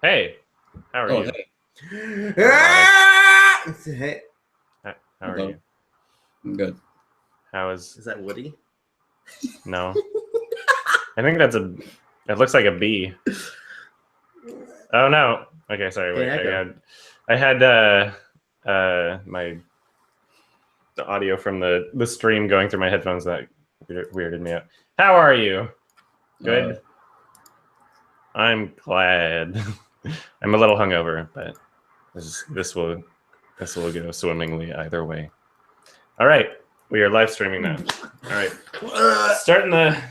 Hey, how are you? Hey. Hey. How are you? I'm good. How is? Is that Woody? No. I think that's a. It looks like a bee. Oh no. Okay, sorry. Wait. I had my the audio from the stream going through my headphones that weirded me out. How are you? Good. I'm glad. I'm a little hungover, but this will go swimmingly either way. All right, we are live streaming now. All right, starting the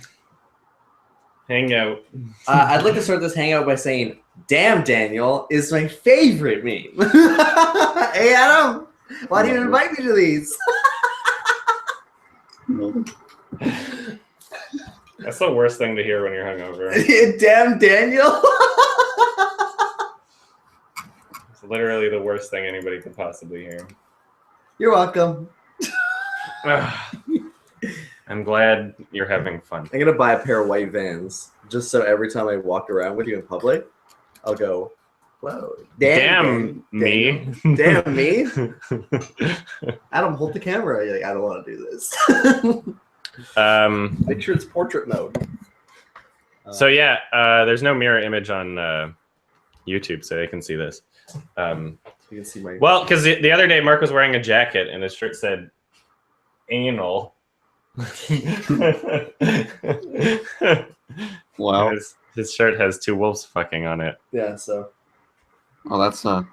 hangout. I'd like to start this hangout by saying, "Damn, Daniel is my favorite meme." Hey, Adam, why do you invite me to these? That's the worst thing to hear when you're hungover. Damn, Daniel. It's literally the worst thing anybody could possibly hear. You're welcome. I'm glad you're having fun. I'm gonna buy a pair of white Vans just so every time I walk around with you in public, I'll go, "Whoa, damn me, damn me." Adam, hold the camera. You're like, I don't want to do this. Make sure it's portrait mode. So yeah, there's no mirror image on YouTube, so they can see this. You can see my. Well, because the other day Mark was wearing a jacket and his shirt said "anal." Wow. His shirt has two wolves fucking on it. Yeah. So. Oh, that's the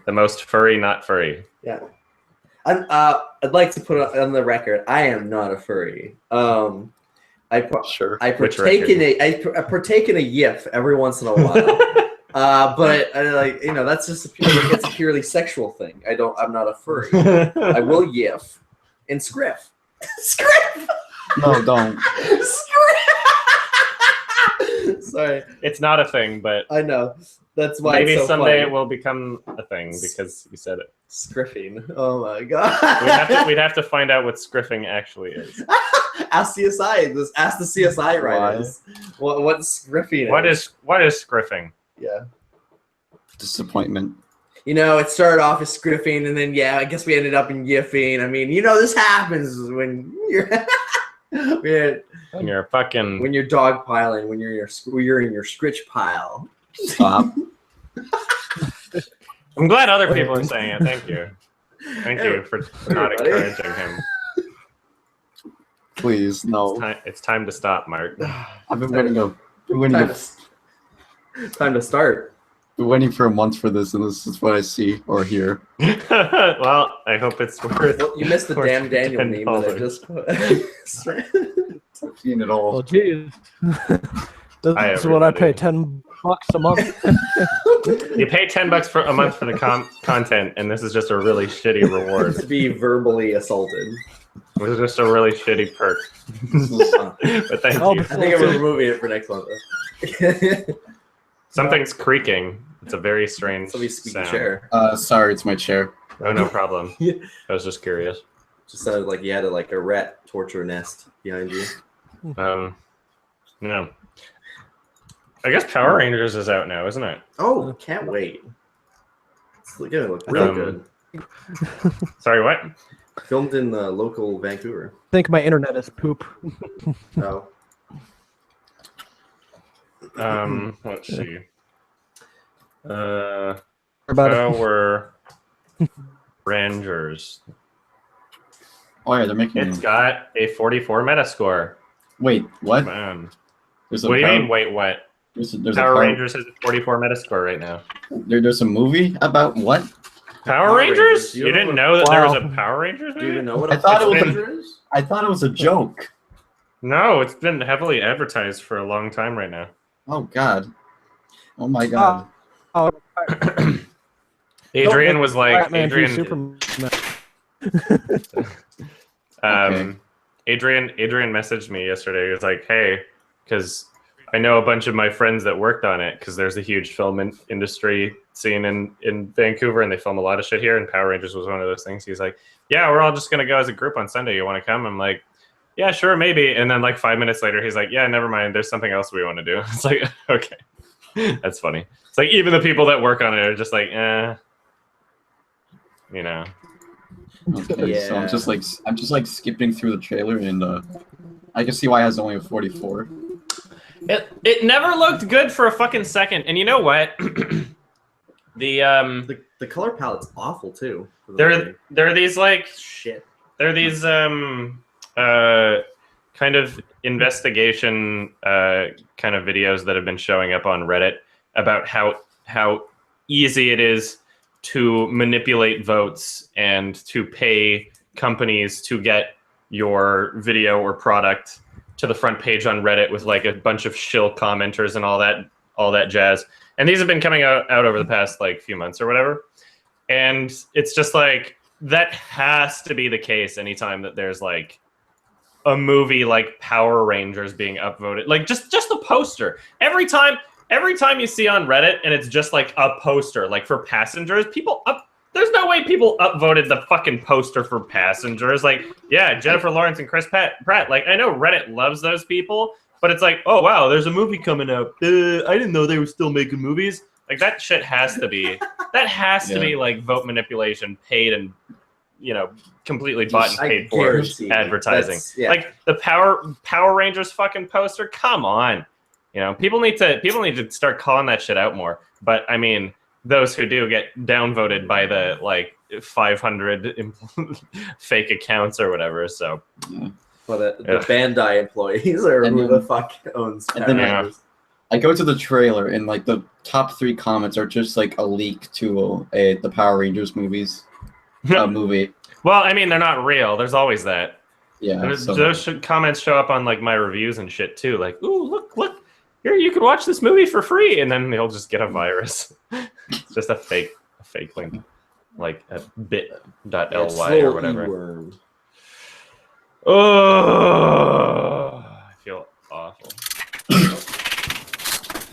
most furry, not furry. Yeah. I'd like to put it on the record. I am not a furry. I partake in a yiff every once in a while. But that's just it's a purely sexual thing. I'm not a furry. I will yiff and scriff. Scriff. No, don't. Sorry. It's not a thing, but I know. That's why maybe it's so someday funny. it will become a thing because you said it. Scriffing. Oh my god. We'd have to find out what scriffing actually is. Ask CSI. Ask the CSI writers. What scriffing is. What is scriffing? Yeah. Disappointment. It started off as scriffing, and then I guess we ended up in yiffing. I mean, this happens when you're when you're fucking when you're dogpiling, when you're in your scritch pile. Stop. I'm glad other people are saying it. Thank you. Thank you for not encouraging him. Please, no. It's time to stop, Mark. I've been waiting Time to start. Been waiting for a month for this, and this is what I see or hear. Well, I hope it's worth. Well, you missed the damn Daniel meme that I just put. I've seen it all. Well, geez. That's what I pay $10 a month. You pay $10 a month for the content, and this is just a really shitty reward. To be verbally assaulted. It was just a really shitty perk. But thank you. I think I'm removing it for next month. Something's creaking. It's a very strange sound. Chair. Sorry, it's my chair. Oh, no problem. I was just curious. Just sounded like you had a rat torture nest behind you. No. I guess Power Rangers is out now, isn't it? Oh, can't wait. It's gonna look real good. Sorry, what? Filmed in local Vancouver. I think my internet is poop. Oh. Let's see. Power Rangers. Oh yeah, they're making. It's got a 44 Metascore. Wait, what? Man. What do you mean? Wait, what? There's Power Rangers has a 44 Metascore right now. There's a movie about what? Power Rangers? You didn't know that there was a Power Rangers movie? Do you even know what I thought it was a joke. No, it's been heavily advertised for a long time right now. Oh God. Oh my God. Adrian was like, okay. Adrian messaged me yesterday. He was like, hey, because I know a bunch of my friends that worked on it, because there's a huge film industry scene in Vancouver, and they film a lot of shit here, and Power Rangers was one of those things. He's like, yeah, we're all just going to go as a group on Sunday. You want to come? I'm like, yeah, sure, maybe. And then like 5 minutes later, he's like, yeah, never mind. There's something else we want to do. It's like, okay. That's funny. It's like even the people that work on it are just like, you know. Okay, so I'm just like skipping through the trailer, and I can see why it has only a 44. It never looked good for a fucking second, and you know what? The color palette's awful too. There are these like shit. There are these kind of investigation kind of videos that have been showing up on Reddit about how easy it is to manipulate votes and to pay companies to get your video or product to the front page on Reddit with like a bunch of shill commenters and all that jazz. And these have been coming out over the past like few months or whatever. And it's just like, that has to be the case anytime that there's like a movie like Power Rangers being upvoted. Like just the poster. Every time you see on Reddit and it's just like a poster, like for Passengers, there's no way people upvoted the fucking poster for Passengers. Like, yeah, Jennifer Lawrence and Chris Pratt. Like, I know Reddit loves those people, but it's like, oh wow, there's a movie coming out. I didn't know they were still making movies. Like that shit has to be. That has to be like vote manipulation, paid and completely bought and paid for advertising. Like the Power Rangers fucking poster. Come on, people need to start calling that shit out more. But I mean, those who do get downvoted by the like 500 fake accounts or whatever. So, well, the Bandai employees or who the fuck owns Power Rangers. I go to the trailer and like the top 3 comments are just like a leak to the Power Rangers movie. Well, I mean, they're not real. There's always that. Yeah. Those comments show up on like my reviews and shit too. Like, ooh, look, here you can watch this movie for free, and then they'll just get a virus. It's just a fake link, like a bit.ly or whatever. Oh, I feel awful.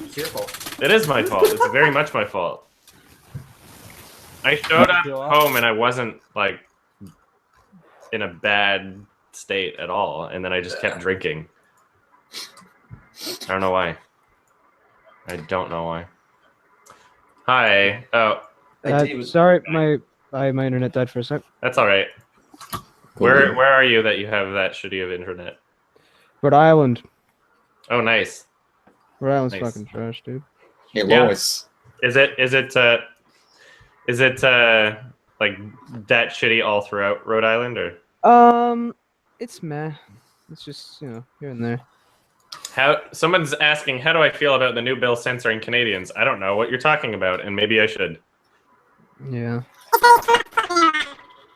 It's your fault. It is my fault. It's very much my fault. I showed up home and I wasn't like in a bad state at all, and then I just kept drinking. I don't know why. Hi. Oh. Sorry, my internet died for a sec. That's all right. Where are you that you have that shitty of internet? Rhode Island. Oh, nice. Rhode Island's fucking trash, dude. Hey, Lois. Is it like that shitty all throughout Rhode Island, or? It's meh. It's just here and there. Someone's asking, how do I feel about the new bill censoring Canadians? I don't know what you're talking about, and maybe I should. Yeah.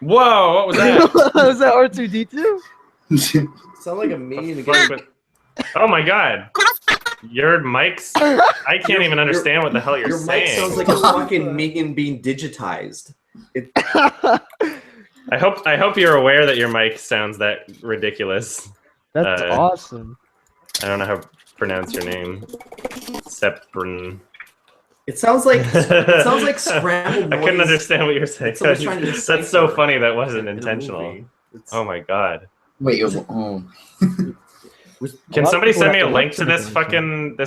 Whoa! What was that? Was that R2D2? Sound like a meme again. Oh my god! Your mic's... I can't even understand what the hell you're saying. Your mic sounds like a fucking meme being digitized. I hope you're aware that your mic sounds that ridiculous. That's awesome. I don't know how to pronounce your name. Seprin. It sounds like scrambled noise. I couldn't understand what you were saying. That's so funny. That wasn't intentional. Oh my god. Wait. Can somebody send me a link to this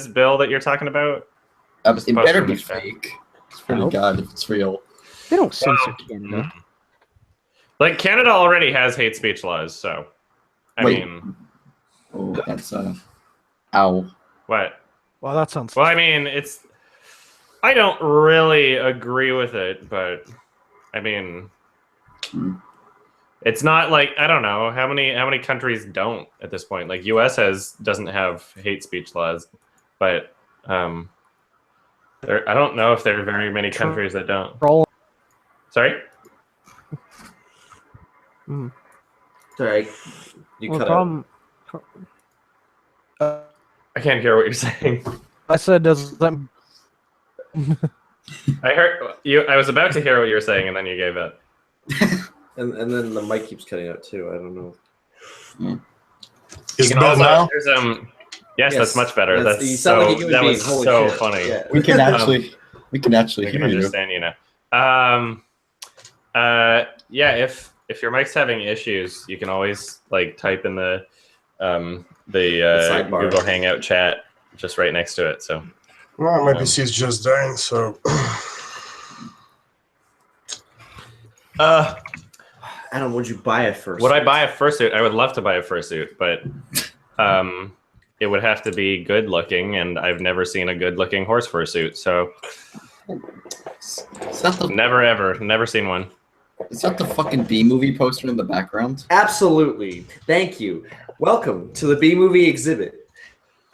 bill that you're talking about? It better be fake. It's pretty god if it's real. They don't censor Canada. Like Canada already has hate speech laws, so I mean. Oh, that's ow. What? Well, that sounds. Well, I mean, I don't really agree with it, but I mean, it's not like, I don't know how many countries don't at this point. Like U.S. doesn't have hate speech laws, but I don't know if there are very many countries that don't. Sorry. Sorry, you cut out. I can't hear what you're saying. I said, does that... I heard you. I was about to hear what you were saying, and then you gave up. and then the mic keeps cutting out too. I don't know. Is it better now? Yes, that's much better. That was so funny. Yeah. We can actually hear you. Understand you now. Yeah. If your mic's having issues, you can always like type in the Google Hangout chat just right next to it. So Well, my PC is just dying, so. Adam, would you buy a fursuit? Would I buy a fursuit? I would love to buy a fursuit, but it would have to be good looking, and I've never seen a good looking horse fursuit. So never seen one. Is that the fucking B-movie poster in the background? Absolutely. Thank you. Welcome to the B-movie exhibit.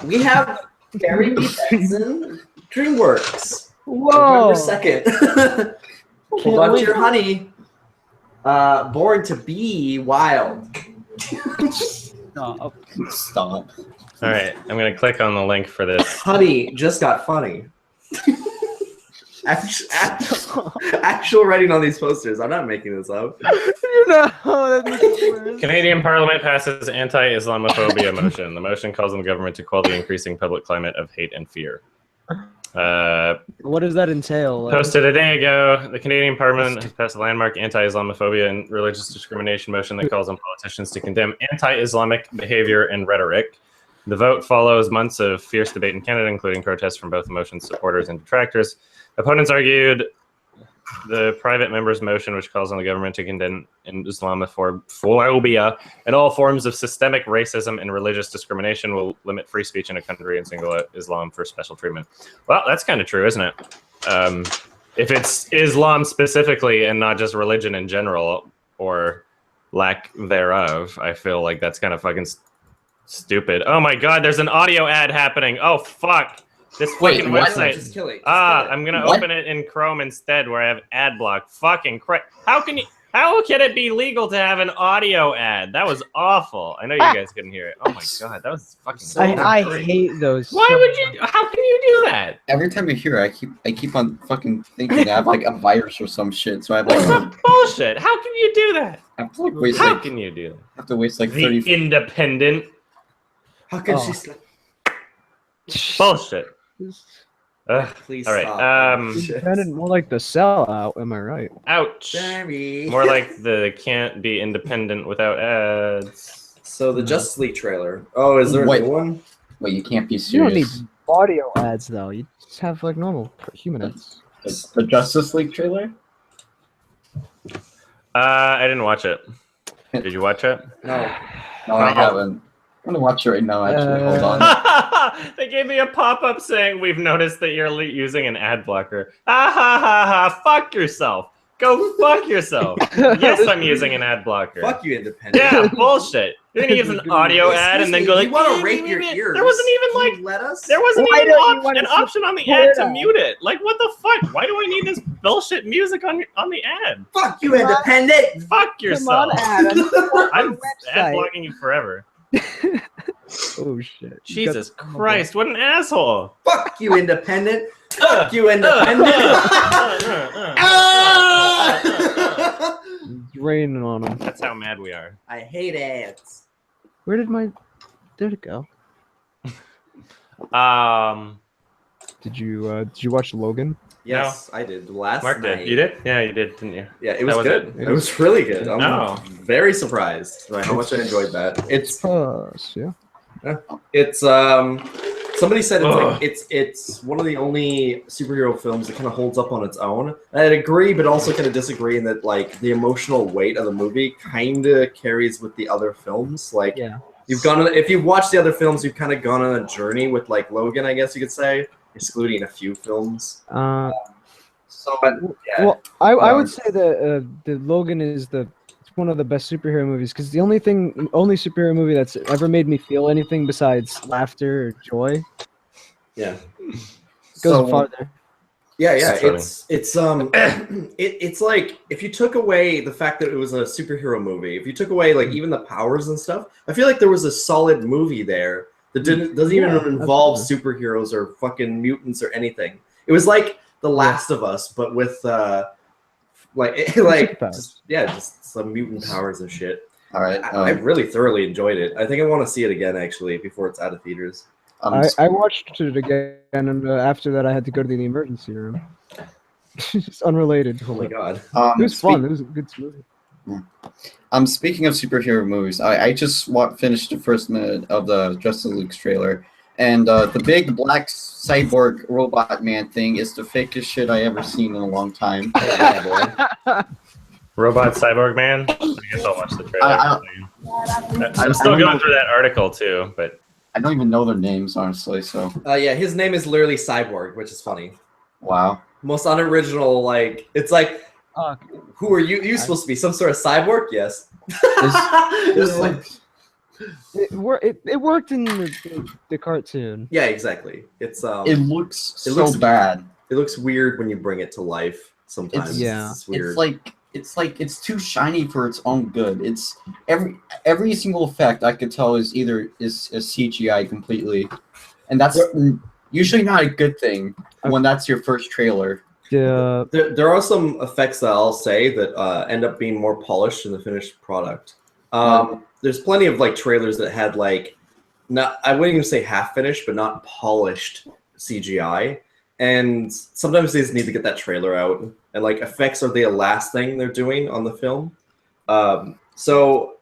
We have Gary Benson, DreamWorks. Whoa! November 2nd. Hold on to your honey. Born to be wild. Stop. All right, I'm gonna click on the link for this. Honey just got funny. Actual writing on these posters. I'm not making this up. Canadian Parliament passes anti-Islamophobia motion. The motion calls on the government to quell the increasing public climate of hate and fear. What does that entail? Posted a day ago, the Canadian Parliament has passed a landmark anti-Islamophobia and religious discrimination motion that calls on politicians to condemn anti-Islamic behavior and rhetoric. The vote follows months of fierce debate in Canada, including protests from both the motion's supporters and detractors. Opponents argued the private member's motion, which calls on the government to condemn Islamophobia and all forms of systemic racism and religious discrimination, will limit free speech in a country and single out Islam for special treatment. Well, that's kind of true, isn't it? If it's Islam specifically and not just religion in general or lack thereof, I feel like that's kind of fucking stupid. Oh my God, there's an audio ad happening. Oh, fuck. This fucking website. Just kill it. I'm gonna open it in Chrome instead, where I have ad block. Fucking crap! How can it be legal to have an audio ad? That was awful. I know you guys couldn't hear it. Oh my God, that was fucking. I hate those. Why would you? How can you do that? Every time I hear it, I keep on fucking thinking I have like a virus or some shit. So I have like some bullshit. How can you do that? I have to like waste. How can you do that? I have to waste like 30. The independent. How can she sleep? Bullshit. Please all right. Independent, more like the sellout. Am I right? Ouch. Sorry. More like the can't be independent without ads. So the Justice League trailer. Oh, is there a new one? Wait, you can't be You don't serious. need audio ads though. You just have like normal human ads. The Justice League trailer? I didn't watch it. Did you watch it? No. No, I haven't. I'm gonna watch it right now, actually. Hold on. They gave me a pop-up saying, "We've noticed that you're using an ad blocker." Ha ha ha ha! Fuck yourself. Go fuck yourself. Yes, I'm using an ad blocker. Fuck you, independent. Yeah, bullshit. You're gonna use an audio ad and then go like, "You want to rape your ears?" There wasn't even like, let us. There wasn't even an option on the ad to mute it. Like, what the fuck? Why do I need this bullshit music on the ad? Fuck you, independent. Fuck yourself. Come on, Adam. I'm ad blocking you forever. Oh shit! Jesus Christ! What an asshole! Fuck you, independent. Fuck you, independent. It's raining on him. That's how mad we are. I hate ads. Where did my? There'd it go. Did you watch Logan? Yes, no. I did. Last Mark night. Did. You did? Yeah, you did, didn't you? Yeah, it was good. It was really good. I'm very surprised by how much I enjoyed that. It's yeah. It's somebody said it's one of the only superhero films that kind of holds up on its own. I'd agree, but also kind of disagree in that like the emotional weight of the movie kind of carries with the other films. Like you've gone if you've watched the other films, you've kind of gone on a journey with like Logan, I guess you could say. Excluding a few films. Well, I would say that the Logan is one of the best superhero movies because the only superhero movie that's ever made me feel anything besides laughter or joy. Yeah, goes farther. Yeah. It's like if you took away the fact that it was a superhero movie, if you took away like even the powers and stuff, I feel like there was a solid movie there. That doesn't even involve superheroes or fucking mutants or anything. It was like The Last of Us, but with just some mutant powers and shit. All right, I really thoroughly enjoyed it. I think I want to see it again actually before it's out of theaters. I watched it again, and after that, I had to go to the emergency room. It's unrelated. Oh my god! It was fun. It was a good movie. Speaking of superhero movies, I just finished the first minute of the Justice League trailer, and the big black cyborg robot man thing is the fakest shit I ever seen in a long time. Robot cyborg man. I guess I'll watch the trailer. I'm still going through that article too, but I don't even know their names honestly. So yeah, his name is literally Cyborg, which is funny. Wow. Most unoriginal. Like it's like, who are you? You supposed to be some sort of cyborg? Yes. This like. It worked in the cartoon. Yeah, exactly. It's it looks so bad. It looks weird when you bring it to life. Sometimes it's weird. It's too shiny for its own good. It's every single effect I could tell is either is CGI completely, and that's usually not a good thing when that's your first trailer. Yeah. There are some effects that I'll say that end up being more polished in the finished product. There's plenty of like trailers that had like I wouldn't even say half finished, but not polished CGI. And sometimes they just need to get that trailer out. And like effects are the last thing they're doing on the film. So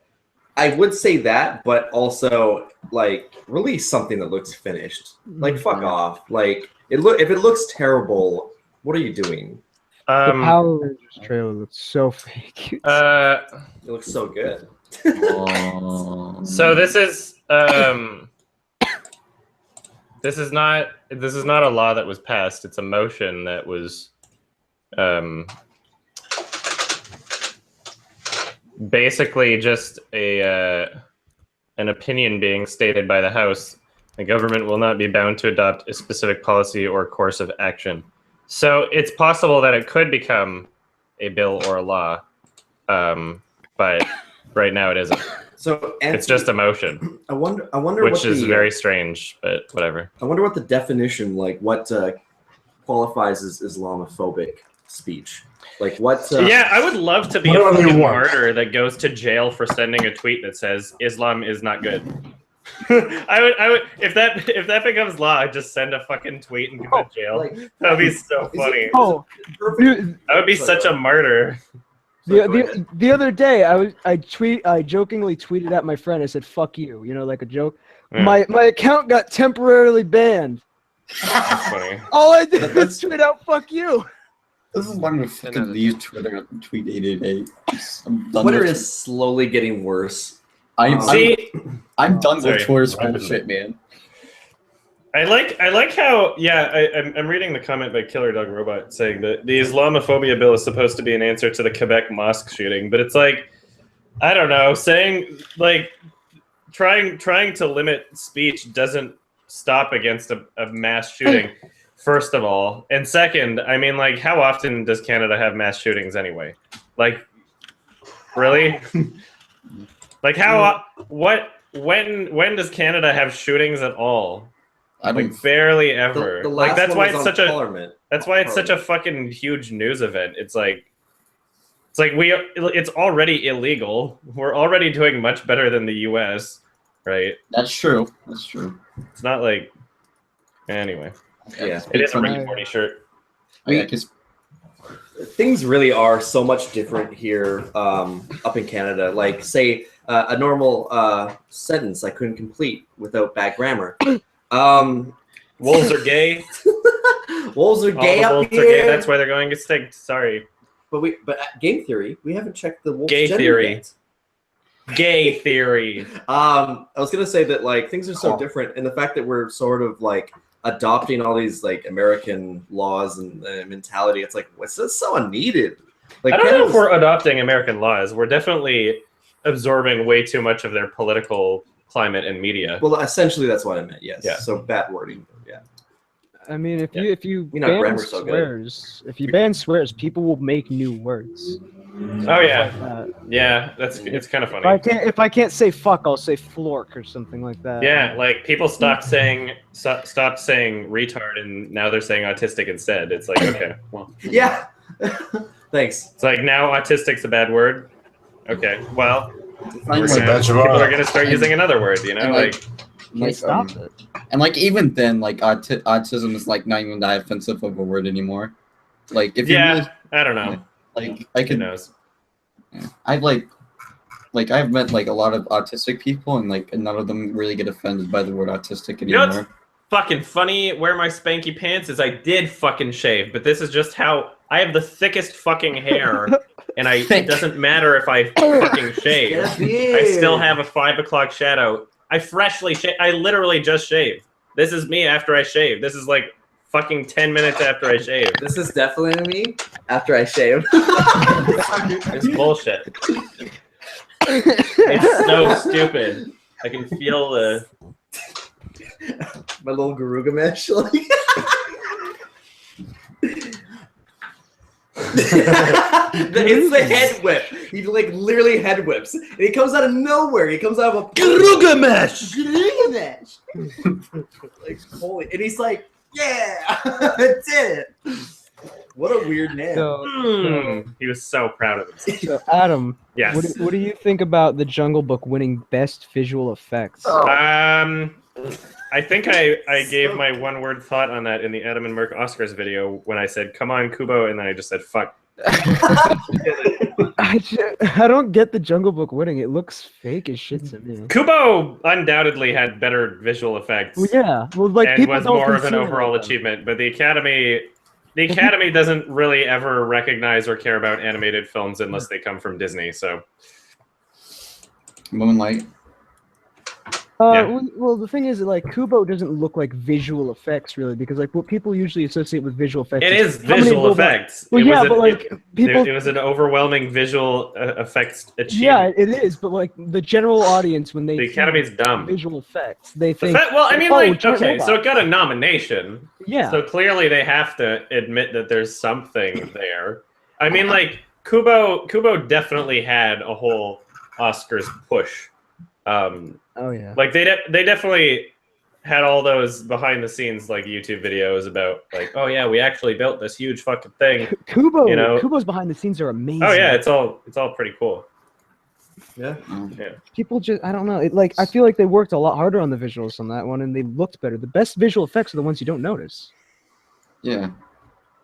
I would say that, but also like release something that looks finished. Like fuck off. Like if it looks terrible, what are you doing? The Power Rangers trailer looks so fake. It looks so good. So this is not a law that was passed. It's a motion that was basically just an opinion being stated by the House. The government will not be bound to adopt a specific policy or course of action. So it's possible that it could become a bill or a law, but right now it isn't. So it's just a motion. I wonder which what is very strange, but whatever. I wonder what the definition, what qualifies as Islamophobic speech. Like what? Yeah, I would love to be a fucking martyr that goes to jail for sending a tweet that says Islam is not good. I would if that becomes law, I'd just send a fucking tweet and go to jail. That would be so funny. I would be such a martyr. The other day, I jokingly tweeted at my friend. I said, "Fuck you," like a joke. Yeah. My account got temporarily banned. That's funny. All I did was tweet out "fuck you." This is one of the fucking leave Twitter tweet 888. Twitter is slowly getting worse. I'm done with Twitter's bullshit, man. I like how I'm reading the comment by Killer Dog Robot saying that the Islamophobia bill is supposed to be an answer to the Quebec mosque shooting, but it's like, I don't know, saying like trying to limit speech doesn't stop against a mass shooting. First of all, and second, I mean, like, how often does Canada have mass shootings anyway? Like, really? Like, when does Canada have shootings at all? Like, barely ever. Like, that's why it's such a fucking huge news event. It's already illegal. We're already doing much better than the US, right? That's true. It's not like, anyway. Yeah, it is a Rick and Morty shirt. Things really are so much different here up in Canada. Like, say, a normal sentence I couldn't complete without bad grammar. Wolves are gay. Wolves are gay up here. Gay. That's why they're going extinct. Sorry. But game theory, we haven't checked the wolf gay gender theory. Yet. Gay theory. I was gonna say that like things are so different, and the fact that we're sort of like adopting all these like American laws and mentality, it's like what's this so unneeded? Like, I don't know if we're adopting American laws. We're definitely absorbing way too much of their political climate and media. Well, essentially, that's what I meant. Yes. Yeah. So bad wording. Yeah. I mean, if you ban swears, people will make new words. Oh yeah, yeah. It's kind of funny. If I can't say fuck, I'll say flork or something like that. Yeah, like people stopped saying retard, and now they're saying autistic instead. It's like, okay, well. Yeah. Thanks. It's like now autistic's a bad word. Okay, well, people are gonna start using another word. Stop it. And like even then, like autism is like not even that offensive of a word anymore. Like if I don't know. Like I could. Who knows? Yeah. I've met like a lot of autistic people, and like none of them really get offended by the word autistic anymore. fucking funny where my spanky pants is I did fucking shave, but this is just how I have the thickest fucking hair, and it doesn't matter if I fucking shave. I still have a 5 o'clock shadow. I freshly shaved. I literally just shaved. This is me after I shave. This is like fucking 10 minutes after I shave. This is definitely me after I shave. It's bullshit. It's so stupid. I can feel the... My little Garuga mesh. It's the head whip. He like literally head whips, and he comes out of nowhere. He comes out of a Garuga mesh. Garuga mesh. Like holy, and he's like, "Yeah, I did it." What a weird name. He was so proud of himself. So Adam, yes. What do you think about The Jungle Book winning Best Visual Effects? I think I gave my one-word thought on that in the Adam and Merc Oscars video when I said, "Come on, Kubo," and then I just said, "Fuck." I don't get The Jungle Book winning. It looks fake as shit to me. Kubo undoubtedly had better visual effects. Well, yeah, well, like and people was don't more of an consider overall them. achievement. But the Academy doesn't really ever recognize or care about animated films unless they come from Disney. So, Moonlight. Well, the thing is, like, Kubo doesn't look like visual effects, really, because, like, what people usually associate with visual effects is visual effects. Well, yeah, but, like, people... It was an overwhelming visual effects achievement. Yeah, it is, but, like, the general audience, when they the Academy's dumb. Visual effects, they think... Well, I mean, so it got a nomination. Yeah. So clearly they have to admit that there's something there. I mean, like, Kubo definitely had a whole Oscars push. Oh yeah. Like they definitely had all those behind the scenes like YouTube videos about like, oh yeah, we actually built this huge fucking thing. Kubo's behind the scenes are amazing. Oh yeah, it's all pretty cool. Yeah. Yeah. People just I don't know. I feel like they worked a lot harder on the visuals on that one and they looked better. The best visual effects are the ones you don't notice. Yeah.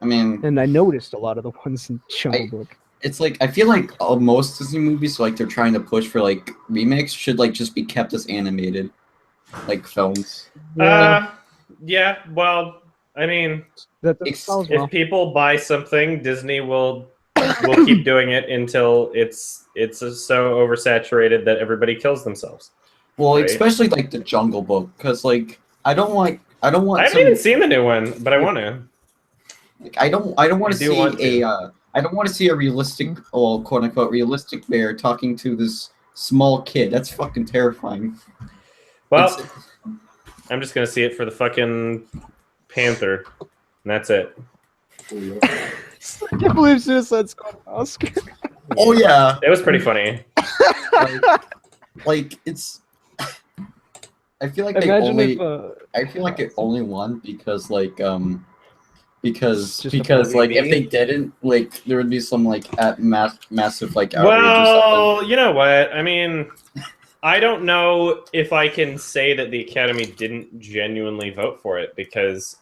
I mean, and I noticed a lot of the ones in Jungle Book. It's like I feel like most Disney movies, like they're trying to push for like remakes, should like just be kept as animated, like films. Yeah. Well, I mean, if people buy something, Disney will keep doing it until it's so oversaturated that everybody kills themselves. Well, right? Especially like the Jungle Book, because like I don't want. I haven't even seen the new one, but I want to. Like, I don't want to see I don't want to see a realistic, well, quote unquote, realistic bear talking to this small kid. That's fucking terrifying. Well, I'm just gonna see it for the fucking panther, and that's it. I can't believe Suicide Squad Oscar. Oh yeah, it was pretty funny. Like it's. I feel like I feel like it only won because like because like if they didn't, like there would be some like massive like outrage or something. You know what? I mean, I don't know if I can say that the Academy didn't genuinely vote for it because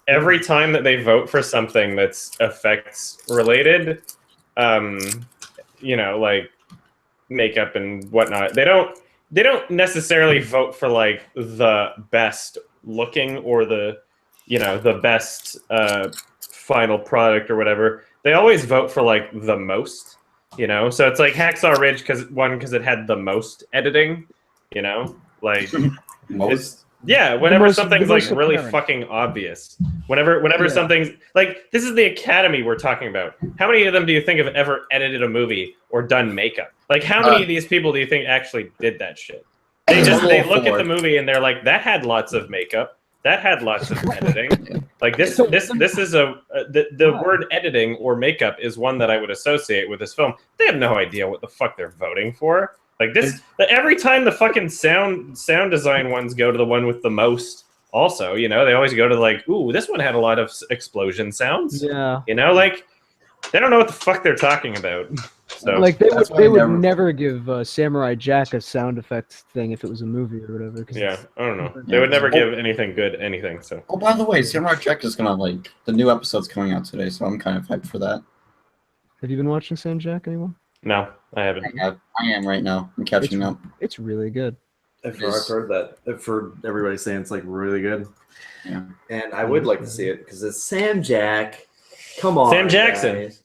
every time that they vote for something that's effects related, you know, like makeup and whatnot, they don't necessarily vote for like the best looking or the best final product or whatever. They always vote for like the most, you know? So it's like Hacksaw Ridge because it had the most editing, you know? Like most. Yeah, whenever something's like really fucking obvious. Whenever something's like, this is the Academy we're talking about. How many of them do you think have ever edited a movie or done makeup? Like how many of these people do you think actually did that shit? They look at the movie and they're like, that had lots of makeup. That had lots of editing. Like this is the word editing or makeup is one that I would associate with this film. They have no idea what the fuck they're voting for. Like this, every time the fucking sound design ones go to the one with the most. Also, you know, they always go to like, ooh, this one had a lot of explosion sounds. Yeah. You know, like they don't know what the fuck they're talking about. So like they would never give Samurai Jack a sound effects thing if it was a movie or whatever. Yeah, I don't know. They would never give anything good anything. So. Oh, by the way, Samurai Jack is gonna like the new episode's coming out today, so I'm kind of hyped for that. Have you been watching Samurai Jack, anyone? No, I haven't. I am right now. I'm catching up. It's really good. I've heard that. I've heard everybody saying it's like really good. Yeah. And I would like to see it because it's Sam Jack. Come on, Sam Jackson. Guys.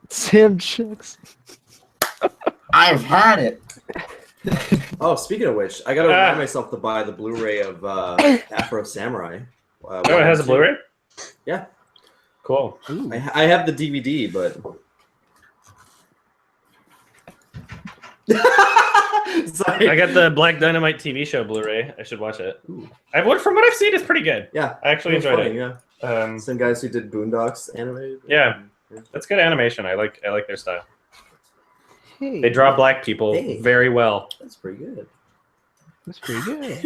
Sam Jackson. I've had it. Oh, speaking of which, I gotta remind myself to buy the Blu-ray of Afro Samurai. Oh, it has a Blu-ray? Yeah. Cool. I have the DVD, but sorry. I got the Black Dynamite TV show Blu-ray. I should watch it. From what I've seen, it's pretty good. Yeah, I actually enjoyed it. Yeah. Some guys who did Boondocks animated. Yeah, that's good animation. I like their style. Hey. They draw black people very well. That's pretty good. That's pretty good.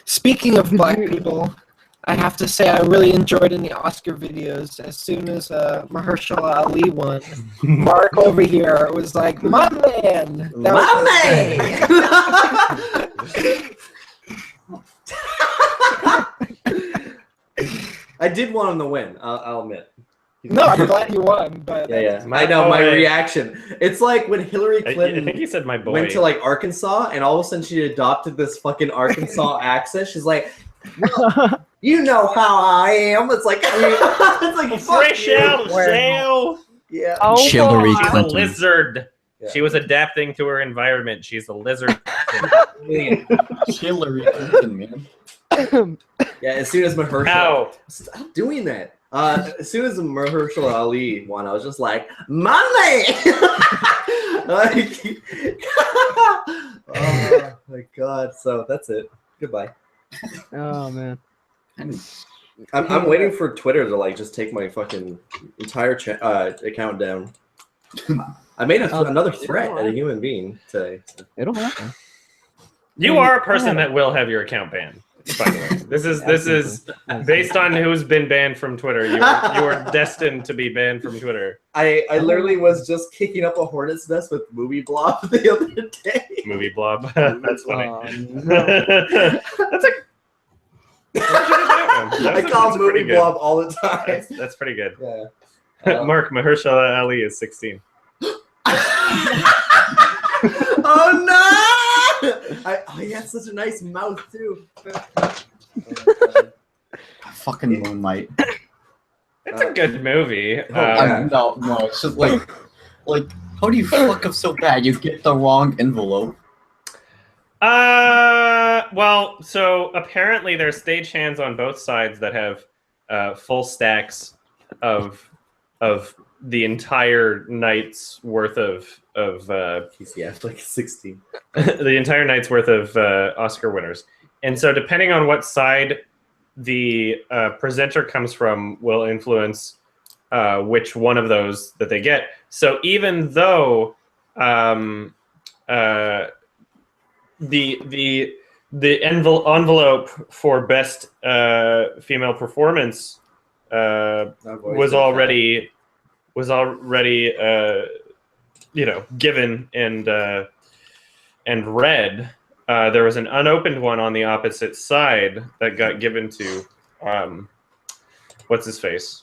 Speaking of black people, I have to say I really enjoyed in the Oscar videos. As soon as Mahershala Ali won, Mark over here was like, "My man, I did want him to win. I'll admit. No, I'm glad you won. But yeah. I know my reaction. It's like when Hillary Clinton I think you said my boy. went to like Arkansas, and all of a sudden she adopted this fucking Arkansas accent. She's like, well, you know how I am. It's like, it's like fresh out of jail. Yeah. Oh, Hillary She's Clinton. a lizard. Yeah. She was adapting to her environment. She's a lizard. Hillary Clinton, man. Yeah, as soon as Mahershala... Stop doing that. As soon as Mahershala Ali won, I was just like, my man! Oh, my God. So, that's it. Goodbye. Oh, man. I'm waiting for Twitter to, like, just take my fucking entire account down. I made another threat at a human being today. So. It'll happen. You are a person that will have your account banned. By the way, this is based on who's been banned from Twitter. You are destined to be banned from Twitter. I literally was just kicking up a hornet's nest with Movie Blob the other day. Movie Blob. That's funny. No. That's a. I call Movie Blob all the time. That's pretty good. Yeah. Mark Mahershala Ali is 16. Oh no! He had such a nice mouth too. Fucking Moonlight. It's a good movie. No, it's just like, how do you fuck up so bad? You get the wrong envelope. Well, so apparently there's stagehands on both sides that have full stacks of the entire night's worth of PCF, like 16. The entire night's worth of Oscar winners. And so depending on what side the presenter comes from will influence which one of those that they get. So even though the envelope for best female performance was already given and read. There was an unopened one on the opposite side that got given to what's his face?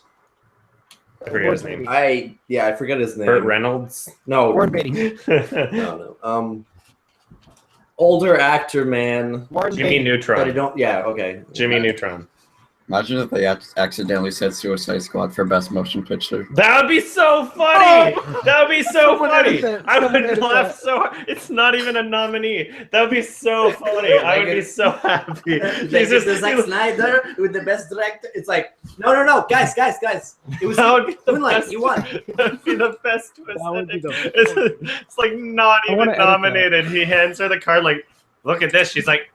I forget his name. I forget his name. Burt Reynolds? No. Warren Beatty. No. Older actor, man. Jimmy Neutron. But I don't. Yeah. Okay. Jimmy Neutron. Imagine if they accidentally said Suicide Squad for Best Motion Picture. That would be so funny! That would be so funny! I would Someone laugh so hard. It's not even a nominee. That would be so funny. I would be so happy. He's just Zack Snyder with the best director. It's like, no, guys. It was Moonlight. You won. That would be the best twist. That would be the It's like not even nominated. He hands her the card like, look at this. She's like,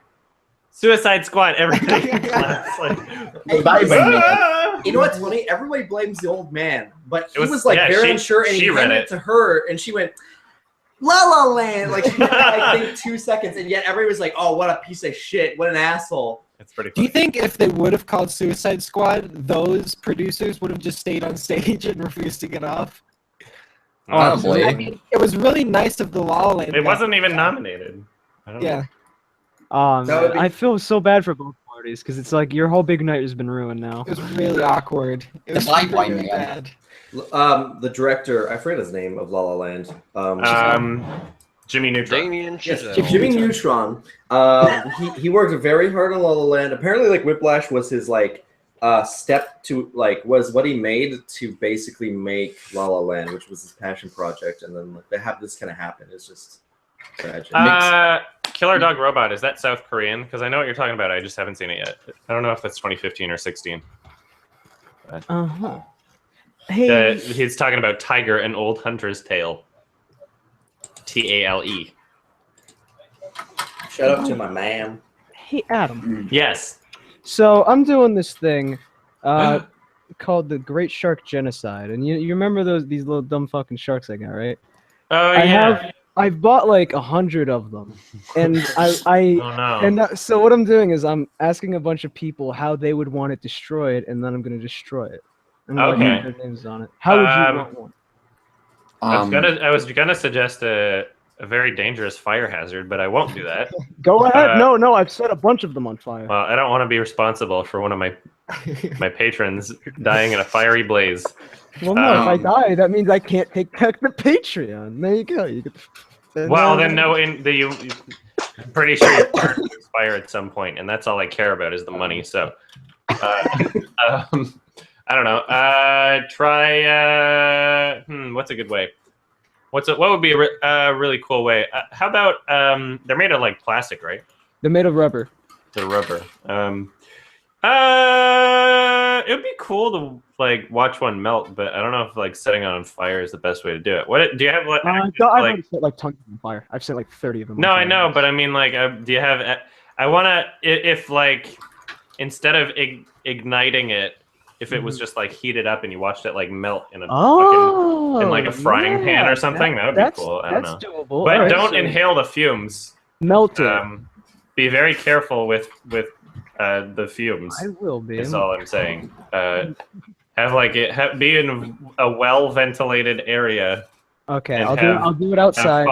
Suicide Squad. Everybody claps. Like, you know what's funny? Everybody blames the old man, but he was like very unsure, and he handed it to her, and she went, La La Land, like I think 2 seconds, and yet everybody was like, "Oh, what a piece of shit! What an asshole!" That's pretty funny. Do you think if they would have called Suicide Squad, those producers would have just stayed on stage and refused to get off? Honestly. I mean, it was really nice of the La La Land. It wasn't even nominated. I don't know. Man, I feel so bad for both parties because it's like your whole big night has been ruined now. It was really awkward. It was really bad. The director, I forget his name of La La Land. Jimmy Neutron. Yes, Jimmy Neutron. He worked very hard on La La Land. Apparently, like Whiplash was his like step to like was what he made to basically make La La Land, which was his passion project. And then like, they have this kind of happen. It's just tragic. Killer Dog Robot, is that South Korean? Because I know what you're talking about. I just haven't seen it yet. I don't know if that's 2015 or 16. Hey, he's talking about Tiger and Old Hunter's Tale. TALE. Shout out to my man. Hey, Adam. Yes. So I'm doing this thing called the Great Shark Genocide, and you remember these little dumb fucking sharks I got, right? Oh yeah. I've bought like 100 of them, and so what I'm doing is I'm asking a bunch of people how they would want it destroyed, and then I'm gonna destroy it. And okay. Their names on it. How would you want one? I was gonna suggest a very dangerous fire hazard, but I won't do that. Go ahead. No, I've set a bunch of them on fire. Well, I don't want to be responsible for one of my patrons dying in a fiery blaze. Well, no, if I die, that means I can't take back the Patreon. There you go. You get I'm pretty sure your card will expire at some point, and that's all I care about is the money. So, I don't know. Try. What's a good way? What would be a really cool way? How about they're made of like plastic, right? They're made of rubber. They're rubber. It would be cool to like watch one melt, but I don't know if like setting it on fire is the best way to do it. What do you have? What? I've already set like tons on fire. I've set like 30 of them. No, I know, but I mean, like, do you have? I want to if like instead of igniting it. If it was just like heated up and you watched it like melt in a frying pan or something, that would be cool. I don't know. Doable. But don't inhale the fumes. Melt it. Be very careful with the fumes. I will be. That's all I'm saying. Be in a well ventilated area. Okay, I'll do it outside.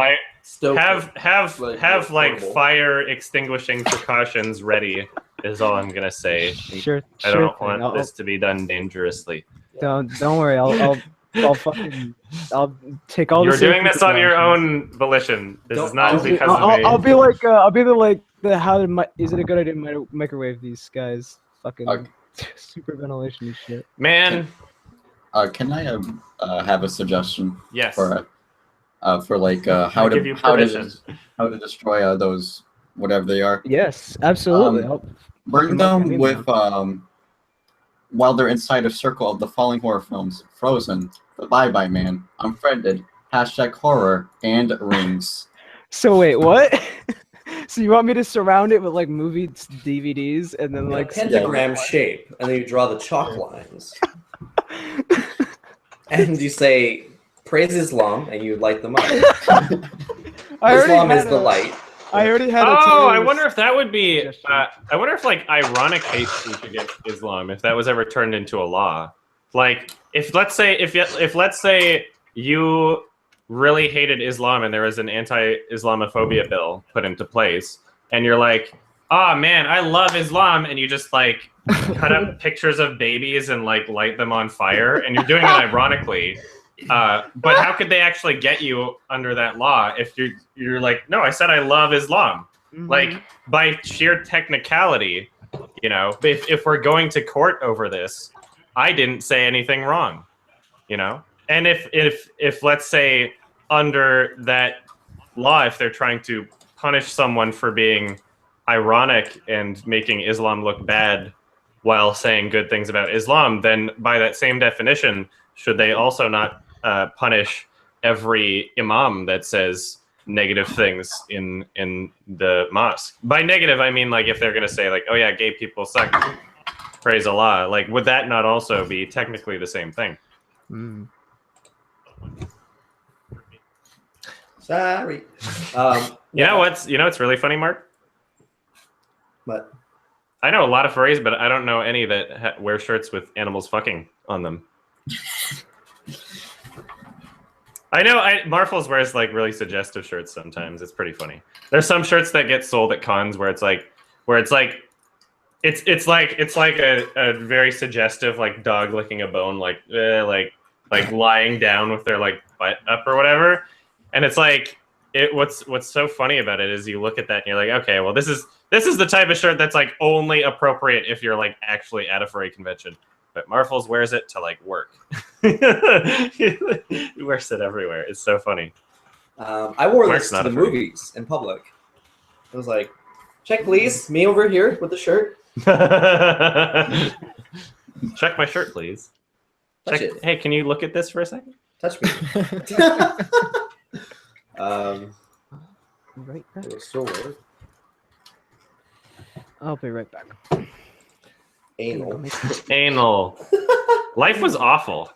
Have like fire extinguishing precautions ready. Is all I'm gonna say. Sure. I don't want this to be done dangerously. Don't worry. I'll take all. You're doing this on your own volition. This is not because of me. I'll be like is it a good idea to microwave these guys? Fucking super ventilation and shit. Man. Can I have a suggestion? Yes. For how to destroy those whatever they are? Yes, absolutely. Bring them with while they're inside a circle of the falling horror films, Frozen, The Bye-Bye Man, Unfriended, #horror, and Rings. So wait, what? So you want me to surround it with like movie DVDs and then like pentagram shape, and then you draw the chalk lines, and you say praise Islam, and you light them up. Islam is the light. I already had. I wonder if that would be. I wonder if like ironic hate speech against Islam, if that was ever turned into a law. Like, if let's say you really hated Islam and there was an anti-Islamophobia bill put into place, and you're like, "Oh man, I love Islam," and you just like cut up pictures of babies and like light them on fire, and you're doing it ironically. But how could they actually get you under that law if you're like, no, I said I love Islam. Mm-hmm. Like, by sheer technicality, you know, if we're going to court over this, I didn't say anything wrong, you know? And if let's say under that law, if they're trying to punish someone for being ironic and making Islam look bad while saying good things about Islam, then by that same definition, should they also not punish every imam that says negative things in the mosque? By negative, I mean like if they're gonna say like, oh yeah, gay people suck, praise Allah. Like, would that not also be technically the same thing? Mm. Sorry. You know what's really funny, Mark? What? I know a lot of furries, but I don't know any that wear shirts with animals fucking on them. I know Marfels wears like really suggestive shirts sometimes. It's pretty funny. There's some shirts that get sold at cons where it's like it's like a very suggestive like dog licking a bone, like lying down with their like butt up or whatever. And it's like what's so funny about it is you look at that and you're like, okay, well this is the type of shirt that's like only appropriate if you're like actually at a furry convention. But Marfels wears it to like work. He wears it everywhere. It's so funny. I wore this to the movies in public. I was like, check please, me over here with the shirt. Check my shirt, please. Check it. Hey, can you look at this for a second? Touch me. Right back. It'll still work. I'll be right back. Anal. Life was awful.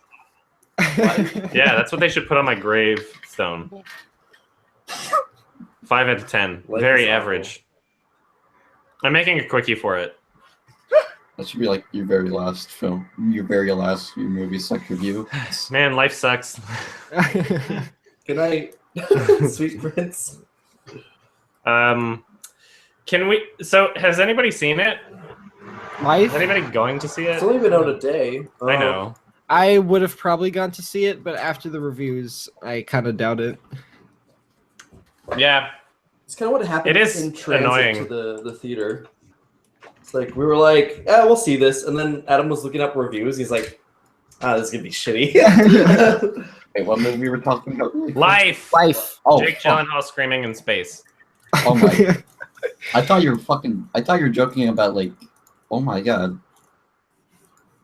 Yeah, that's what they should put on my gravestone. 5 out of 10. Life very average. I'm making a quickie for it. That should be like your very last film, your movie select review. Man, life sucks. Good night, sweet prince. Can we? So, has anybody seen it? Life? Is anybody going to see it? It's only been out a day. I know. I would have probably gone to see it, but after the reviews, I kind of doubt it. Yeah. It's kind of what happened It is in transit annoying. to the theater. It's like, we were like, yeah, we'll see this. And then Adam was looking up reviews. He's like, this is going to be shitty. Wait, what movie we were talking about? Life. Oh, Jake Gyllenhaal screaming in space. Oh my. I thought you were joking about like, oh my god.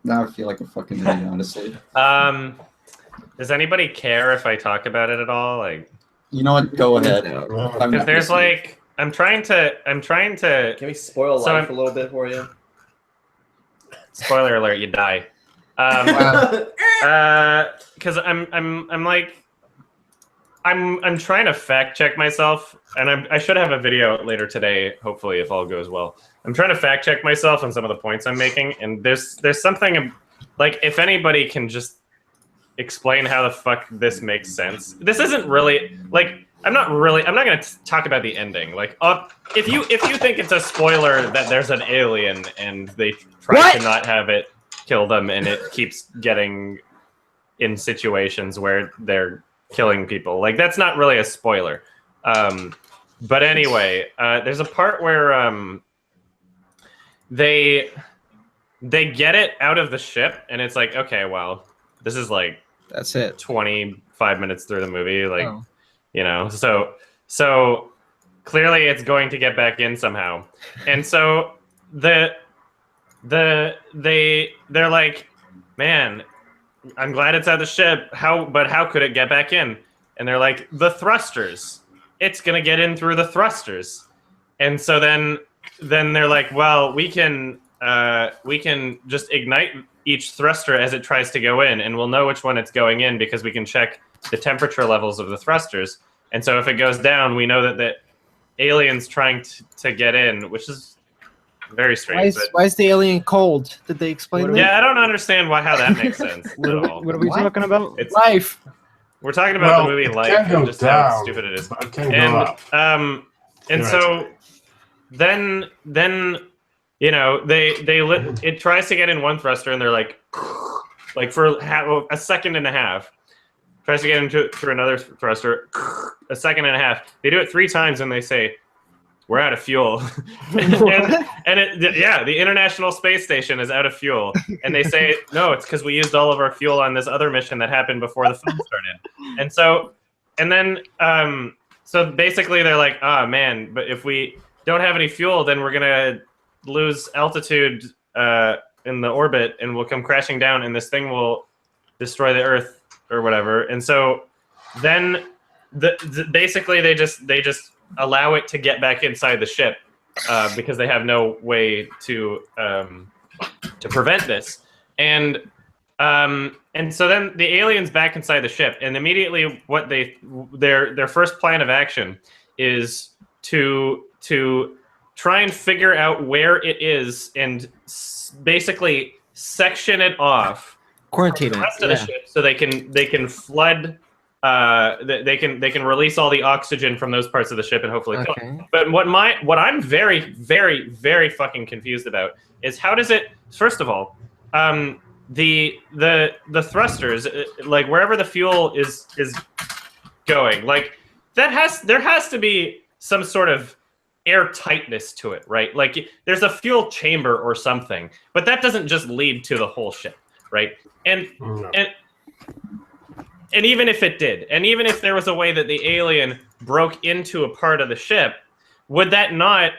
Now I feel like a fucking idiot, honestly. Does anybody care if I talk about it at all? Like, you know what? Go ahead. Because there's like, I'm trying to. Can we spoil life a little bit for you? Spoiler alert! You die. Because I'm like, I'm trying to fact check myself, and I should have a video later today, hopefully, if all goes well. I'm trying to fact check myself on some of the points I'm making, and there's something like, if anybody can just explain how the fuck this makes sense. This isn't really like. I'm not going to talk about the ending. Like, if you think it's a spoiler that there's an alien and they try to not have it kill them, and it keeps getting in situations where they're killing people, like, that's not really a spoiler. But anyway, there's a part where they get it out of the ship, and it's like, okay, well, this is like, that's it. 25 minutes through the movie, like. Oh. You know, so clearly it's going to get back in somehow, and so they're like, man, I'm glad it's out of the ship. But how could it get back in? And they're like, the thrusters. It's gonna get in through the thrusters, and so then they're like, well, we can just ignite each thruster as it tries to go in, and we'll know which one it's going in because we can check the temperature levels of the thrusters. And so if it goes down, we know that the alien's trying to get in, which is very strange. Why is the alien cold? Did they explain that? Yeah, I don't understand how that makes sense at all. What are we talking about? It's Life. We're talking about the movie Life and just how stupid it is. And so then you know, it tries to get in one thruster, and they're like for a second and a half. Tries to get into through another thruster, a second and a half. They do it 3 times, and they say, "We're out of fuel." The International Space Station is out of fuel, and they say, "No, it's because we used all of our fuel on this other mission that happened before the film started." So basically, they're like, "Oh man, but if we don't have any fuel, then we're gonna lose altitude in the orbit, and we'll come crashing down, and this thing will destroy the Earth." Or whatever, and so then basically they just allow it to get back inside the ship because they have no way to prevent this, and so then the alien's back inside the ship, and immediately what their first plan of action is to try and figure out where it is and basically section it off. Quarantine the rest of the ship, so they can flood. They can release all the oxygen from those parts of the ship and hopefully kill it. But what I'm very, very, very fucking confused about is how does it? First of all, the thrusters, like wherever the fuel is going, like there has to be some sort of airtightness to it, right? Like there's a fuel chamber or something, but that doesn't just lead to the whole ship, right? And even if it did, and even if there was a way that the alien broke into a part of the ship, would that not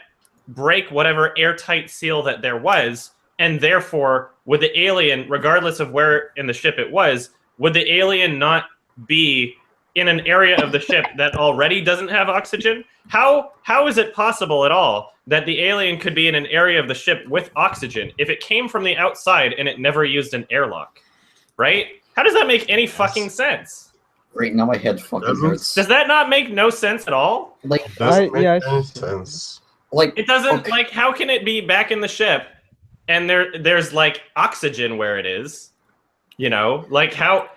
break whatever airtight seal that there was? And therefore, would the alien, regardless of where in the ship it was, would the alien not be in an area of the ship that already doesn't have oxygen? How is it possible at all that the alien could be in an area of the ship with oxygen if it came from the outside and it never used an airlock, right? How does that make any fucking sense? Right now, my head fucking hurts. Does that not make no sense at all? Like, It doesn't make any sense. like It doesn't. Like, how can it be back in the ship and there's like oxygen where it is? You know, like how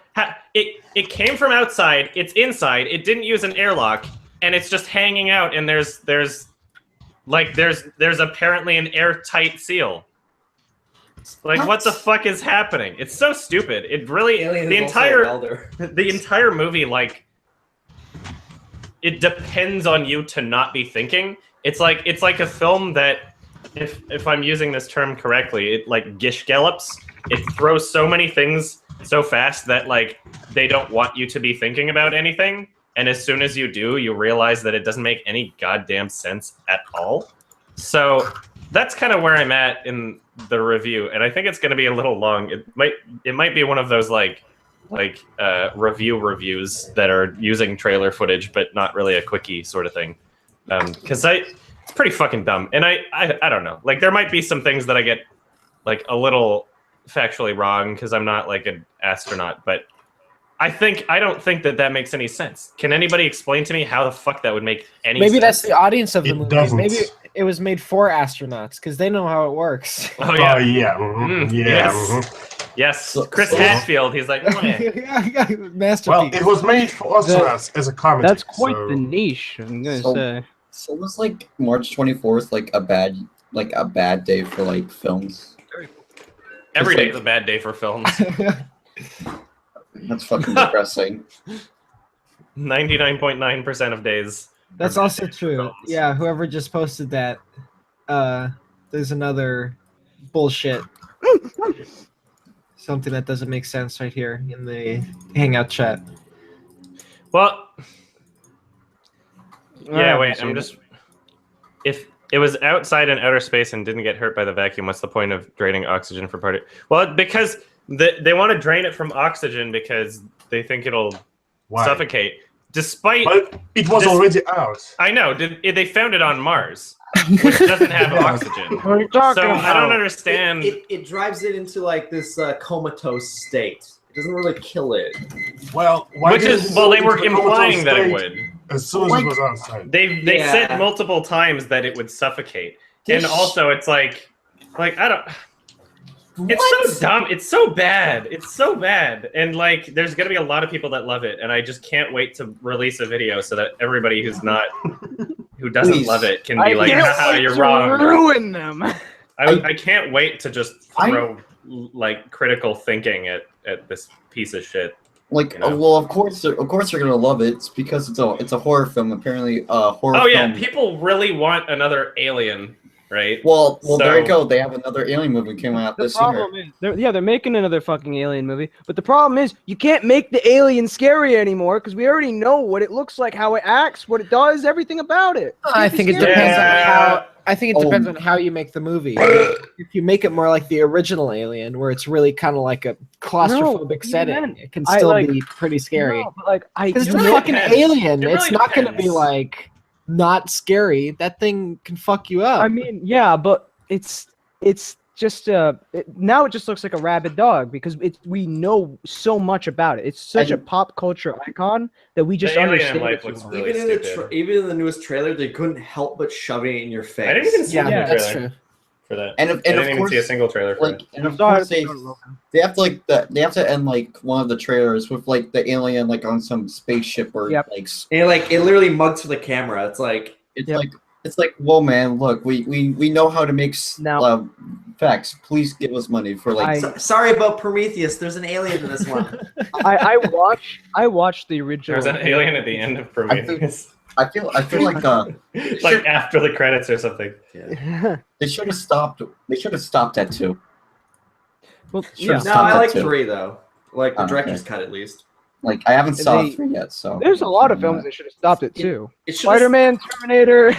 it came from outside, it's inside, it didn't use an airlock, and it's just hanging out, and there's apparently an airtight seal. Like, what the fuck is happening? It's so stupid. It really the entire movie, like, it depends on you to not be thinking. It's like a film that, if I'm using this term correctly, it like gish gallops. It throws so many things so fast that like they don't want you to be thinking about anything, and as soon as you do, you realize that it doesn't make any goddamn sense at all. So that's kind of where I'm at in the review, and I think it's going to be a little long. It might be one of those like reviews that are using trailer footage but not really a quickie sort of thing, because it's pretty fucking dumb, and I don't know, like there might be some things that I get like a little factually wrong because I'm not like an astronaut, but I don't think that makes any sense. Can anybody explain to me how the fuck that would make any sense? Maybe that's the audience of the movie. Doesn't. Maybe it was made for astronauts because they know how it works. Oh yeah, yeah. Mm-hmm. Yes. Chris Hadfield. He's like, masterpiece. Well, it was made for us as a comedy. That's quite the niche, I'm gonna say. So was like March 24th like a bad day for like films? every day is a bad day for films. That's fucking depressing. 99.9% of days. That's also true. Films. Yeah, whoever just posted that, there's another bullshit. Something that doesn't make sense right here in the Hangout chat. Well, yeah, wait, I'm just... If it was outside in outer space and didn't get hurt by the vacuum, what's the point of draining oxygen for party? Well, because they want to drain it from oxygen because they think it'll suffocate. Despite... But it was already out. I know. They found it on Mars, which doesn't have oxygen. What are you talking about? I don't understand. It drives it into like this comatose state. It doesn't really kill it. Well, they were implying that it would. As soon as it was outside. They said multiple times that it would suffocate. And also it's like I don't... It's so dumb. It's so bad. It's so bad. And like there's going to be a lot of people that love it, and I just can't wait to release a video so that everybody who doesn't love it can be like, haha, you're wrong. Ruin them. I can't wait to just throw like critical thinking at this piece of shit. Like, well, of course they're gonna love it. It's because it's a horror film. Apparently, horror. Oh yeah, people really want another Alien, right? Well, there you go. They have another Alien movie came out this year. The problem is, they're making another fucking Alien movie. But the problem is, you can't make the alien scary anymore because we already know what it looks like, how it acts, what it does, everything about it. I think it depends on how. I think it depends on how you make the movie. If you make it more like the original Alien, where it's really kind of like a claustrophobic setting, it can still be pretty scary. No, but it's a fucking alien. It's not going to be like not scary. That thing can fuck you up. I mean, yeah, but it's just now it just looks like a rabid dog because we know so much about it. It's such a pop culture icon that we just understand. Life looks really even in the newest trailer, they couldn't help but shoving it in your face. I didn't even see the trailer that's true. for that. And I didn't even see a single trailer for it. And of course they have to they have to end like one of the trailers with like the alien like on some spaceship or it literally mugs for the camera. It's like It's like, whoa, man, look, we know how to make facts. Please give us money for like. Sorry about Prometheus. There's an alien in this one. I watched the original. There's an alien at the end of Prometheus. I feel like like after the credits or something. Yeah. They should have stopped. They should have stopped at 2. Well, No, I like 3 though. Like the director's cut at least. Like I haven't saw 3 yet, so there's a lot of films they should have stopped at 2. It Spider-Man, Terminator.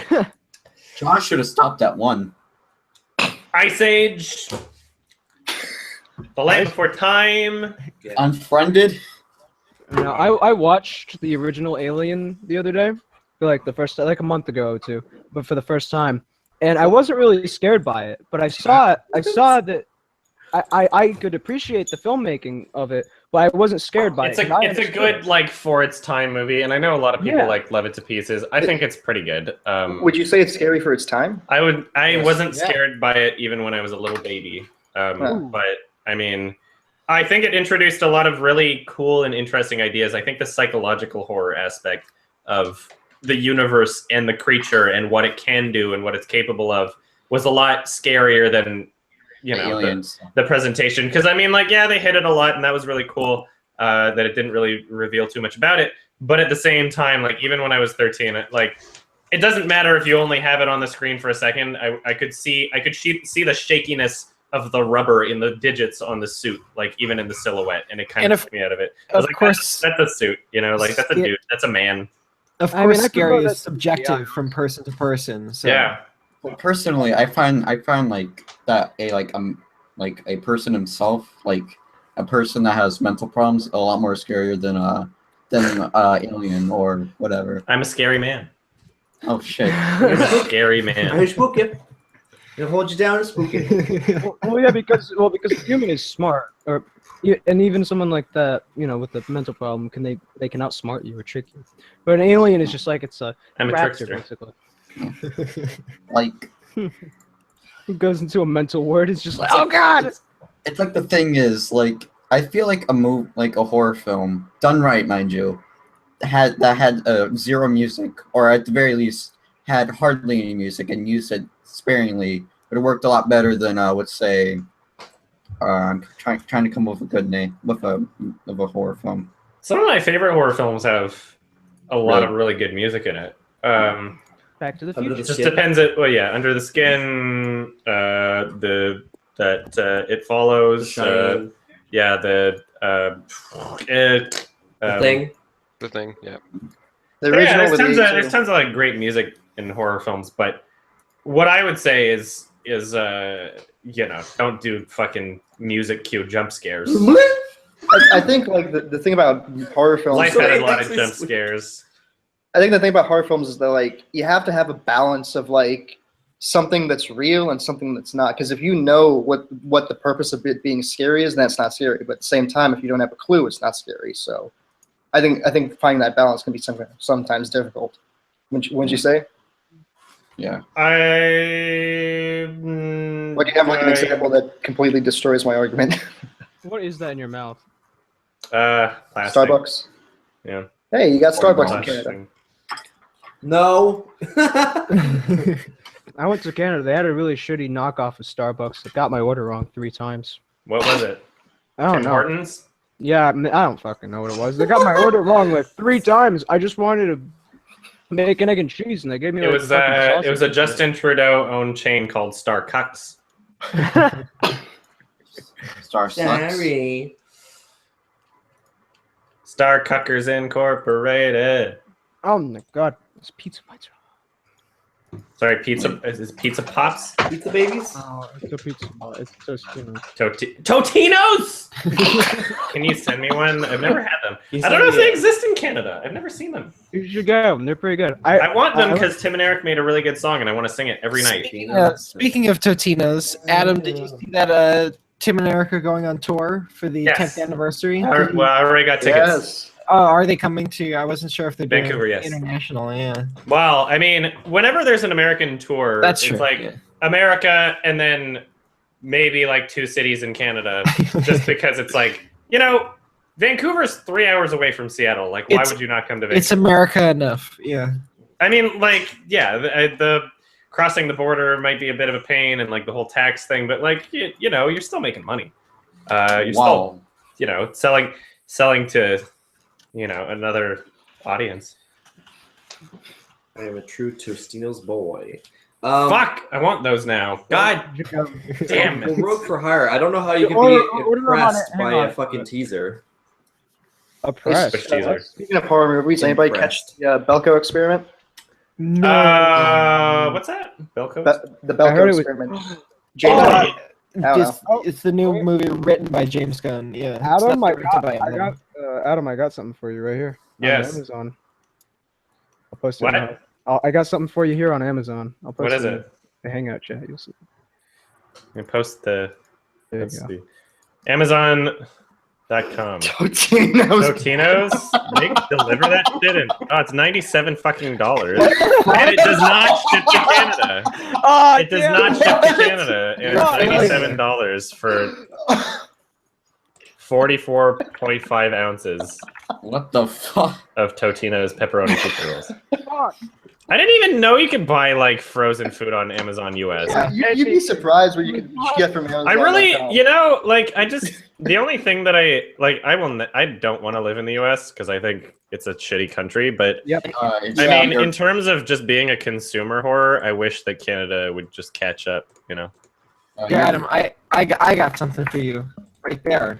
Josh should have stopped at 1. Ice Age. The Land Before Time. Yeah. Unfriended. No, I watched the original Alien the other day, for like the first, like a month ago or 2, but for the first time, and I wasn't really scared by it. But I saw that I could appreciate the filmmaking of it, but I wasn't scared by it. It's a good like for its time movie, and I know a lot of people like love it to pieces. I think it's pretty good. Would you say it's scary for its time? I wasn't scared by it even when I was a little baby. But I mean, I think it introduced a lot of really cool and interesting ideas. I think the psychological horror aspect of the universe and the creature and what it can do and what it's capable of was a lot scarier than the presentation. Because I mean, like, yeah, they hit it a lot, and that was really cool. That it didn't really reveal too much about it. But at the same time, like, even when I was 13, it doesn't matter if you only have it on the screen for a second. I could see the shakiness of the rubber in the digits on the suit, like even in the silhouette, and it kind of took me out of it. I was like, that's a suit, like that's a dude, that's a man. Of course, scary is subjective from person to person. So. Yeah. Well, personally, I find like that a person himself, like a person that has mental problems, a lot more scarier than alien or whatever. I'm a scary man. Oh shit! I'm a scary man. I spook you. It'll hold you down and spook you. well, yeah, because the human is smart, and even someone like that, with a mental problem, they can outsmart you or trick you. But an alien is just like I'm a trickster, basically. Like, who goes into a mental ward is just like, oh god. It's like the thing is, like, I feel like a horror film done right, mind you, had zero music, or at the very least had hardly any music and used it sparingly, but it worked a lot better than let's say I'm trying to come up with a good name of a horror film. Some of my favorite horror films have a lot of really good music in it. Back to the Future. It just depends. Under the Skin. It Follows. The Thing. The Thing. Yeah. There's tons of like great music in horror films, but what I would say is don't do fucking music cue jump scares. I think like the thing about horror films. Life had a lot of jump scares. I think the thing about horror films is that like you have to have a balance of like something that's real and something that's not. Because if you know what the purpose of it being scary is, then it's not scary. But at the same time, if you don't have a clue, it's not scary. So I think finding that balance can be sometimes difficult. Wouldn't you say? Yeah. What do you have like an example that completely destroys my argument? What is that in your mouth? Plastic. Starbucks. Yeah. Hey, you got Starbucks in Canada. No. I went to Canada. They had a really shitty knockoff of Starbucks. It got my order wrong 3 times. What was it? I don't Tim know. Hortons? Yeah, I don't fucking know what it was. They got my order wrong like 3 times. I just wanted to make an egg and cheese, and they gave me. It was a Justin Trudeau owned chain called Star Cucks. Star Sucks. Sorry. Star Cuckers Incorporated. Oh my god, it's pizza bites. Sorry, pizza is Pizza Pops? Pizza babies? Oh, it's a pizza. It's so skinny. Totinos! Can you send me one? I've never had them. I don't know if they exist in Canada. I've never seen them. You should get them. They're pretty good. I want them because Tim and Eric made a really good song, and I want to sing it every night. Speaking of Totinos, Adam, did you see that Tim and Eric are going on tour for the 10th anniversary? Well, I already got tickets. Yes. Oh, are they coming to? I wasn't sure if they're doing Vancouver, yes. International, yeah. Well, I mean, whenever there's an American tour, That's it's true, like America and then maybe like 2 cities in Canada, just because it's like, Vancouver's 3 hours away from Seattle. Like, why would you not come to Vancouver? It's America enough, yeah. I mean, like, yeah, the crossing the border might be a bit of a pain and like the whole tax thing, but like you know, you're still making money. You're still, you know, selling to, you know, another audience. I am a true Totinos boy. Fuck! I want those now. God damn it. Well, Rogue for Hire. I don't know how you can be impressed by a fucking teaser. Speaking of horror movies, anybody catch the Belko Experiment? No. What's that? Belko? The Belko Experiment. It's the new movie written by James Gunn. Yeah. Adam, I got something for you right here. Yes. On Amazon. I'll post it. I got something for you here on Amazon. I'll post what is it? The Hangout chat. You'll see. You post the. Let's see. Amazon.com. Totinos. They deliver that shit in. Oh, it's $97 fucking dollars, and it does not ship to Canada. It does not ship to Canada, and it's $97 for 44.5 ounces. What the fuck? Of Totinos pepperoni pizza rolls. I didn't even know you could buy like frozen food on Amazon US. Yeah, you'd be surprised what you could get from Amazon. I really, you know, like the only thing that I don't want to live in the US because I think it's a shitty country. But I mean, in terms of just being a consumer whore, I wish that Canada would just catch up. You know. Yeah, Adam, I got something for you right there.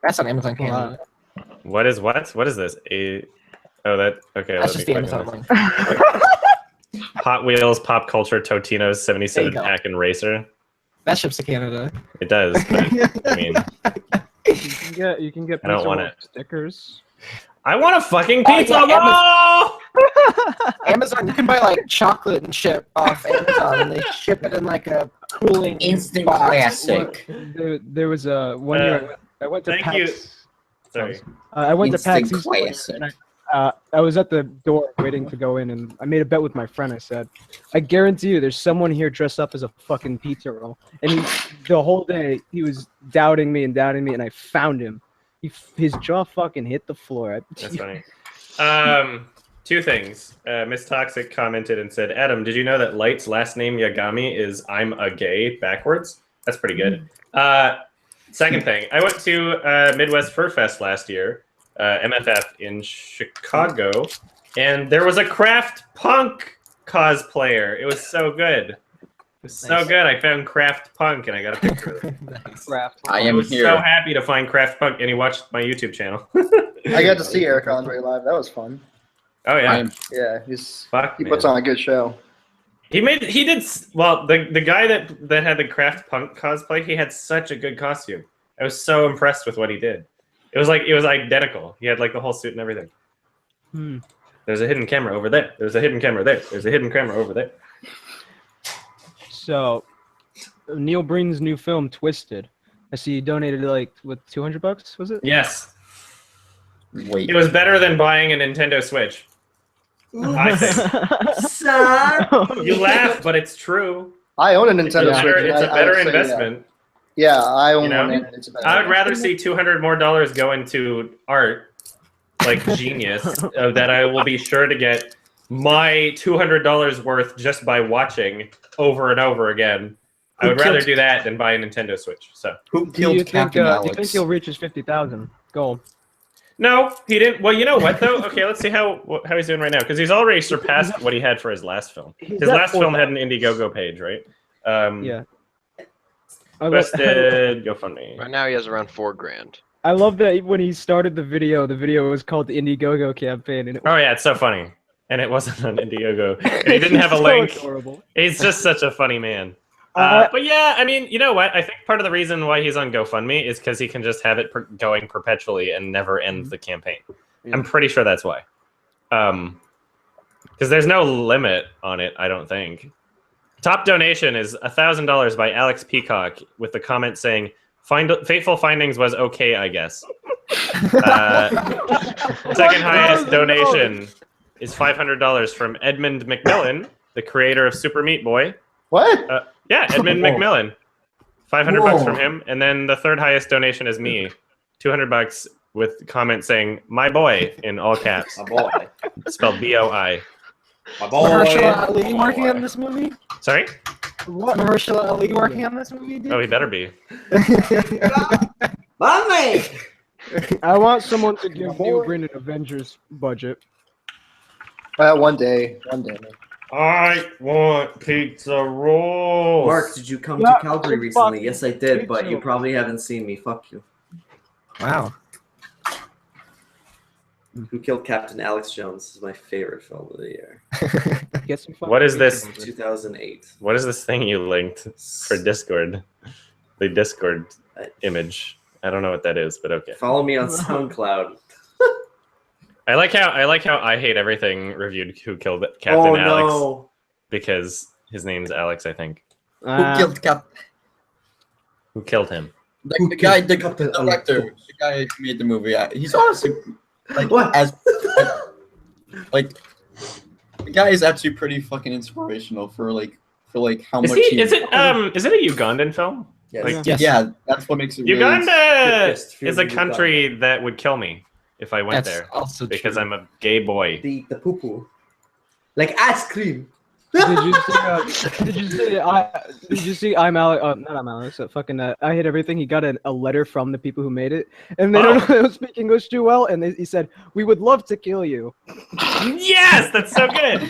That's on Amazon Canada. What is what? What is this? Okay. That's just the Amazon one. Hot Wheels Pop Culture Totinos 77 pack and racer. That ships to Canada. It does, but I mean, you can get. I don't want it. Stickers. I want a fucking pizza roll. Amazon, you can buy like chocolate and ship off Amazon, and they ship it in like a cooling instant box. classic. There was a one year I went to. Thank PAX. you. Sorry. I went to PAX East classic. and I was at the door waiting to go in, and I made a bet with my friend. I said, I guarantee you there's someone here dressed up as a fucking pizza roll. And the whole day, he was doubting me, and I found him. His jaw fucking hit the floor. That's funny. Two things. Miss Toxic commented and said, Adam, did you know that Light's last name Yagami is I'm a gay backwards? That's pretty good. Second thing, I went to Midwest Fur Fest last year. MFF in Chicago, and there was a Kraft Punk cosplayer. It was so good. It was so good. I found Kraft Punk, and I got a picture of it. I was so happy to find Kraft Punk, and he watched my YouTube channel. I got to see Eric Andre live. That was fun. Oh yeah, yeah. He puts on a good show. He did well. The guy that had the Kraft Punk cosplay, he had such a good costume. I was so impressed with what he did. It was identical. He had like the whole suit and everything. There's a hidden camera over there. There's a hidden camera there. There's a hidden camera over there. So, Neil Breen's new film, Twisted. I see you donated like $200. Was it? Yes. Wait. It was better than buying a Nintendo Switch. I think. You laugh, but it's true. I own a Nintendo Switch. It's a better investment. Yeah, I own one. I would rather see $200 more go into art, like genius, that I will be sure to get my $200 worth just by watching over and over again. I would rather do that than buy a Nintendo Switch. So, who killed Captain Alex? Do you think he'll reach his 50,000 goal? No, he didn't. Well, you know what though? Okay, let's see how he's doing right now because he's already surpassed what he had for his last film. His last film had an Indiegogo page, right? Yeah. Twisted GoFundMe. Right now he has around $4,000. I love that when he started the video was called the Indiegogo campaign. And oh yeah, it's so funny. And it wasn't on Indiegogo. And he didn't have a link. Adorable. He's just such a funny man. But yeah, I mean, you know what? I think part of the reason why he's on GoFundMe is because he can just have it going perpetually and never end the campaign. Yeah. I'm pretty sure that's why. Because there's no limit on it, I don't think. Top donation is $1,000 by Alex Peacock with the comment saying, Fateful Findings was okay, I guess. Second highest donation is $500 from Edmund McMillan, the creator of Super Meat Boy. What? Yeah, Edmund McMillan. $500 from him. And then the third highest donation is me. $200 with comment saying, my boy, in all caps. My boy. It's spelled B-O-I. My boy. Mahershala Ali working on this movie? Sorry? What? Mahershala Ali working on this movie, dude? Oh, he better be. Mommy! I want someone to give New Breen an Avengers budget. One day. I want pizza rolls. Mark, did you come Yeah, to Calgary recently? Yes, I did, but you pizza. probably haven't seen me. Fuck you. Wow. Who Killed Captain Alex Jones is my favorite film of the year. Get some What is this? 2008. What is this thing you linked for Discord? The Discord image. I don't know what that is, but okay. Follow me on SoundCloud. I like how I Hate Everything reviewed Who Killed Captain Alex No. because his name's Alex, I think. Who killed Who killed him? the guy, the director, the guy who made the movie? He's honestly like What? Like the guy is actually pretty fucking inspirational for how Is much he? Is it a Ugandan film? Yes. Like, Yes. Yeah, that's what makes it. Uganda Fist, is a Uganda. country that would kill me if I went That's there also because true. I'm a gay boy. The poo-poo. Like ice cream. Did you see I'm Alex? Not I'm Alex. Fucking I Hate Everything. He got a letter from the people who made it, and they don't speak English too well. And he said, "We would love to kill you." Yes, that's so good.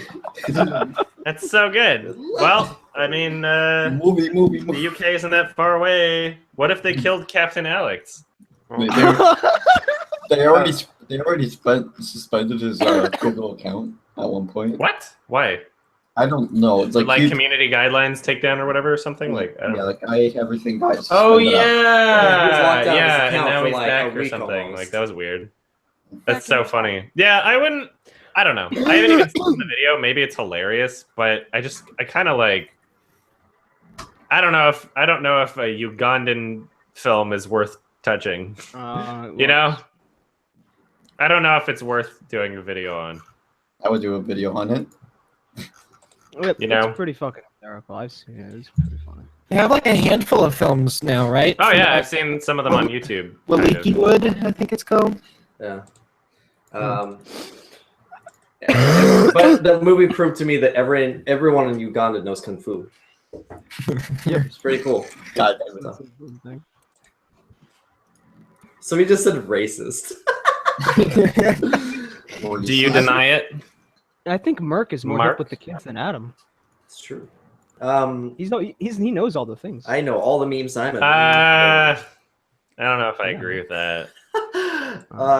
That's so good. Well, I mean, movie. the UK isn't that far away. What if they killed Captain Alex? They already suspended his Google account at one point. What? Why? I don't know. It's Like you- community guidelines takedown or whatever or something? Like I don't yeah, know. like I Hate Everything guys. Oh suspended Yeah, he was locked yeah, out of his yeah, and account now for, he's like, back a or week something. almost. Like that was weird. That's so funny. Yeah, I wouldn't. I don't know. I haven't even seen the video. Maybe it's hilarious, but I kind of like. I don't know if a Ugandan film is worth touching. You know, I don't know if it's worth doing a video on. I would do a video on it. You know? It's pretty fucking hysterical. I've seen it. It's pretty funny. They have like a handful of films now, right? Oh yeah, I've seen some of them on YouTube. Leaky Wood, I think it's called. Yeah. But the movie proved to me that everyone in Uganda knows kung fu. It's pretty cool. God damn it. So we just said racist. Do you deny it? I think Merc is more Mark? hip with the kids than Adam. It's true. He knows all the things. I know all the memes I'm in. I don't know if I agree with that.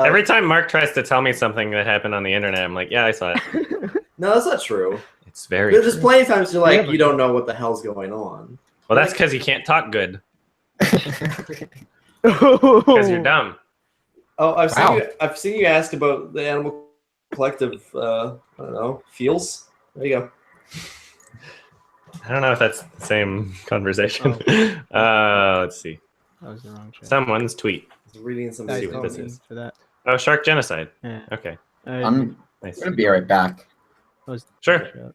Every time Mark tries to tell me something that happened on the internet, I'm like, yeah, I saw it. No, that's not true. It's very There's just true. plenty of times you're like, you don't know what the hell's going on. Well, that's because you can't talk good. Because Because you're dumb. Oh, I've seen Wow. I've seen you ask about the Animal Collective. I don't know, feels. There you go. I don't know if that's the same conversation. Let's see. That was the wrong chat. Someone's tweet. I was reading some Let's see Guys, what don't this mean is. for that. Oh, shark genocide. Yeah. Okay, I'm nice. gonna be right back. That was Sure.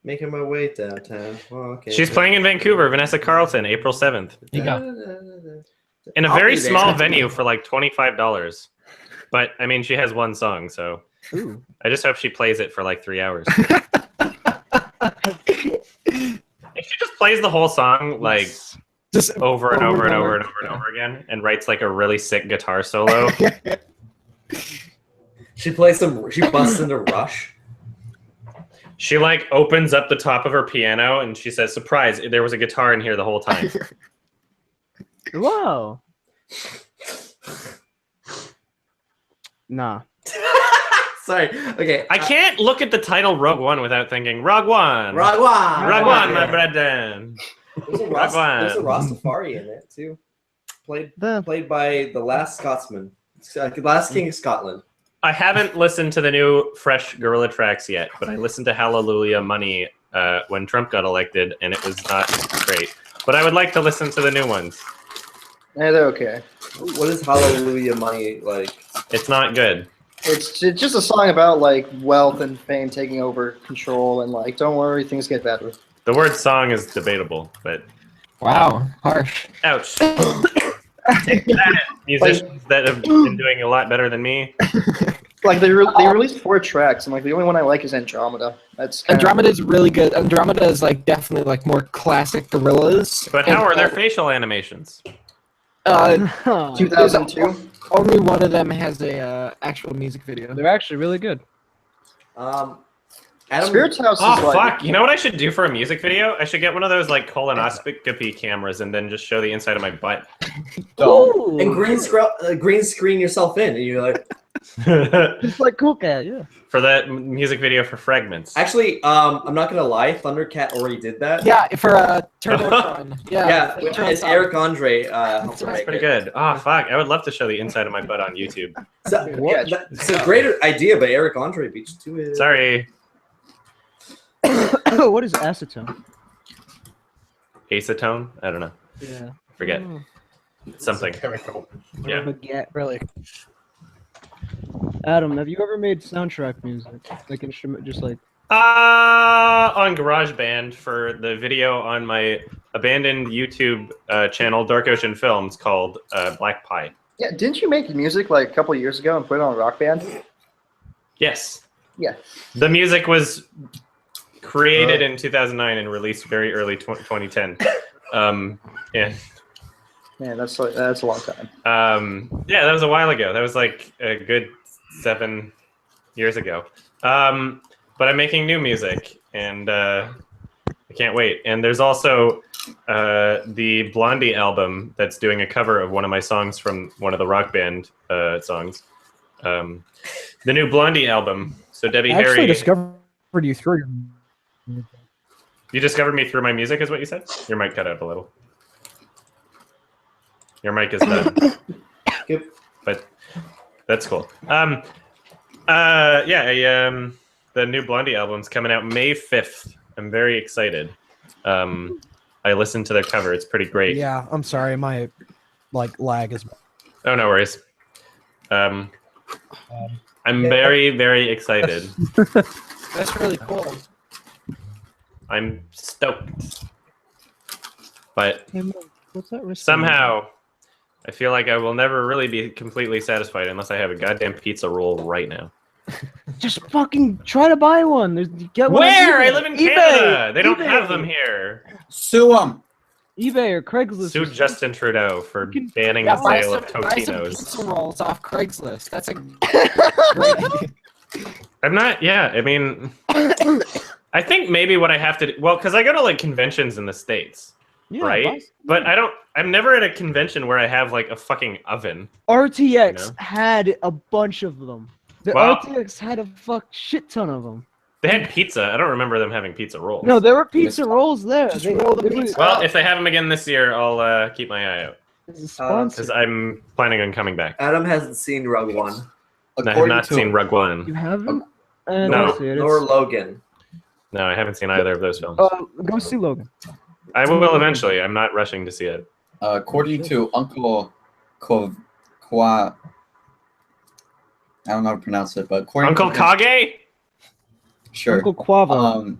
Making my way downtown. Oh, okay. She's playing in Vancouver, Vanessa Carlton, April 7th. You go. In a I'll very be there. small venue for like $25. But, I mean, she has one song, so Ooh. I just hope she plays it for like 3 hours. If she just plays the whole song, like, Just over and over and over and over and over again, and writes like a really sick guitar solo. She plays some. She busts into Rush. She like opens up the top of her piano and she says, "Surprise! There was a guitar in here the whole time." Whoa. Nah. Sorry. Okay. I can't look at the title Rogue One without thinking Rogue One. Rogue One. Rogue One, my brethren. There's a Rastafari in it too. Played by the last Scotsman, last King of Scotland. I haven't listened to the new fresh Gorilla tracks yet, but I listened to Hallelujah Money when Trump got elected, and it was not great. But I would like to listen to the new ones. Yeah, they're okay. What is Hallelujah Money like? It's not good. It's just a song about like wealth and fame taking over control, and like, don't worry, things get better. The word song is debatable, but wow, harsh. ouch. Take that, musicians that have been doing a lot better than me. Like they released 4 tracks, and like the only one I like is Andromeda. Andromeda is really good. Andromeda is like definitely like more classic Gorillaz. But how are their facial animations? 2002. Only one of them has a actual music video. They're actually really good. Spirit's House is fuck! You know what I should do for a music video? I should get one of those like colonoscopy cameras and then just show the inside of my butt. And green screen yourself in, and you're like, just like Cool Cat, yeah. For that music video for Fragments. Actually, I'm not gonna lie, Thundercat already did that. Yeah, for Tron. Yeah, it's Eric Andre. That's pretty good. Oh fuck! I would love to show the inside of my butt on YouTube. It's a great idea, but Eric Andre beat you to it. Sorry. What is acetone? Acetone? I don't know. Yeah. Forget. Something. Chemical. Yeah. Forget, really. Adam, have you ever made soundtrack music? Like instrument, just like. On GarageBand for the video on my abandoned YouTube channel, Dark Ocean Films, called Black Pie. Yeah, didn't you make music like a couple of years ago and put it on Rock Band? Yes. Yeah. The music was created in 2009 and released very early 2010. Yeah. Yeah, that's a long time. Yeah, that was a while ago. That was like a good 7 years ago. But I'm making new music, and I can't wait. And there's also the Blondie album that's doing a cover of one of my songs from one of the Rock Band songs. The new Blondie album. So Debbie Harry. I actually discovered you through your. You discovered me through my music, is what you said? Your mic cut out a little. Your mic is done. Yep. But that's cool. The new Blondie album's coming out May 5th. I'm very excited. I listened to their cover. It's pretty great. Yeah, I'm sorry. My lag is. Oh, no worries. I'm very, very excited. That's really cool. I'm stoked. But what's that somehow, I feel like I will never really be completely satisfied unless I have a goddamn pizza roll right now. Just fucking try to buy one. Get one. Where? I live in Canada. They don't have them here. Sue them. eBay or Craigslist. Sue Justin Trudeau for banning the sale of Totinos. Buy some pizza rolls off Craigslist. That's a great idea. I'm not. Yeah, I mean, I think maybe what I have to do, well, because I go to like conventions in the States, right? But I'm never at a convention where I have like a fucking oven. RTX had a bunch of them. RTX had a shit ton of them. They had pizza. I don't remember them having pizza rolls. No, there were pizza rolls there. Well, if they have them again this year, I'll keep my eye out. Because I'm planning on coming back. Adam hasn't seen Rug One. I have not seen Rug One. You haven't? No. Nor Logan. No, I haven't seen either of those films. Go see Logan. I will eventually. I'm not rushing to see it. According to Uncle Kwa, I don't know how to pronounce it, but according Uncle to Kage? Sure. Uncle Quavo.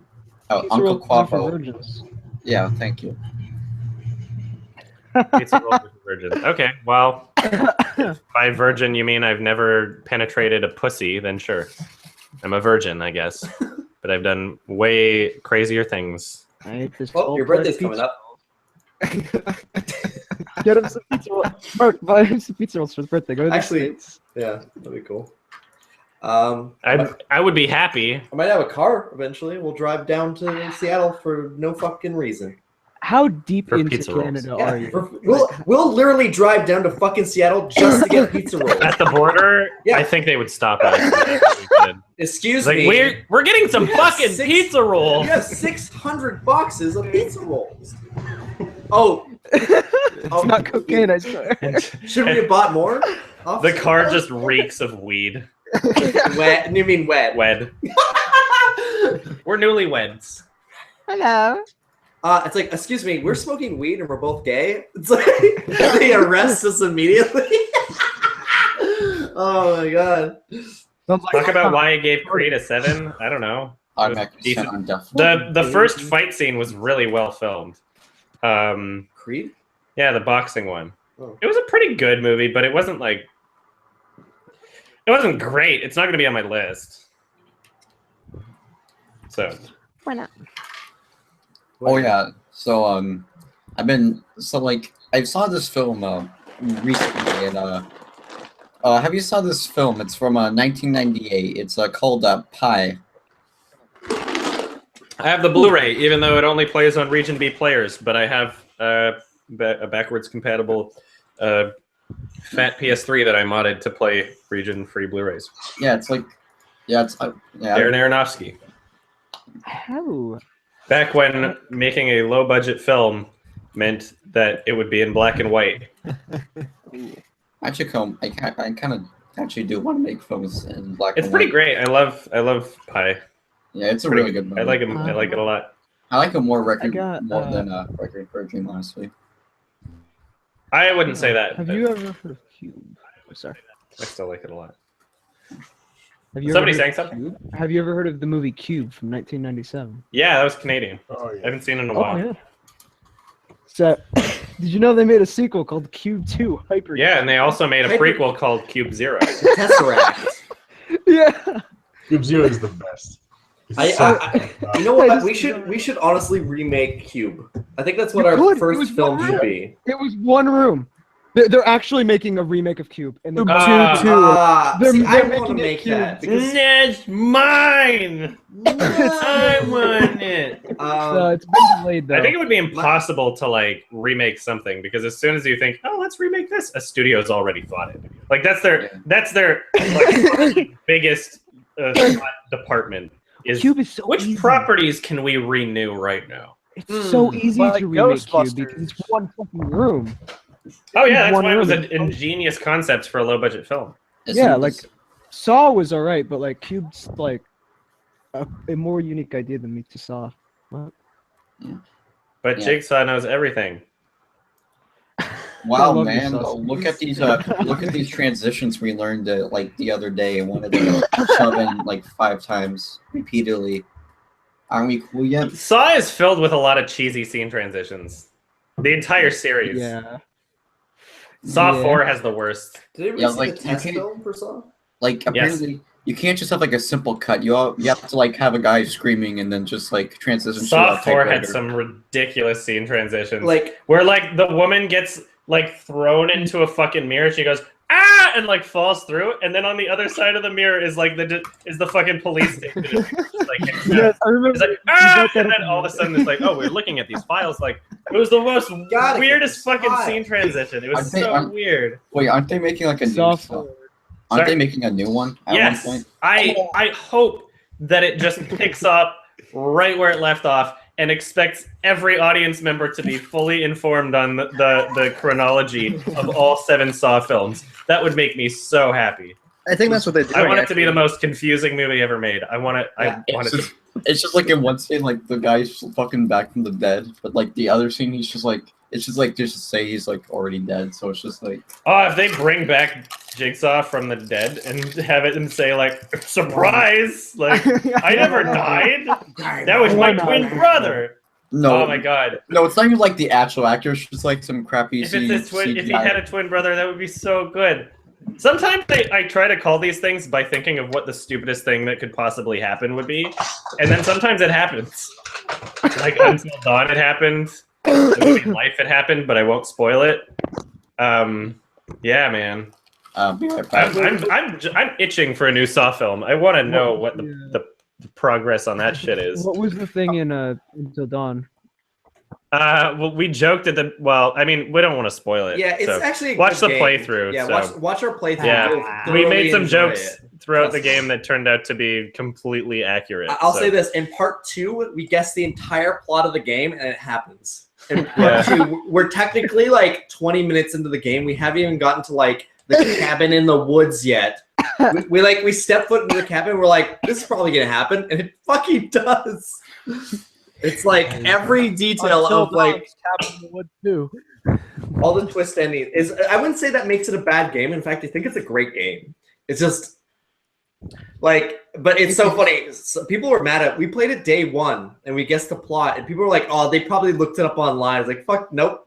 Uncle Quavo. Yeah, thank you. Pizza roll with virgin. Okay, well, if by virgin you mean I've never penetrated a pussy, then sure. I'm a virgin, I guess. But I've done way crazier things. I ate this your birthday's coming up. Get him some pizza rolls. Mark, buy him some pizza rolls for his birthday. Go to the States. Yeah, that'd be cool. I would be happy. I might have a car eventually. We'll drive down to Seattle for no fucking reason. How deep For into pizza Canada rolls. are you? We'll literally drive down to fucking Seattle just to get pizza rolls. At the border, Yeah. I think they would stop us. Excuse Like, me. we're getting some fucking pizza rolls. We have 600 boxes of pizza rolls. Oh. It's not cocaine, I swear. Should we have bought more? The car just reeks of weed. Wed. You mean wed? Wed. We're newlyweds. Hello. It's like, excuse me, we're smoking weed and we're both gay. It's like they arrest us immediately. Oh my god. Talk about why I gave Creed a 7. I don't know. The first fight scene was really well filmed. Creed? Yeah, the boxing one. Oh. It was a pretty good movie, but it wasn't like. It wasn't great. It's not going to be on my list. So. Why not? Oh yeah. So I saw this film recently, and have you saw this film? It's from 1998. It's called Pi. I have the Blu-ray, even though it only plays on Region B players, but I have a backwards compatible fat PS3 that I modded to play region-free Blu-rays. Yeah, it's like, Darren Aronofsky. Oh. Back when making a low-budget film meant that it would be in black and white. I kind of actually do want to make films in black and white. It's pretty great. I love Pi. Yeah, it's a really good movie. I like him. I like it a lot. I like it more than Record for a Dream, honestly. I wouldn't say that. Have you ever heard of Cube? Oh, sorry. I still like it a lot. Somebody saying something? Have you ever heard of the movie Cube from 1997? Yeah, that was Canadian. Oh, yeah. I haven't seen it in a while. Yeah. So, did you know they made a sequel called Cube 2 Hyper? Yeah, and they also made a prequel called Cube Zero. Tesseract. Yeah. Cube Zero is the best. You know what? We should honestly remake Cube. I think that's what our first film should be. It was one room. They're actually making a remake of Cube, and they're I want to make that. That's mine. I want it. So it's been delayed, though. I think it would be impossible to like remake something because as soon as you think, oh, let's remake this, a studio's already thought it. Like that's their like, biggest department. Cube is so which easy. Properties can we renew right now? It's so easy to remake Cube because it's one fucking room. Oh yeah, that's why it was an ingenious concept for a low budget film. Yeah, like Saw was alright, but like Cube's like a more unique idea than Meet to Saw. What? Yeah. But Jigsaw knows everything. Wow, man! Look at these transitions we learned like the other day. And wanted to shove in like 5 times repeatedly. Aren't we cool yet? Saw is filled with a lot of cheesy scene transitions. The entire series. Yeah. Saw 4 has the worst. Did anybody see the test film for Saw? Like apparently you can't just have like a simple cut. You have to like have a guy screaming and then just like transition. Saw 4 had some ridiculous scene transitions. Like where like the woman gets like thrown into a fucking mirror. She goes ah and like falls through, and then on the other side of the mirror is like the fucking police station. Yes, I remember. It's like ah, and then all of a sudden it's like, oh, we're looking at these files. Like it was the most weirdest fucking scene transition. It was weird. Wait, aren't they making like a new film? Aren't they making a new one at one point? I hope that it just picks up right where it left off and expects every audience member to be fully informed on the chronology of all 7 Saw films. That would make me so happy. I think that's what they do. I want it to be the most confusing movie ever made. I want it. It's just like in one scene, like the guy's fucking back from the dead, but like the other scene, he's just like just to say he's like already dead. So it's just like, oh, if they bring back Jigsaw from the dead and have it and say like, surprise, like I never died. That was my twin brother. No. Oh my god. No, it's not even like the actual actor. It's just like some crappy. If he had a twin brother, that would be so good. Sometimes I try to call these things by thinking of what the stupidest thing that could possibly happen would be, and then sometimes it happens. Like Until Dawn, it happened. The movie Life, it happened, but I won't spoil it. Yeah, man. I'm itching for a new Saw film. I want to know what the progress on that shit is. What was the thing in Until Dawn? Well, we joked at the. Well, I mean, we don't want to spoil it. Yeah, it's actually a watch the game. playthrough. Yeah, so. watch our playthrough. Yeah, we made some jokes throughout the game that turned out to be completely accurate. I'll say this: in part 2, we guessed the entire plot of the game, and it happens. In part 2, we're technically like 20 minutes into the game. We haven't even gotten to like the cabin in the woods yet. We step foot into the cabin. We're like, this is probably gonna happen, and it fucking does. It's like every detail of like cabin in the woods too. All the twist ending is. I wouldn't say that makes it a bad game. In fact, I think it's a great game. It's just like, but it's so funny. So people were mad at. We played it day 1 and we guessed the plot, and people were like, "Oh, they probably looked it up online." I was like, "Fuck, nope."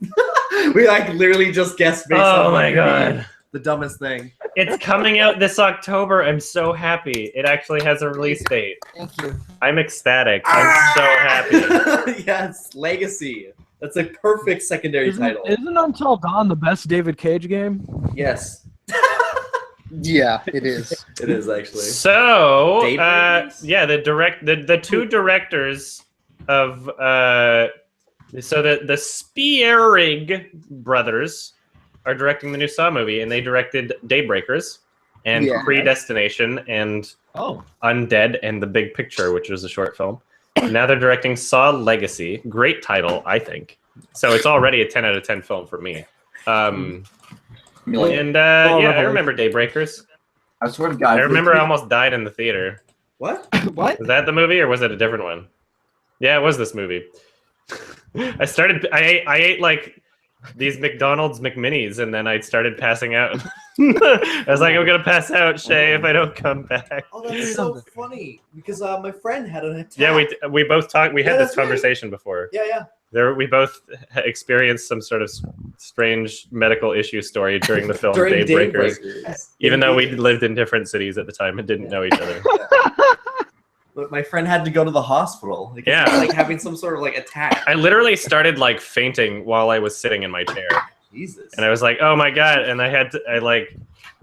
We like literally just guessed based on my god, the dumbest thing. It's coming out this October. I'm so happy. It actually has a release date. Thank you. I'm ecstatic. I'm so happy. Yes, Legacy. That's a perfect secondary title. Isn't Until Dawn the best David Cage game? Yes. Yeah, it is. It is actually. So, Daybreakers? yeah, the two directors of so the Spierig brothers are directing the new Saw movie, and they directed Daybreakers and Predestination and Undead and The Big Picture, which was a short film. Now they're directing Saw Legacy. Great title, I think. So it's already a 10 out of 10 film for me. And I remember Daybreakers. I swear to God. I remember I almost died in the theater. What? What? Was that the movie or was it a different one? Yeah, it was this movie. I ate like these McDonald's McMinis and then I started passing out. I was like, I'm gonna pass out, Shay, if I don't come back. Oh, that's so funny because my friend had an attack. Yeah, we both talked. We had this conversation before. Yeah. We both experienced some sort of strange medical issue story during the film During Daybreakers, even though we lived in different cities at the time and didn't know each other. But my friend had to go to the hospital. Like, Yeah. like having some sort of like attack. I literally started like fainting while I was sitting in my chair. Jesus. And I was like, oh my God. And I like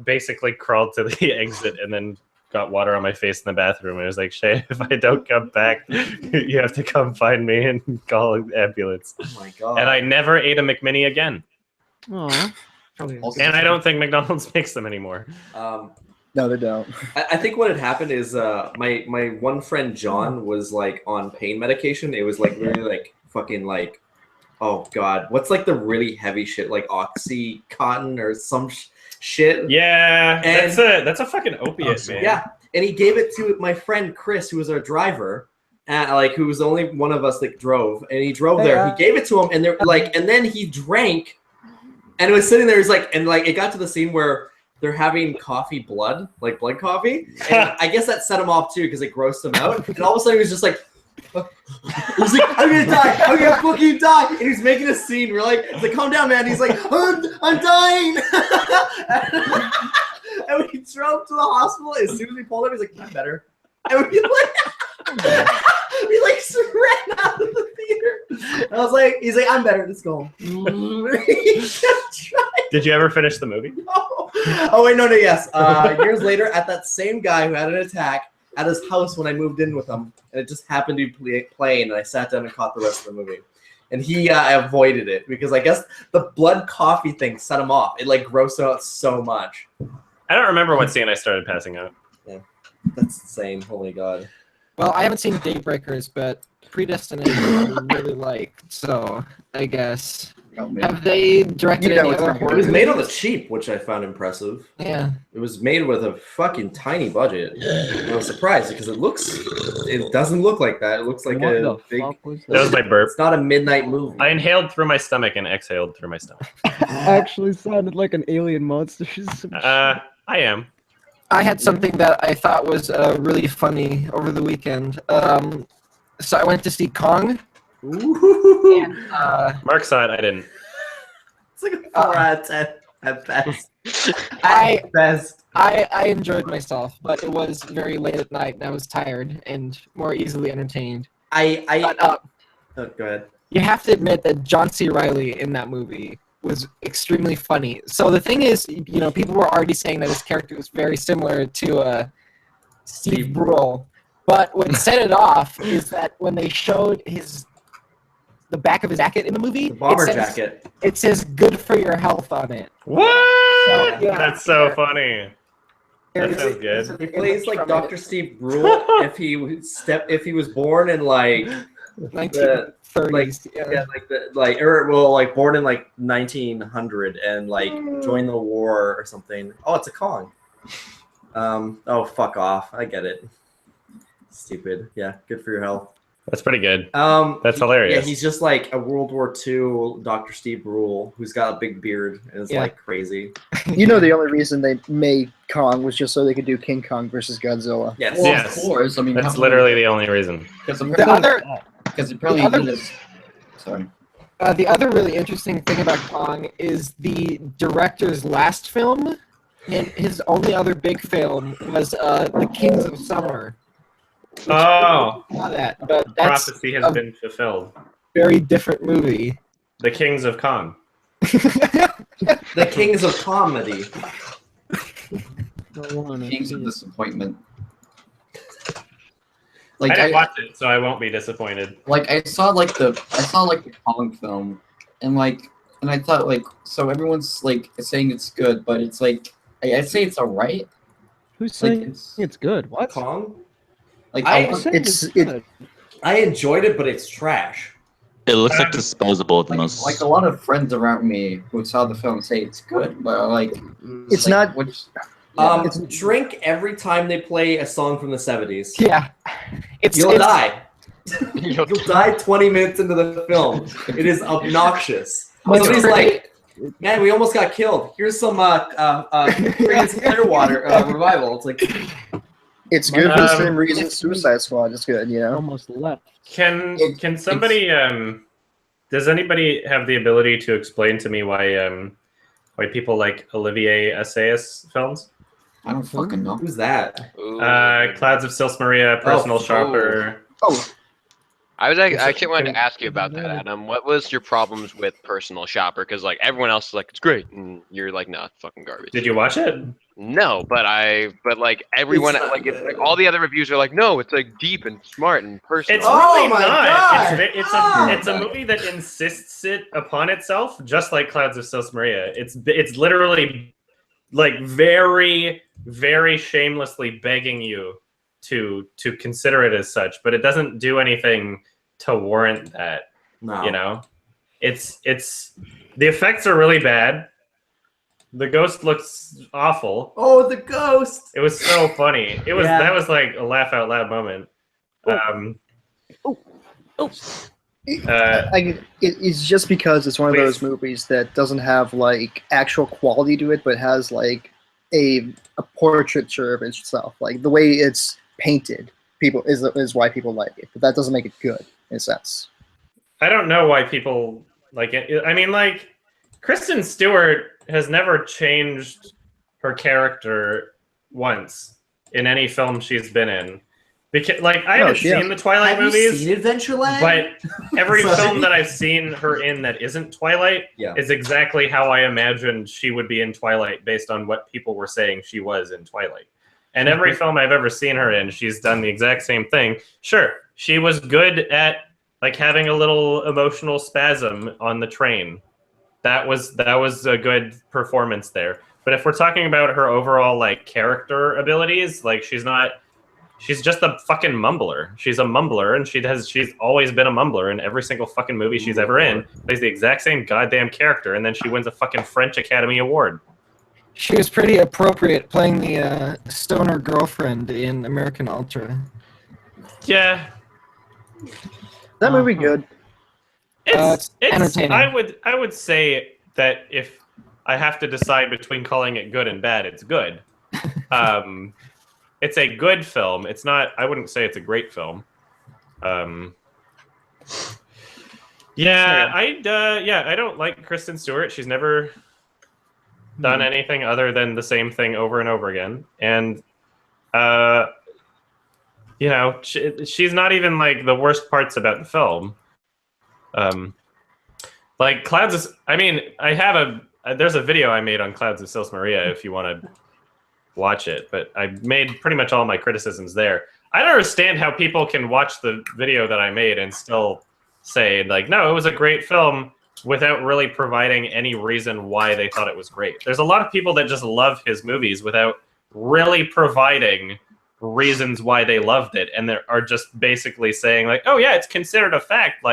basically crawled to the exit and then got water on my face in the bathroom. And I was like, Shay, if I don't come back, you have to come find me and call an ambulance. Oh my God. And I never ate a McMini again. Aww. And I don't think McDonald's makes them anymore. No, they don't. I think what had happened is my one friend John was like on pain medication. It was like really like fucking like, oh God, what's like the really heavy shit like Oxycontin or some shit? Yeah, And that's a fucking opiate, man. yeah, and he gave it to my friend Chris, who was our driver, like who was the only one of us that drove, and he drove there. He gave it to him, and they're like, and then he drank, and it was sitting there. He's like, and like it got to the scene where they're having coffee blood, like blood coffee. And I guess that set him off too because it grossed him out. And all of a sudden he was just like, he's like, I'm gonna die, I'm gonna fucking die. And he's making a scene. We're like, it's like, calm down, man. He's like, I'm dying. And we drove to the hospital. As soon as we pulled him, he's like, I'm better. And we like, we like ran out of the theater. And I was like, he's like, I'm better. Let's go. He kept trying. Did you ever finish the movie? No. Oh wait, no, yes. Years later, at that same guy who had an attack at his house when I moved in with him, and it just happened to be playing, and I sat down and caught the rest of the movie. And he avoided it because I guess the blood coffee thing set him off. It like grossed him out so much. I don't remember what scene I started passing out. Yeah, that's insane. Holy God. Well, I haven't seen Daybreakers, but Predestination I really like. So I guess have they directed any other horror? It was made on the cheap, which I found impressive. Yeah. It was made with a fucking tiny budget. I was surprised because it doesn't look like that. It looks like a big. That was my burp. It's not a midnight movie. I inhaled through my stomach and exhaled through my stomach. Actually sounded like an alien monster. I am. I had something that I thought was really funny over the weekend. So I went to see Kong. Ooh. And, Mark saw it. I didn't. It's like a 4 out of 10 at best. I enjoyed myself, but it was very late at night and I was tired and more easily entertained. Oh, go ahead. You have to admit that John C. Reilly in that movie was extremely funny. So the thing is, you know, people were already saying that his character was very similar to Steve Brule. But what set it off is that when they showed the back of his jacket in the movie, The bomber jacket. it says "Good for your health" on it. What? So, yeah. That's so funny. That sounds good. He plays like Dr. Steve Brule if he was born in like 1930s. born in like 1900 and like joined the war or something. Oh, it's a Kong. Oh, fuck off. I get it. Stupid. Yeah, good for your health. That's pretty good. That's hilarious. Yeah, he's just like a World War II Dr. Steve Brule who's got a big beard and is like crazy. You know, the only reason they made Kong was just so they could do King Kong versus Godzilla. Yes. Well, Yes. of course. I mean, That's literally the only reason. because The other really interesting thing about Kong is the director's last film And his only other big film was The Kings of Summer. Oh, That, but that's prophecy has been fulfilled. Very different movie. The Kings of Con. The Kings of Comedy. Kings of Disappointment. I didn't watch it, so I won't be disappointed. Like I saw the comic film, and I thought so everyone's saying it's good, but it's I'd say it's alright. Who's saying it's good? What? Kong? I enjoyed it, but it's trash. It looks like disposable at the most. Like a lot of friends around me who saw the film say it's good, but it's not. Drink every time they play a song from the 70s. Yeah, you'll die. You'll die 20 minutes into the film. It is obnoxious. Somebody's like, man, we almost got killed. Here's some Clearwater revival. It's like, it's good for the same reason Suicide Squad is good, you know. Almost left. Can somebody does anybody have the ability to explain to me why people like Olivier Assayas films? I don't fucking know. Who's that? Clouds of Sils Maria, Personal Shopper. I actually wanted to ask you about that, Adam. What was your problems with Personal Shopper? Because everyone else is like, it's great, and you're like, no, it's fucking garbage. Did you watch it? No, but everyone all the other reviews are like, no, it's deep and smart and personal. It's really not. It's a movie that insists it upon itself, just like Clouds of Sils Maria. It's literally very, very shamelessly begging you to consider it as such, but it doesn't do anything to warrant that. No. You know, it's the effects are really bad. The ghost looks awful. Oh, the ghost! It was so funny. That was like a laugh out loud moment. It's just because it's one of those movies that doesn't have actual quality to it, but has a portraiture of itself. The way it's painted, is why people like it. But that doesn't make it good in a sense. I don't know why people like it. I mean, Kristen Stewart has never changed her character once in any film she's been in. Because, I haven't seen the Twilight movies. Have you seen Adventureland? But every film that I've seen her in that isn't Twilight is exactly how I imagined she would be in Twilight based on what people were saying she was in Twilight. And every film I've ever seen her in, she's done the exact same thing. Sure, she was good at having a little emotional spasm on the train. That was a good performance there. But if we're talking about her overall character abilities, she's just a fucking mumbler. She's a mumbler, and she's always been a mumbler in every single fucking movie she's ever in. Plays the exact same goddamn character, and then she wins a fucking French Academy Award. She was pretty appropriate playing the stoner girlfriend in American Ultra. Yeah. That movie good. It's entertaining. I would say that if I have to decide between calling it good and bad, it's good. It's a good film. It's not. I wouldn't say it's a great film. I don't like Kristen Stewart. She's never done anything other than the same thing over and over again. And she's not even the worst parts about the film. Clouds is. I mean, I have there's a video I made on Clouds of Sils Maria if you want to watch it, but I made pretty much all my criticisms there. I don't understand how people can watch the video that I made and still say no, it was a great film without really providing any reason why they thought it was great. There's a lot of people that just love his movies without really providing reasons why they loved it, and they are just basically saying oh yeah, it's considered a fact,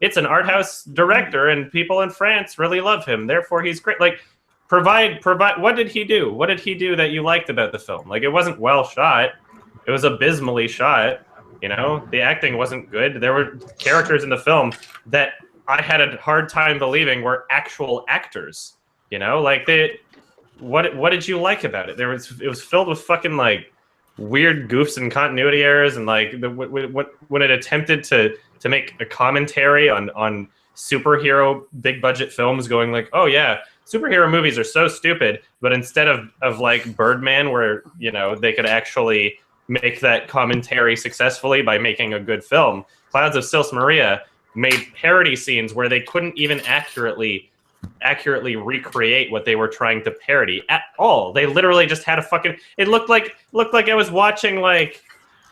it's an art house director and people in France really love him, therefore he's great. Provide. What did he do? What did he do that you liked about the film? It wasn't well shot. It was abysmally shot. The acting wasn't good. There were characters in the film that I had a hard time believing were actual actors. What did you like about it? It was filled with fucking weird goofs and continuity errors, and when it attempted to make a commentary on superhero big budget films, going oh yeah, superhero movies are so stupid, but instead of like Birdman, where, you know, they could actually make that commentary successfully by making a good film, Clouds of Sils Maria made parody scenes where they couldn't even accurately recreate what they were trying to parody at all. They literally just had a fucking, it looked like I was watching like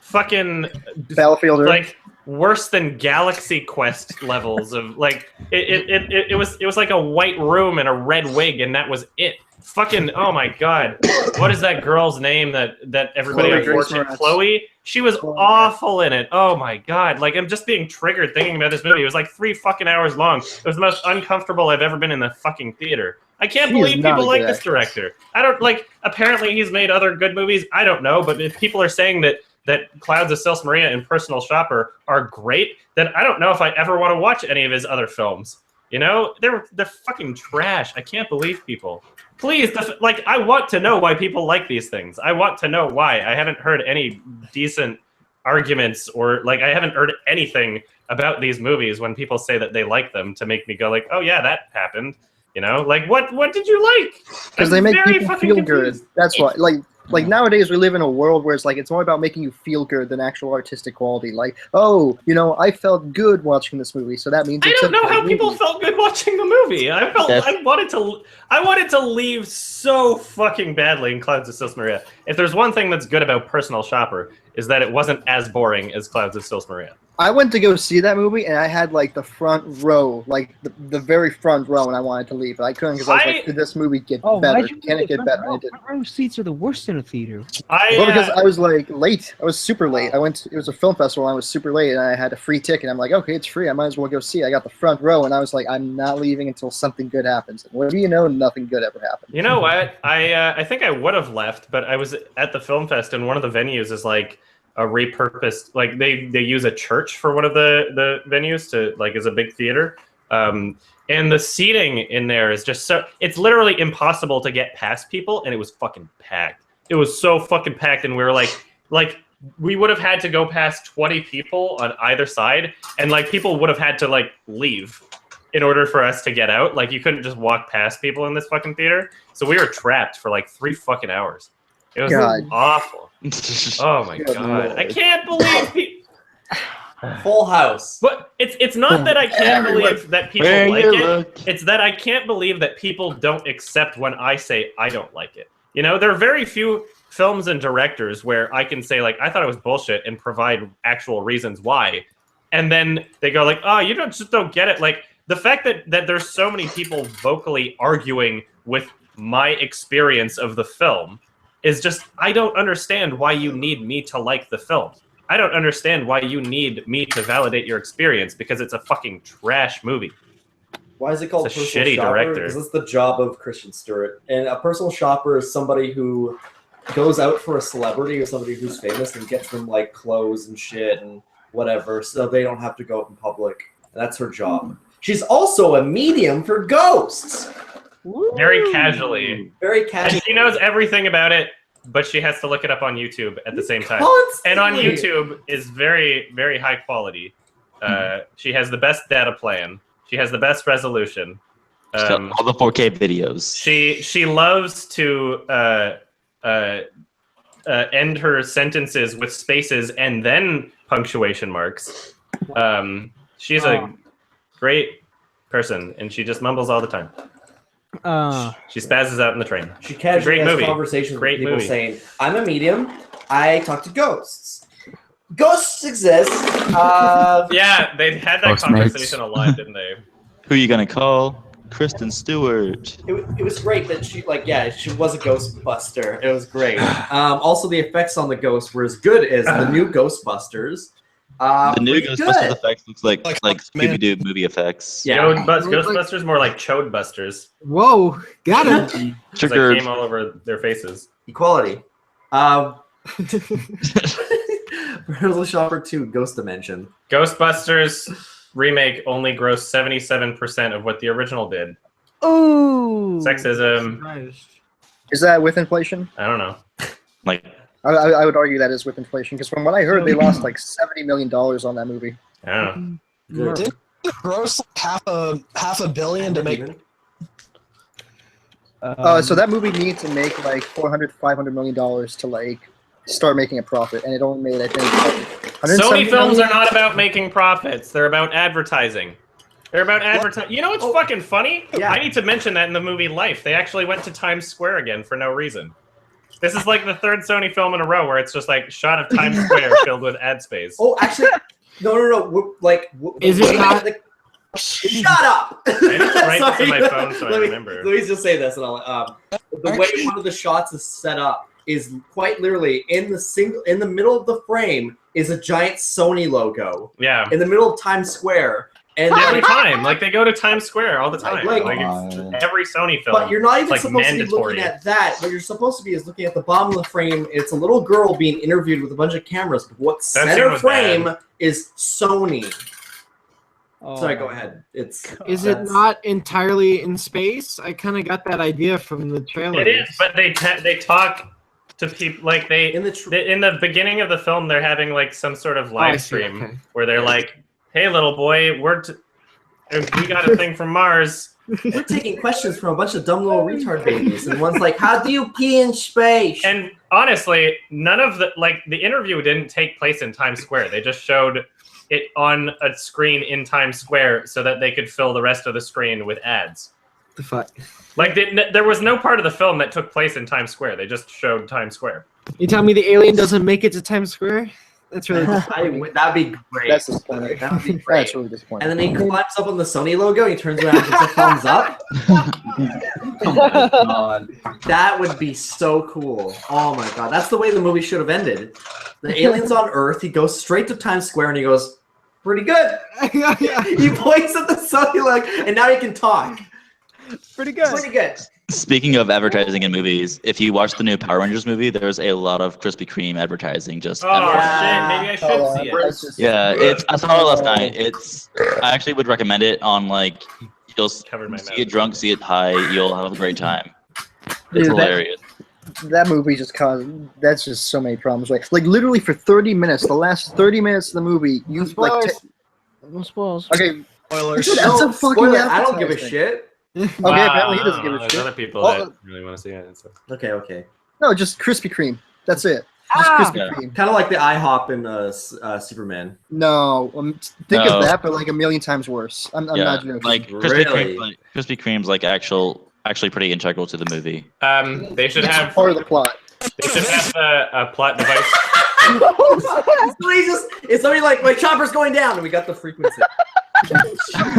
fucking Battlefield, like worse than Galaxy Quest levels of like it was like a white room and a red wig, and that was it. Fucking, oh my god, what is that girl's name that everybody unfortunately, Chloe? She was awful in it. Oh my god, like I'm just being triggered thinking about this movie. It was like 3 fucking hours long. It was the most uncomfortable I've ever been in the fucking theater. I can't believe people like this director. I don't like. Apparently he's made other good movies. I don't know, but if people are saying that Clouds of Sils Maria and Personal Shopper are great, then I don't know if I ever want to watch any of his other films. You know, they're fucking trash. I can't believe people. Please, like, I want to know why people like these things. I want to know why. I haven't heard any decent arguments, or like I haven't heard anything about these movies when people say that they like them to make me go like, oh yeah, that happened. You know, like what did you like? Because they make people feel good. That's why, like nowadays we live in a world where it's like it's more about making you feel good than actual artistic quality. Like, oh, you know, I felt good watching this movie, so that means I don't know how people felt good watching the movie. I wanted to leave so fucking badly in Clouds of Sils Maria. If there's one thing that's good about Personal Shopper, is that it wasn't as boring as Clouds of Sils Maria. I went to go see that movie, and I had like the front row, like the very front row, and I wanted to leave, but I couldn't because I was like, "Did this movie get better? Can it get better?" And it didn't. Front row seats are the worst in a theater. Well, because I was like late. I was super late. It was a film festival, and I was super late, and I had a free ticket. I'm like, okay, it's free. I might as well go see it. I got the front row, and I was like, I'm not leaving until something good happens. And what do you know? Nothing good ever happened. You know what? I think I would have left, but I was at the film fest, and one of the venues is like a repurposed, like they use a church for one of the venues to like as a big theater, and the seating in there is just so, it's literally impossible to get past people, and it was fucking packed. It was so fucking packed, and we were like we would have had to go past 20 people on either side, and like people would have had to like leave in order for us to get out. Like you couldn't just walk past people in this fucking theater, so we were trapped for like 3 fucking hours. It was awful. Oh my god! I can't believe people. Full house. But it's not that I can't believe that people like it. It's that I can't believe that people don't accept when I say I don't like it. You know, there are very few films and directors where I can say like I thought it was bullshit and provide actual reasons why, and then they go like, oh, you just don't get it. Like the fact that there's so many people vocally arguing with my experience of the film is just, I don't understand why you need me to like the film. I don't understand why you need me to validate your experience because it's a fucking trash movie. Why is it called it's a Personal shitty Shopper? director? Because it's the job of Kristen Stewart. And a personal shopper is somebody who goes out for a celebrity or somebody who's famous and gets them like clothes and shit and whatever, so they don't have to go out in public. And that's her job. She's also a medium for ghosts. Woo. Very casually. Very casually. And she knows everything about it, but she has to look it up on YouTube at the same time. Constantly. And on YouTube is very, very high quality. She has the best data plan. She has the best resolution. All the 4K videos. She loves to end her sentences with spaces and then punctuation marks. She's a great person, and she just mumbles all the time. She spazzes out in the train. She casually has conversations with people saying, I'm a medium, I talk to ghosts. Ghosts exist. Yeah, they had that conversation a lot, didn't they? Who are you gonna call? Kristen Stewart. It was great that she was a Ghostbuster. It was great. Also, the effects on the ghosts were as good as the new Ghostbusters. The new Ghostbusters effects looks like Scooby-Doo movie effects. Yeah, Ghostbusters more like Chodebusters. Whoa, got him. They came all over their faces. Equality. Personal Shopper 2, Ghost Dimension. Ghostbusters remake only grossed 77% of what the original did. Ooh. Sexism. Is that with inflation? I don't know. Like. I would argue that is with inflation, because from what I heard, they lost like $70 million on that movie. I don't know. Did it gross like half a billion to make? So that movie needs to make like $400-500 million to like start making a profit, and it only made, I think, Sony films are not about making profits. They're about advertising. They're about advertising. You know what's fucking funny? Yeah. I need to mention that in the movie Life, they actually went to Times Square again for no reason. This is like the third Sony film in a row where it's just like shot of Times Square filled with ad space. Oh, actually, no. Is it not? Shut up! I need to write this in my phone so I remember. Let me just say this, and I'll. The way one of the shots is set up is quite literally in the middle of the frame is a giant Sony logo. Yeah. In the middle of Times Square. And every time, like they go to Times Square all the time. Like it's every Sony film. But you're not even like supposed to be looking at that. What you're supposed to be is looking at the bottom of the frame. It's a little girl being interviewed with a bunch of cameras. But what's center frame is Sony. Sorry, go ahead. Is it not entirely in space? I kind of got that idea from the trailer. It is, but they talk to people like in the beginning of the film. They're having like some sort of live stream where they're like, "Hey, little boy, we got a thing from Mars. We're taking questions from a bunch of dumb little retard babies." And one's like, "How do you pee in space?" And honestly, none of the interview didn't take place in Times Square. They just showed it on a screen in Times Square so that they could fill the rest of the screen with ads. The fuck? Like there was no part of the film that took place in Times Square. They just showed Times Square. You tell me the alien doesn't make it to Times Square? That's really disappointing. That'd be great. That's disappointing. That would be great. That's really disappointing. And then he climbs up on the Sony logo. He turns around and gives a thumbs up. Oh my god. That would be so cool. Oh my god. That's the way the movie should have ended. The alien's on Earth. He goes straight to Times Square and he goes, "Pretty good." He points at the Sony logo, and now he can talk. Pretty good. Pretty good. Speaking of advertising in movies, if you watch the new Power Rangers movie, there's a lot of Krispy Kreme advertising. Shit! Maybe I should see it. Yeah, I saw it last night. I actually would recommend it on like you'll see it drunk, see it high, you'll have a great time. It's hilarious. That movie that's just so many problems. Like literally for 30 minutes, the last 30 minutes of the movie, you no spoils. Okay. Spoilers. That's a fucking I don't give a shit. Okay, apparently he doesn't give a shit. There's other people that really want to see it. So. Okay. No, just Krispy Kreme. That's it. Just Krispy Kreme. Kind of like the IHOP in Superman. No, think of that, but like a million times worse. I'm not joking. Like Krispy Kreme's like actually pretty integral to the movie. They should have part of the plot. They should have a plot device. It's somebody like, my chopper's going down, and we got the frequency.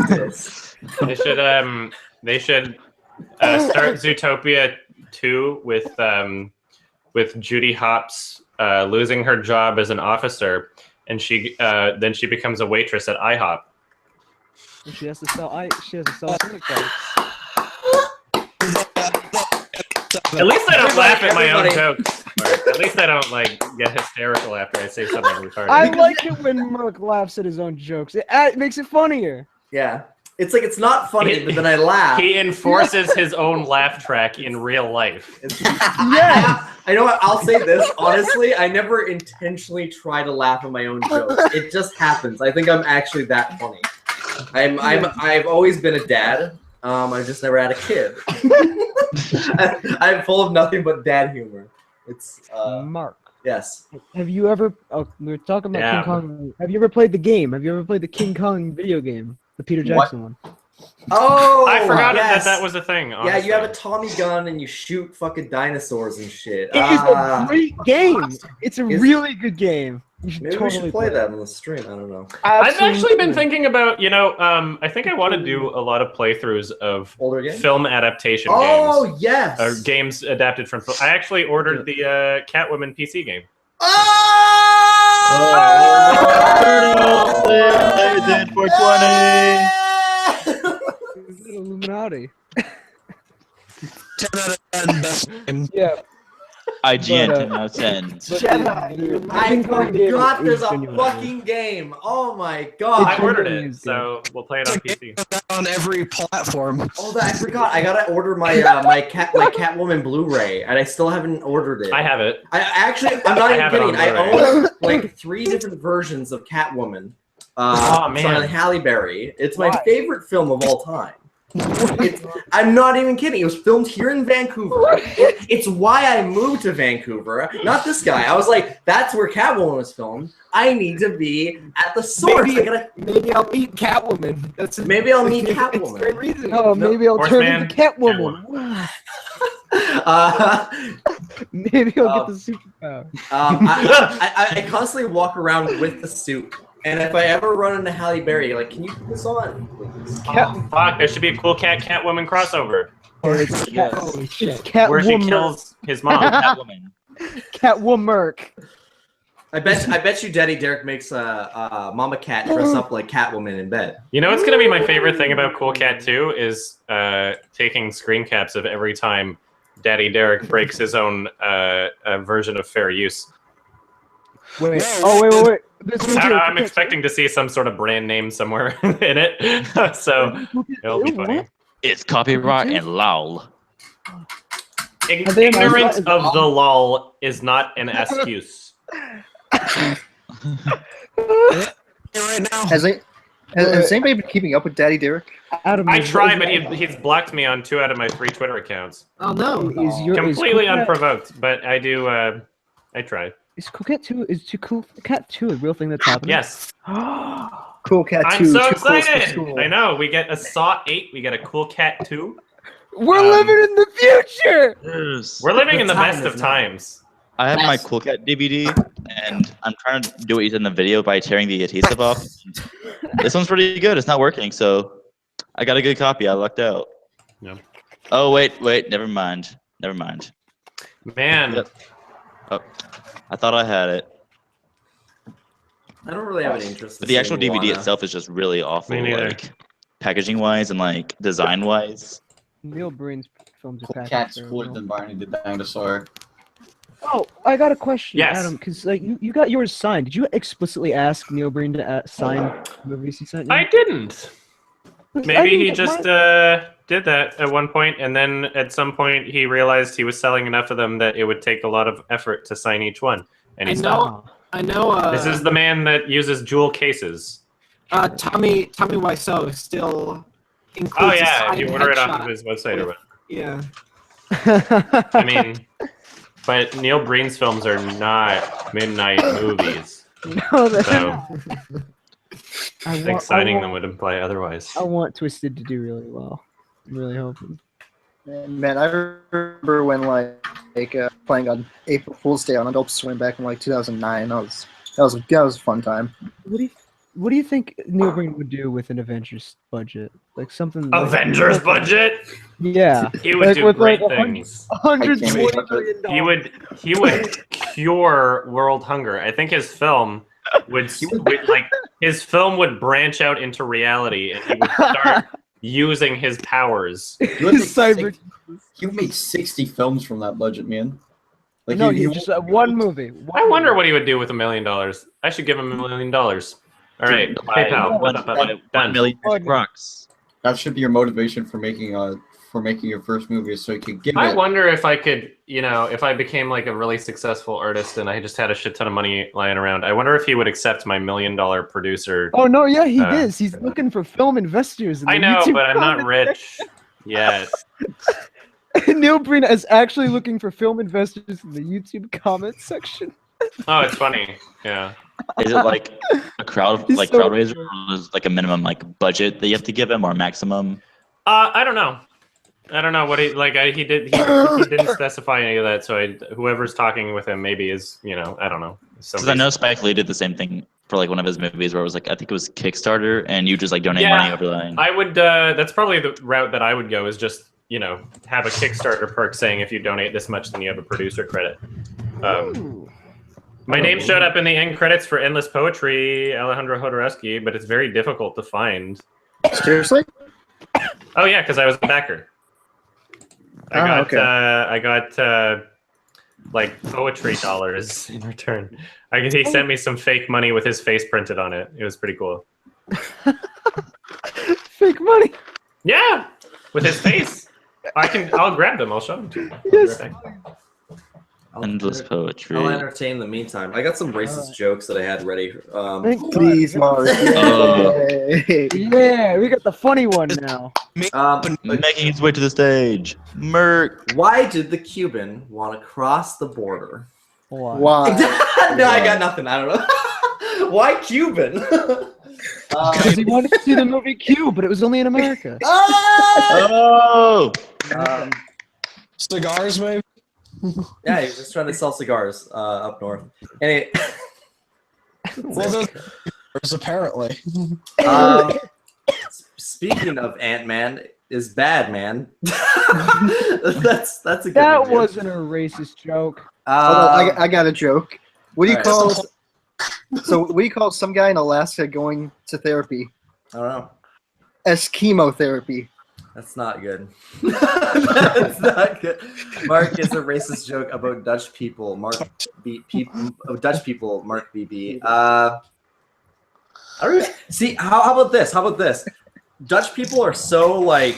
Jesus. They should start Zootopia 2 with Judy Hopps losing her job as an officer, and then she becomes a waitress at IHOP. And she has to sell Sonic cards. At least I don't laugh at my own jokes. At least I don't like get hysterical after I say something retarded. I like it when Merc laughs at his own jokes. It makes it funnier. Yeah. It's like, it's not funny, but then I laugh. He enforces his own laugh track in real life. Yeah. I know what, I'll say this, honestly, I never intentionally try to laugh at my own jokes. It just happens. I think I'm actually that funny. I've always been a dad. I've just never had a kid. I'm full of nothing but dad humor. It's Mark. Yes. Have you ever? Oh, we were talking about King Kong. Have you ever played the game? Have you ever played the King Kong video game, the Peter Jackson one? Oh, I forgot that was a thing. Honestly. Yeah, you have a Tommy gun and you shoot fucking dinosaurs and shit. It is a great game. It's a really good game. Maybe we should play that on the stream. I don't know. I've actually been thinking about, I think I want to do a lot of playthroughs of older games? Film adaptation games. Oh, yes. Or games adapted from film. I actually ordered the Catwoman PC game. Oh! 420! Illuminati. 10 out of 10 best game. Yeah. IGN 10 out of 10. I forgot there's a fucking game. Oh my god. I ordered it, so we'll play it on PC. On every platform. Oh, I forgot. I gotta order my my Catwoman Blu-ray, and I still haven't ordered it. I have it. I'm not even kidding. I own like 3 different versions of Catwoman. Oh man, Halle Berry. It's my favorite film of all time. I'm not even kidding. It was filmed here in Vancouver. It's why I moved to Vancouver. Not this guy. I was like, that's where Catwoman was filmed. I need to be at the source. Maybe I'll meet Catwoman. Maybe I'll meet Catwoman. Great reason. Oh, maybe I'll turn into Catwoman. Maybe I'll get the superpower. I constantly walk around with the suit. And if I ever run into Halle Berry, like, can you put this on, please? Fuck, there should be a cool Catwoman crossover. It's Catwoman. Where she kills his mom. Catwoman. Catwoman. I bet you Daddy Derek makes Mama Cat dress up like Catwoman in bed. You know what's gonna be my favorite thing about Cool Cat 2 is taking screen caps of every time Daddy Derek breaks his own version of fair use. Wait. Oh, wait. I'm expecting to see some sort of brand name somewhere in it, so it'll be funny. It's copyright and lol. Ignorance of the lol is not an excuse. Right now. Has anybody been keeping up with Daddy Derek? I try, but he's blocked me on 2 out of my 3 Twitter accounts. Oh no! Completely unprovoked, but I do. I try. Is Cool Cat 2 Cool Cat 2 a real thing that's happening? Yes. Cool Cat 2. I'm so excited! I know. We get a Saw 8. We get a Cool Cat 2. We're living in the future. We're living in the best of times. I have my Cool Cat DVD, and I'm trying to do what you did in the video by tearing the adhesive off. This one's pretty good. It's not working, so I got a good copy. I lucked out. Yeah. Oh wait. Never mind. Man. Oh, I thought I had it. I don't really have an interest. But the actual DVD itself is just really awful, like packaging-wise and like design-wise. Neil Breen's films are Cat's cooler than Barney the Dinosaur. Oh, I got a question, yes. Adam, because like you got yours signed. Did you explicitly ask Neil Breen to sign movies he sent you? I didn't. Maybe he just did that at one point, and then at some point he realized he was selling enough of them that it would take a lot of effort to sign each one, and he stopped. I know. This is the man that uses jewel cases. Tommy Wiseau still includes. Oh yeah, you order it off of his website or what? Yeah. I mean, but Neil Breen's films are not midnight movies. No, so I think signing them would imply otherwise. I want Twisted to do really well. I'm really hoping. Man, I remember when like playing on April Fool's Day on Adult Swim back in like 2009. That was a fun time. What do you think Neil Breen would do with an Avengers budget? Like something. Avengers budget? Yeah. He would do great things. $120 million. He would cure world hunger. I think his film would branch out into reality, and he would start using his powers. He would make 60 films from that budget, man. Like no, he just one movie. I wonder what he would do with $1 million. I should give him $1 million. All right, PayPal. $1 million bucks. That should be your motivation for making your first movie, so you could give. I wonder if I could, if I became like a really successful artist and I just had a shit ton of money lying around. I wonder if he would accept my $1 million producer. Oh no, yeah, he is. He's looking for film investors. I know, but I'm not rich yet. Neil Breen is actually looking for film investors in the YouTube comments section. Oh, it's funny. Yeah. Is it like a crowd raiser, or is like a minimum like budget that you have to give him, or maximum? I don't know. What he like. He didn't specify any of that. So whoever's talking with him maybe is I don't know. Because I know Spike Lee did the same thing for like one of his movies where it was like I think it was Kickstarter, and you just like donate money over the line. I would. That's probably the route that I would go. Is just have a Kickstarter perk saying if you donate this much, then you have a producer credit. My name showed up in the end credits for Endless Poetry, Alejandro Jodorowsky, but it's very difficult to find. Seriously? Oh yeah, because I was a backer. I got like poetry dollars in return. He sent me some fake money with his face printed on it. It was pretty cool. Fake money? Yeah, with his face. I'll grab them. I'll show them to you. Yes. Endless poetry. I'll entertain in the meantime. I got some racist jokes that I had ready. Please, Mark. Yeah, we got the funny one now. Making his way to the stage. Merc. Why did the Cuban want to cross the border? Why? No, I got nothing. I don't know. Why Cuban? Because he wanted to see the movie Q, but it was only in America. Oh! Cigars, maybe? Yeah, he was just trying to sell cigars up north. And Well, there's apparently. Speaking of Ant-Man is bad, man. that's a good That review. wasn't a racist joke. I got a joke. What do you Alright. call? So what do you call some guy in Alaska going to therapy? I don't know. Eskimo therapy. That's not good. That's not good. Mark is a racist joke about Dutch people. Dutch people. Mark BB. I don't see. How about this? How about this? Dutch people are so like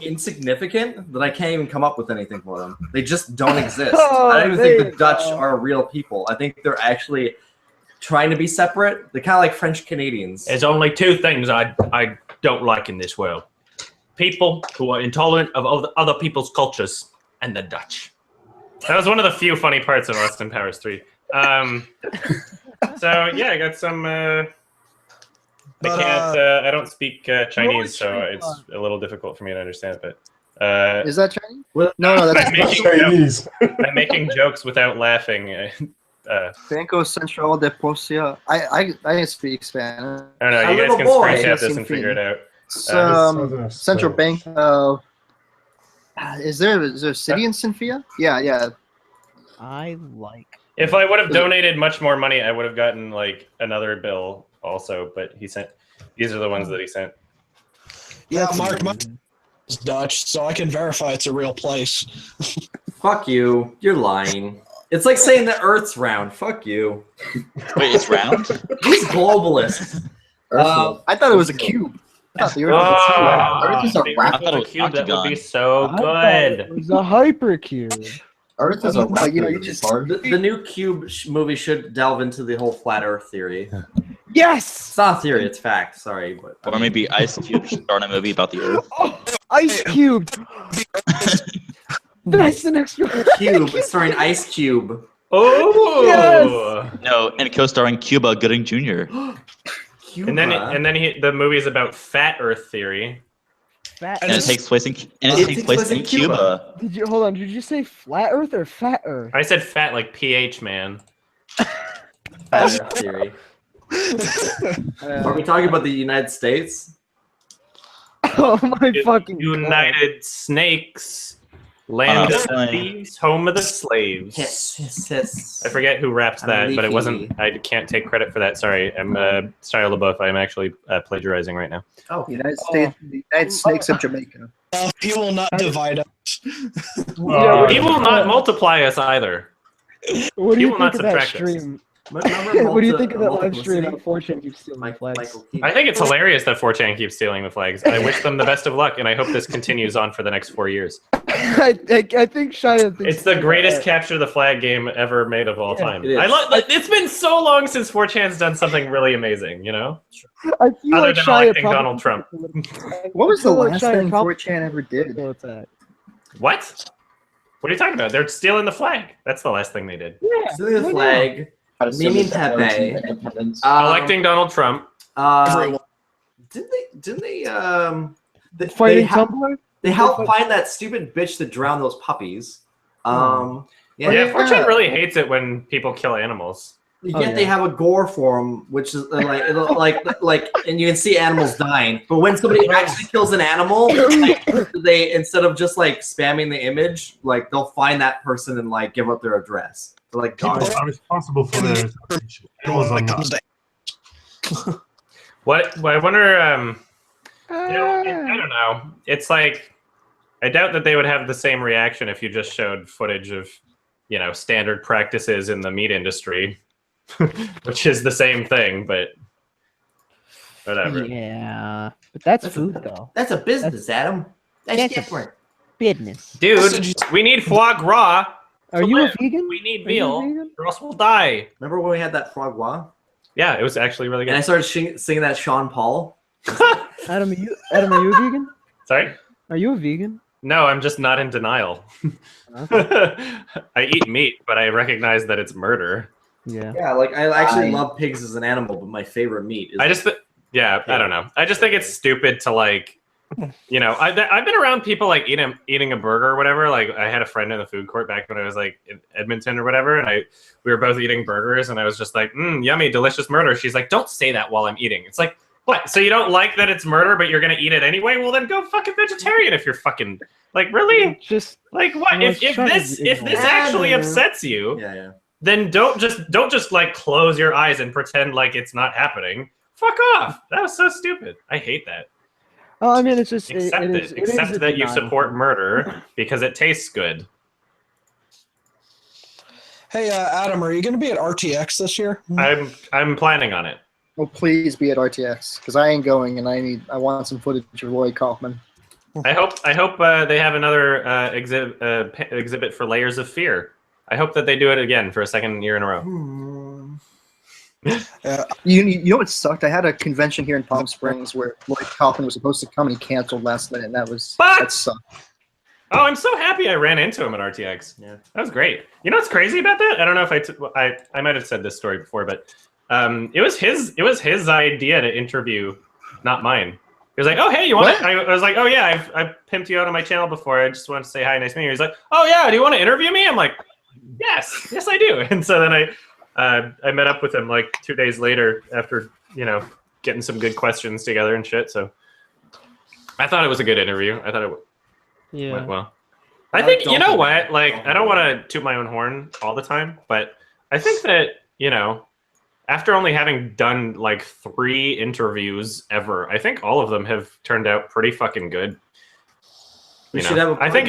insignificant that I can't even come up with anything for them. They just don't exist. I don't even think the Dutch are real people. I think they're actually trying to be separate. They're kind of like French Canadians. There's only two things I don't like in this world. People who are intolerant of other people's cultures and the Dutch. That was one of the few funny parts of Austin Powers 3. So yeah, I got some. I don't speak Chinese, so it's a little difficult for me to understand. But is that Chinese? No, that's Chinese. I'm making jokes without laughing. Banco Central de Posia. I speak Spanish. I don't know. You guys can screenshot this and figure it out. Central Bank of. Is there a city in Sinfia? Yeah. I like. If I would have donated much more money, I would have gotten like another bill also. But he sent. These are the ones that he sent. Yeah, Mark, is Dutch, so I can verify it's a real place. Fuck you. You're lying. It's like saying the Earth's round. Fuck you. Wait, it's round? These globalists. I thought it was a cube. I thought the Earth was a round. That would be so good. It was a hypercube. Earth is a like, the new Cube movie should delve into the whole flat Earth theory. Yes. It's not a theory; it's fact. Sorry, but Or maybe Ice Cube starring a movie about the Earth. Oh, Ice Cube. That's the next one. Cube starring Ice Cube. Oh. Yes! No, and co-starring Cuba Gooding Jr. And then the movie is about fat Earth theory. Fat And it takes place in Cuba. Did you hold on? Did you say flat Earth or fat Earth? I said fat like PH, man. Fat Earth theory. Are we talking about the United States? Oh my fucking United Snakes. Land of the thieves, home of the slaves. Hiss. I forget who rapped that, but it wasn't. I can't take credit for that. Sorry, I'm Shia LaBeouf. I'm actually plagiarizing right now. Oh, United States, the United Snakes of Jamaica. He will not divide us. He will not multiply us either. What do He you will think not of that subtract us. stream? What do you think of that live stream of 4chan keeps stealing flags? I think it's hilarious that 4chan keeps stealing the flags. I wish them the best of luck, and I hope this continues on for the next 4 years. I think Shia thinks It's the greatest capture the flag game ever made of all time. it is. It's been so long since 4chan's done something really amazing, you know? I feel Other like than Shia electing probably- Donald Trump. What was the I feel like last Shia thing probably- 4chan ever did? What's that? What? What are you talking about? They're stealing the flag. That's the last thing they did. Yeah. Stealing the flag. Mimi Pepe. Electing Donald Trump. Didn't they Fighting Tumblr? They helped find that stupid bitch that drowned those puppies. Yeah, 4chan really hates it when people kill animals. Yet they have a gore forum, which is like, and you can see animals dying. But when somebody actually kills an animal, they instead of just like spamming the image, like they'll find that person and like give up their address. They're like, People are responsible for their What? I wonder. I don't know. It's like I doubt that they would have the same reaction if you just showed footage of, standard practices in the meat industry, which is the same thing, but whatever. Yeah, but that's food though. That's a business, Adam. That's different. Business. Dude, we need foie gras. Are you a vegan? We need veal, or else we'll die. Remember when we had that foie gras? Yeah, it was actually really good. And I started singing that Sean Paul. Adam, are you a vegan? Sorry? Are you a vegan? No, I'm just not in denial. I eat meat, but I recognize that it's murder. Yeah. Yeah, like I actually love pigs as an animal, but my favorite meat is. I don't know. I just think it's stupid to like, you know, I've been around people like eating a burger or whatever. Like I had a friend in the food court back when I was like in Edmonton or whatever, and we were both eating burgers, and I was just like, yummy, delicious murder. She's like, don't say that while I'm eating. It's like, what? So you don't like that it's murder, but you're gonna eat it anyway? Well, then go fucking vegetarian if you're fucking like really. Just like what? If this actually upsets you, then don't just like close your eyes and pretend like it's not happening. Fuck off. That was so stupid. I hate that. Oh, I mean, it's just accept that you support murder because it tastes good. Hey, Adam, are you going to be at RTX this year? I'm planning on it. Well, please be at RTX because I ain't going, and I want some footage of Lloyd Kaufman. I hope they have another exhibit for Layers of Fear. I hope that they do it again for a second year in a row. You know what sucked? I had a convention here in Palm Springs where Lloyd Kaufman was supposed to come and he canceled last minute, and that sucked. Oh, I'm so happy I ran into him at RTX. Yeah, that was great. You know what's crazy about that? I don't know if I might have said this story before, but it was his idea to interview, not mine. He was like, "Oh, hey, you want to?" I was like, "Oh yeah, I've pimped you out on my channel before. I just want to say hi, nice meeting you." He's like, "Oh yeah, do you want to interview me?" I'm like, "Yes, I do." And so then I met up with him like 2 days later after getting some good questions together and shit. So I thought it was a good interview. I thought it went well. I think you know what? Like I don't want to toot my own horn all the time, but I think that after only having done like 3 interviews ever, I think all of them have turned out pretty fucking good. I think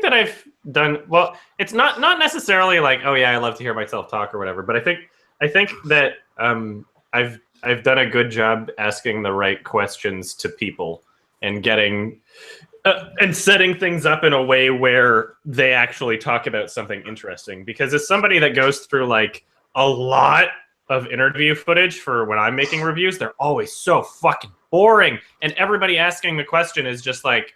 that I've done well. It's not necessarily like, oh yeah, I love to hear myself talk or whatever, but I think that I've done a good job asking the right questions to people and getting and setting things up in a way where they actually talk about something interesting. Because as somebody that goes through like a lot of interview footage for when I'm making reviews, they're always so fucking boring, and everybody asking the question is just like,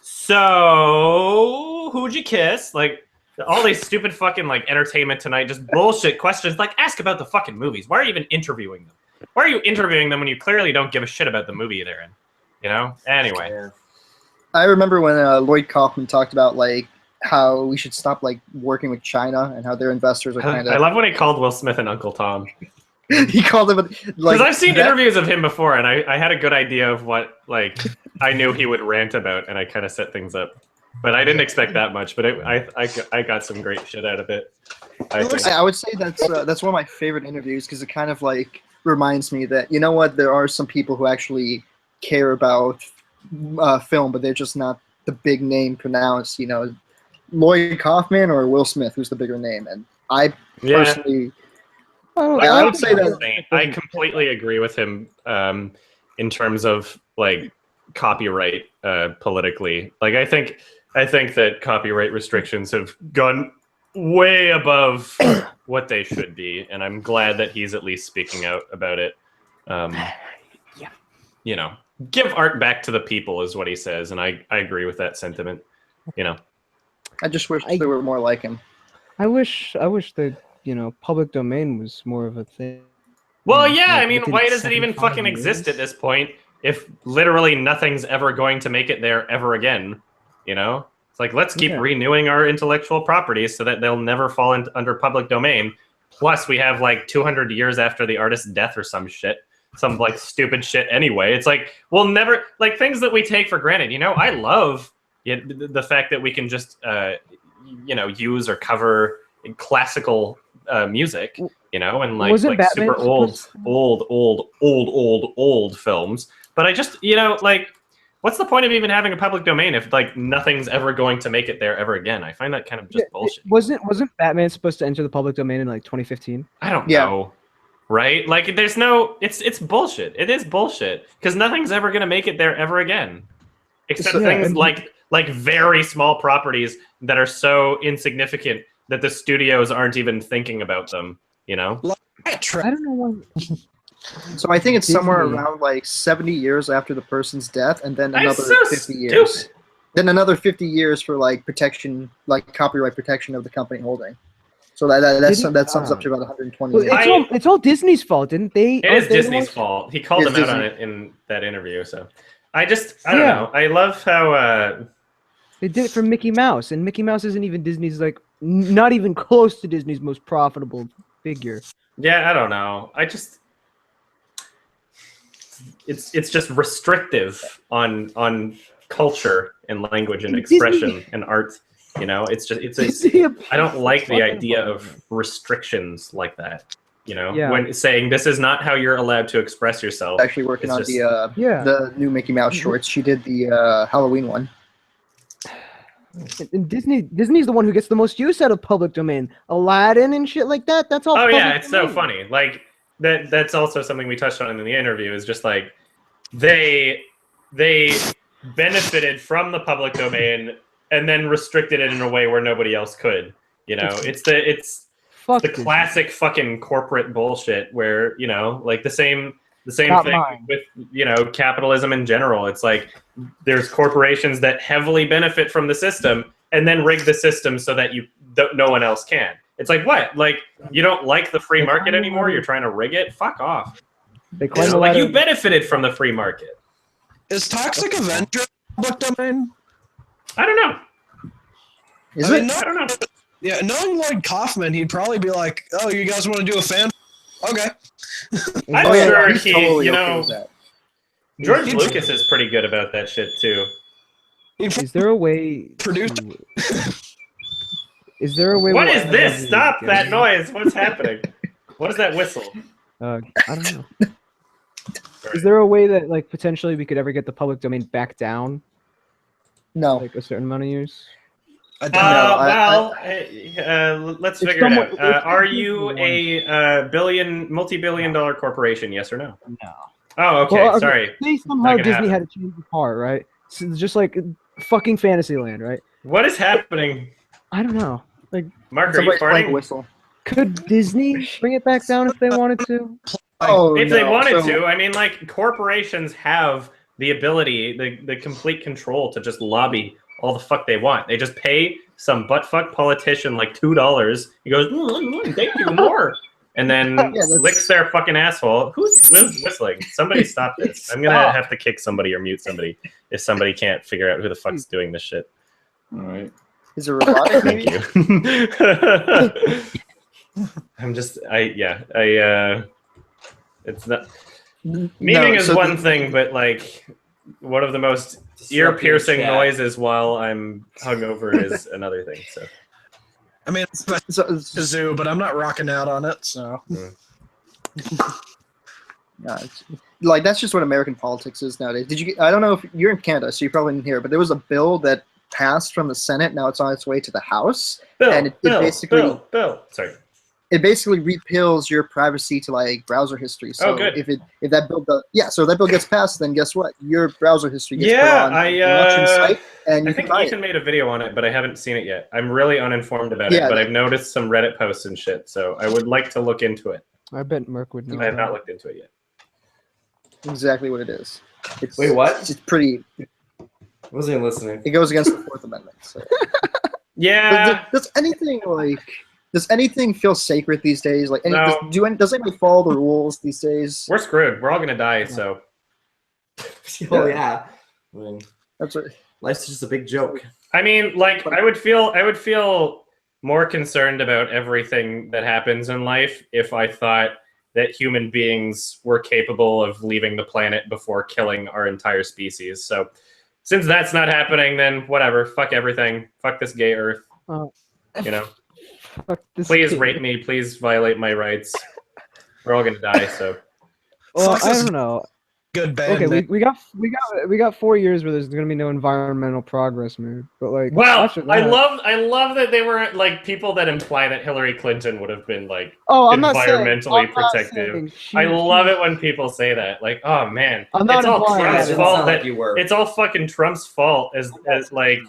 so who'd you kiss? Like all these stupid fucking like Entertainment Tonight, just bullshit questions. Like ask about the fucking movies. Why are you even interviewing them? Why are you interviewing them when you clearly don't give a shit about the movie they're in? Anyway. I remember when Lloyd Kaufman talked about like how we should stop like working with China and how their investors are kind of. I love when he called Will Smith and Uncle Tom. He called him like. Because I've seen interviews of him before, and I had a good idea of what like I knew he would rant about, and I kind of set things up. But I didn't expect that much. But I got some great shit out of it. I would say that's one of my favorite interviews because it kind of like reminds me that there are some people who actually care about film, but they're just not the big name pronounced. Lloyd Kaufman or Will Smith, who's the bigger name, and I personally. I would say that I completely agree with him in terms of like copyright politically. Like I think that copyright restrictions have gone way above what they should be, and I'm glad that he's at least speaking out about it. Give art back to the people is what he says, and I agree with that sentiment. I just wish there were more like him. I wish the public domain was more of a thing. Well, yeah, I mean, why does it even fucking exist at this point if literally nothing's ever going to make it there ever again? It's like, let's keep renewing our intellectual properties so that they'll never fall under public domain. Plus, we have like 200 years after the artist's death or some shit. Some like stupid shit anyway. It's like, we'll never, like things that we take for granted. I love the fact that we can just, use or cover classical music, and like super old films. But I just, like, what's the point of even having a public domain if like nothing's ever going to make it there ever again? I find that kind of just bullshit. Wasn't Batman supposed to enter the public domain in like 2015? I don't know. Right? Like there's no, it's bullshit. It is bullshit because nothing's ever going to make it there ever again. Except things like like very small properties that are so insignificant that the studios aren't even thinking about them. You know? I don't know why. So I think it's somewhere Disney. around like 70 years after the person's death, and then That's another so 50 years. stupid. Then another 50 years for like protection, like copyright protection of the company holding. So that sums up to about 120 Well, years. it's all Disney's fault, didn't they? It is Disney's fault. He called them out on it in that interview. So I don't know. I love how they did it for Mickey Mouse, and Mickey Mouse isn't even Disney's like not even close to Disney's most profitable figure. Yeah, I don't know. It's just restrictive on culture and language and expression and art. You know, I don't like the idea of restrictions like that. You know, when saying this is not how you're allowed to express yourself. Actually working on the new Mickey Mouse shorts. She did the Halloween one. And Disney's the one who gets the most use out of public domain. Aladdin and shit like that. That's all. Oh yeah, it's so funny. Like that's also something we touched on in the interview. Is just like they benefited from the public domain and then restricted it in a way where nobody else could. You know, it's the classic fucking corporate bullshit where, you know, like the same thing with, you know, capitalism in general. It's like there's corporations that heavily benefit from the system and then rig the system so that no one else can. It's like, what? Like, you don't like the free market anymore? You're trying to rig it? Fuck off. Like, you benefited from the free market. Is Toxic Avenger public domain? I don't know. I don't know. Yeah, knowing Lloyd Kaufman, he'd probably be like, "Oh, you guys want to do a fan? Okay." I'm sure he, totally you know, George Lucas is pretty good about that shit too. Is there a way? Is there a way? What is this? Stop that noise! What's happening? What is that whistle? I don't know. Is there a way that, like, potentially we could ever get the public domain back down? No. Like a certain amount of years? Let's figure it out. Are you a multi-billion-dollar corporation? Yes or no? No. Oh, okay. Well, sorry. Say somehow Disney had to change the part, right? So it's just like fucking Fantasyland, right? What is happening? I don't know. Like, Mark, are you farting? Whistle. Could Disney bring it back down if they wanted to? If they wanted to, I mean, like, corporations have the ability, the complete control to just lobby all the fuck they want. They just pay some buttfuck politician like $2. He goes, thank you, more. And then licks their fucking asshole. Who's whistling? Somebody stop this. I'm going to have to kick somebody or mute somebody if somebody can't figure out who the fuck's doing this shit. All right. Is it robotic? Thank you. It's not. Memeing is one thing, but like one of the most ear-piercing noises while I'm hungover is another thing. So, I mean, it's a zoo, but I'm not rocking out on it. So, like that's just what American politics is nowadays. I don't know if you're in Canada, so you probably didn't hear it, but there was a bill that passed from the Senate. Now it's on its way to the House, and it basically Sorry. It basically repeals your privacy to like browser history. So if that bill so if that bill gets passed, then guess what? Your browser history gets put on an election site, and I think Ethan made a video on it, but I haven't seen it yet. I'm really uninformed about it, but I've noticed some Reddit posts and shit, so I would like to look into it. I bet Merc would know. I have not looked into it yet. Exactly what it is. Wait, what? It's pretty. I wasn't even listening. It goes against the Fourth Amendment. So. Yeah. Does anything feel sacred these days? Like, no. Does anybody follow the rules these days? We're screwed. We're all gonna die. So. Oh yeah. I mean, that's what. Life's just a big joke. I mean, like, I would feel more concerned about everything that happens in life if I thought that human beings were capable of leaving the planet before killing our entire species. So, since that's not happening, then whatever. Fuck everything. Fuck this gay Earth. You know. Please rape me. Please violate my rights. We're all gonna die. So. Well, I don't know. good band. Okay, we got 4 years where there's gonna be no environmental progress, man. But like, well, after that, I love that they were like people that imply that Hillary Clinton would have been like environmentally protective. I love it when people say that. Like, oh man, it's all Trump's fault that you were. it's all fucking Trump's fault as like.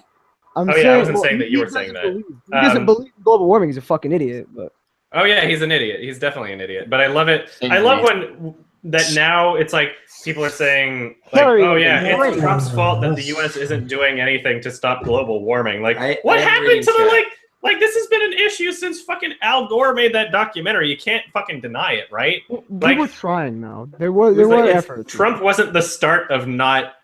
I wasn't saying that you were saying that. He doesn't believe in global warming. He's a fucking idiot. But oh yeah, he's an idiot. He's definitely an idiot. But I love it. I love when that now it's like people are saying like, oh yeah, it's Trump's fault that the U.S. isn't doing anything to stop global warming. Like, what happened to the like this has been an issue since fucking Al Gore made that documentary. You can't fucking deny it, right? They were trying now. There were efforts. Trump wasn't the start of not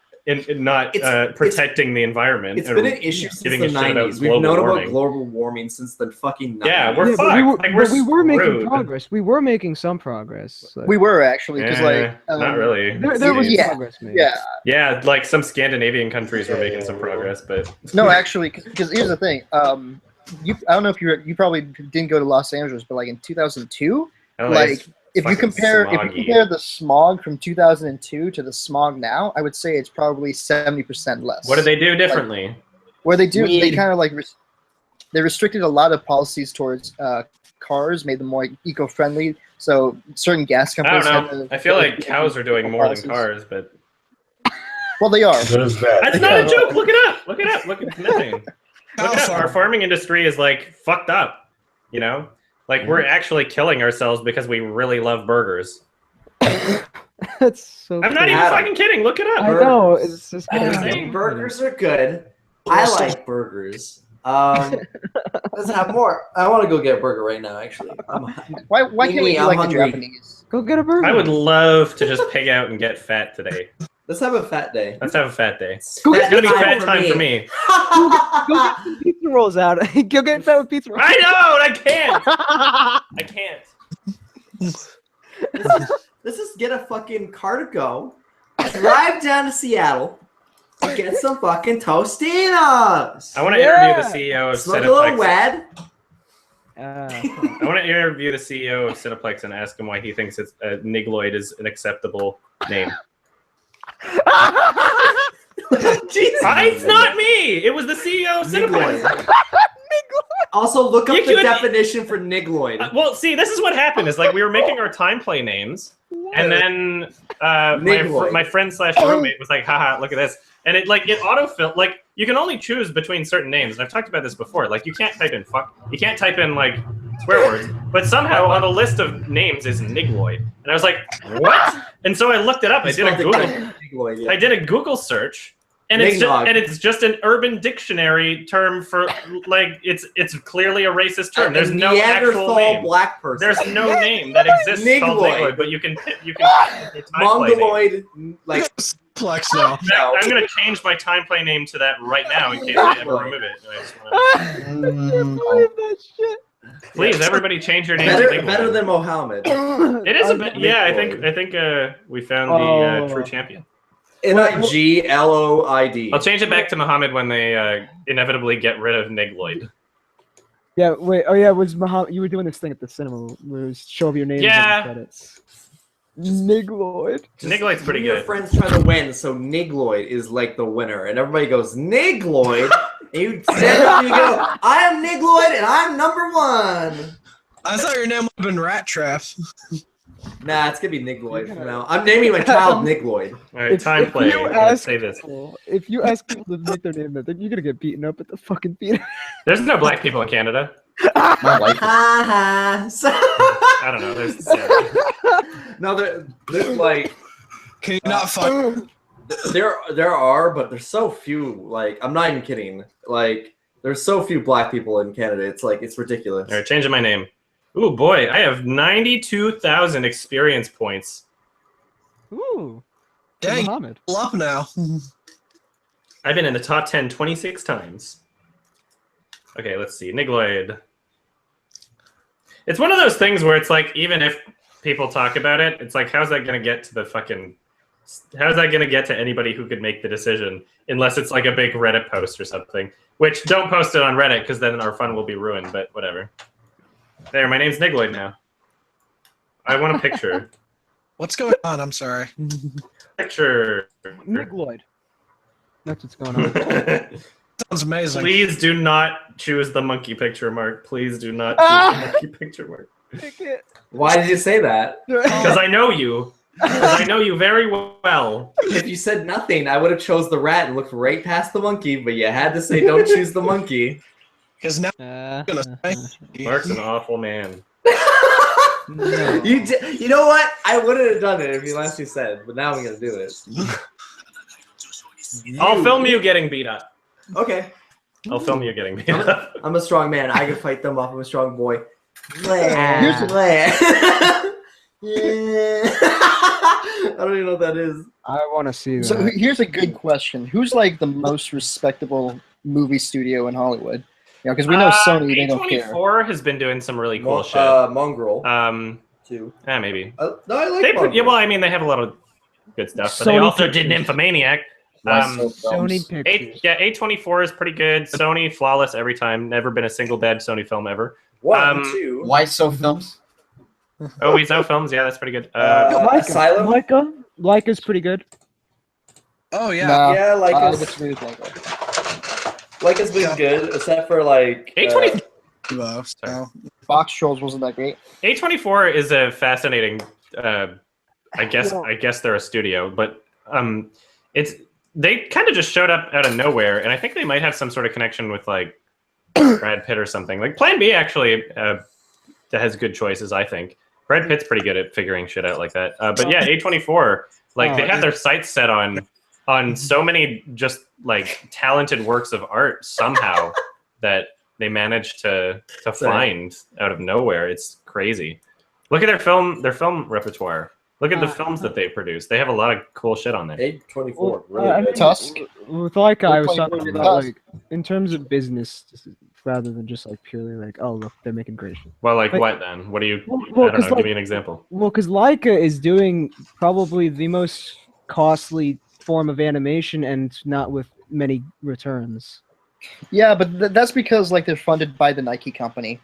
protecting the environment. It's been an issue since the 90s. We've known about global warming since the fucking 90s. Yeah, we're fucked. We were making progress. We were making some progress. We were actually, because not really. There was progress made. Yeah, like some Scandinavian countries were making some progress, but no, actually, because here's the thing. I don't know if you probably didn't go to Los Angeles, but like in 2002, if you compare the smog from 2002 to the smog now, I would say it's probably 70% less. What did they do differently? They kind of like they restricted a lot of policies towards cars, made them more eco-friendly. So certain gas companies. I don't know. I feel like cows are doing more than cars, but well, they are. That's not a joke. Look it up. Look at methane. Look it up. Our farming industry is like fucked up. You know. Like, we're actually killing ourselves because we really love burgers. That's so I'm not even fucking kidding. Look it up. I know. It's just burgers are good. I like burgers. Let's have more. I want to go get a burger right now, actually. Why can't you like the Japanese? Go get a burger. I would love to just pig out and get fat today. Let's have a fat day. It's It's gonna be fat time for me. Go get some pizza rolls out. Go get fat with pizza rolls. I know, and I can't. Let's just get a fucking car to go, drive down to Seattle, and get some fucking Totinos. I want to interview the CEO of Smoke a little wed. I want to interview the CEO of Cineplex and ask him why he thinks it's Nigloid is an acceptable name. It's not me. It was the CEO of Cineplex. Also, look up the definition for Nigloid. Well, see, this is what happened. Is like we were making our time play names, and then my friend / roommate was like, "Haha, look at this!" And it autofilled. Like you can only choose between certain names. And I've talked about this before. Like you can't type in fuck. You can't type in like swear words. But somehow on the list of names is Nigloid, and I was like, "What?" And so I looked it up. I did a Google. I did a Google search. And it's just an Urban Dictionary term for like it's clearly a racist term. There's no actual name. Black person. There's no name that exists called Nigloid, but you can Mongoloid like Plex now. I'm gonna change my time play name to that right now in case I ever remove it. I just wanna... Please, everybody, change your name. Better than Mohammed. It is a bit. Yeah, I think we found the true champion. Nigloid. I'll change it back to Muhammad when they inevitably get rid of Nigloid. Yeah, wait. Oh yeah, was Muhammad? You were doing this thing at the cinema where it was show your names in the credits. Nigloid. Nigloid's pretty good. Your friends try to win, so Nigloid is like the winner, and everybody goes Nigloid. And you stand up and you go, "I am Nigloid, and I'm #1." I thought your name would have been Rat Trap. Nah, it's gonna be Nigloid from now. I'm naming my child Nigloid. All right, time play. Save this. If you ask people to make their name, then you're gonna get beaten up at the fucking theater. There's no black people in Canada. My wife. I don't know. There's like. Can you not fuck? There are, but there's so few. Like, I'm not even kidding. Like, there's so few black people in Canada. It's like it's ridiculous. All right, changing my name. Ooh, boy, I have 92,000 experience points. Ooh. Dang, Muhammad. Up now. I've been in the top 10 26 times. Okay, let's see. Nigloid. It's one of those things where it's like, even if people talk about it, it's like, how's that going to get to the fucking... How's that going to get to anybody who could make the decision? Unless it's like a big Reddit post or something. Which, don't post it on Reddit, because then our fun will be ruined, but whatever. There, my name's Nigloid now. I want a picture. What's going on? I'm sorry. Picture. Nick Lloyd. That's what's going on. Sounds amazing. Please do not choose the monkey picture, Mark. Please do not choose the monkey picture, Mark. Why did you say that? Because I know you. Because I know you very well. If you said nothing, I would have chose the rat and looked right past the monkey, but you had to say don't choose the monkey. Because now Mark's an awful man. No. You know what? I wouldn't have done it if you actually said, but now I'm gonna do it. I'll film you getting beat up. Okay. I'll film you getting beat up. I'm a strong man. I can fight them off. I'm a strong boy. Here's I don't even know what that is. I want to see that. So here's a good question: who's like the most respectable movie studio in Hollywood? You know, because we know Sony, they don't care. A24 has been doing some really cool shit. Mongrel. Too. Yeah, maybe. No, I like Mongrel. Yeah, well, I mean, they have a lot of good stuff, but they also did Nymphomaniac. Sony Pictures. A24 is pretty good. Sony, flawless every time. Never been a single bad Sony film ever. One, two. Why so films? Oh, Weezo Films. Yeah, that's pretty good. Asylum. Leica's pretty good. Oh yeah. Nah, Yeah, Leica's. disagree with Leica. Leica's been good, except for like. Sorry. Box Trolls wasn't that great. A24 is a fascinating. I guess they're a studio, but they kind of just showed up out of nowhere, and I think they might have some sort of connection with like Brad Pitt or something. Like Plan B actually that has good choices, I think. Brad Pitt's pretty good at figuring shit out like that. But yeah, A24, like they had their sights set on so many just like talented works of art somehow that they managed to find out of nowhere. It's crazy. Look at their film repertoire. Look at the films that they produce. They have a lot of cool shit on there. A24. I mean, Tusk. With Leica, I was talking about like in terms of business, rather than just like purely like, oh look, they're making great shit. Well, like what then? What do you? I don't know. Give me an example. Well, because Leica is doing probably the most costly form of animation and not with many returns. Yeah, but that's because like they're funded by the Nike company.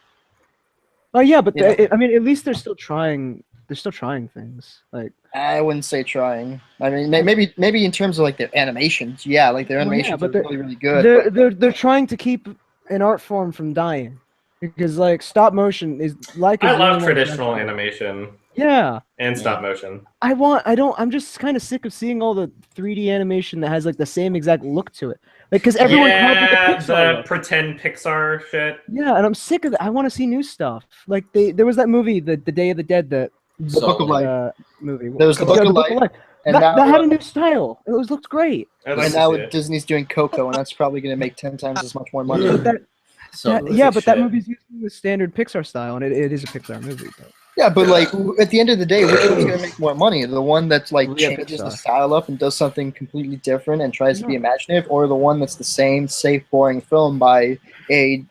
Oh yeah, but I mean, at least they're still trying. They're still trying things. Like I wouldn't say trying. I mean, maybe in terms of like their animations, yeah, like their animations are really, really good. They're trying to keep an art form from dying, because like stop motion is like. I love traditional animation. Yeah. And stop motion. I'm just kind of sick of seeing all the 3D animation that has like the same exact look to it. Like, because everyone copied the pretend Pixar shit. Yeah, and I'm sick of that. I want to see new stuff. Like there was that movie, the Day of the Dead, the Book of Life movie. There was the Book of Life. And that had a new style. It looked great. And now Disney's doing Coco, and that's probably going to make 10 times as much more money. But that movie's using the standard Pixar style, and it is a Pixar movie. But. Yeah, but like at the end of the day, which one's going to make more money? The one that's like changes the style up and does something completely different and tries to be imaginative, or the one that's the same safe, boring film by a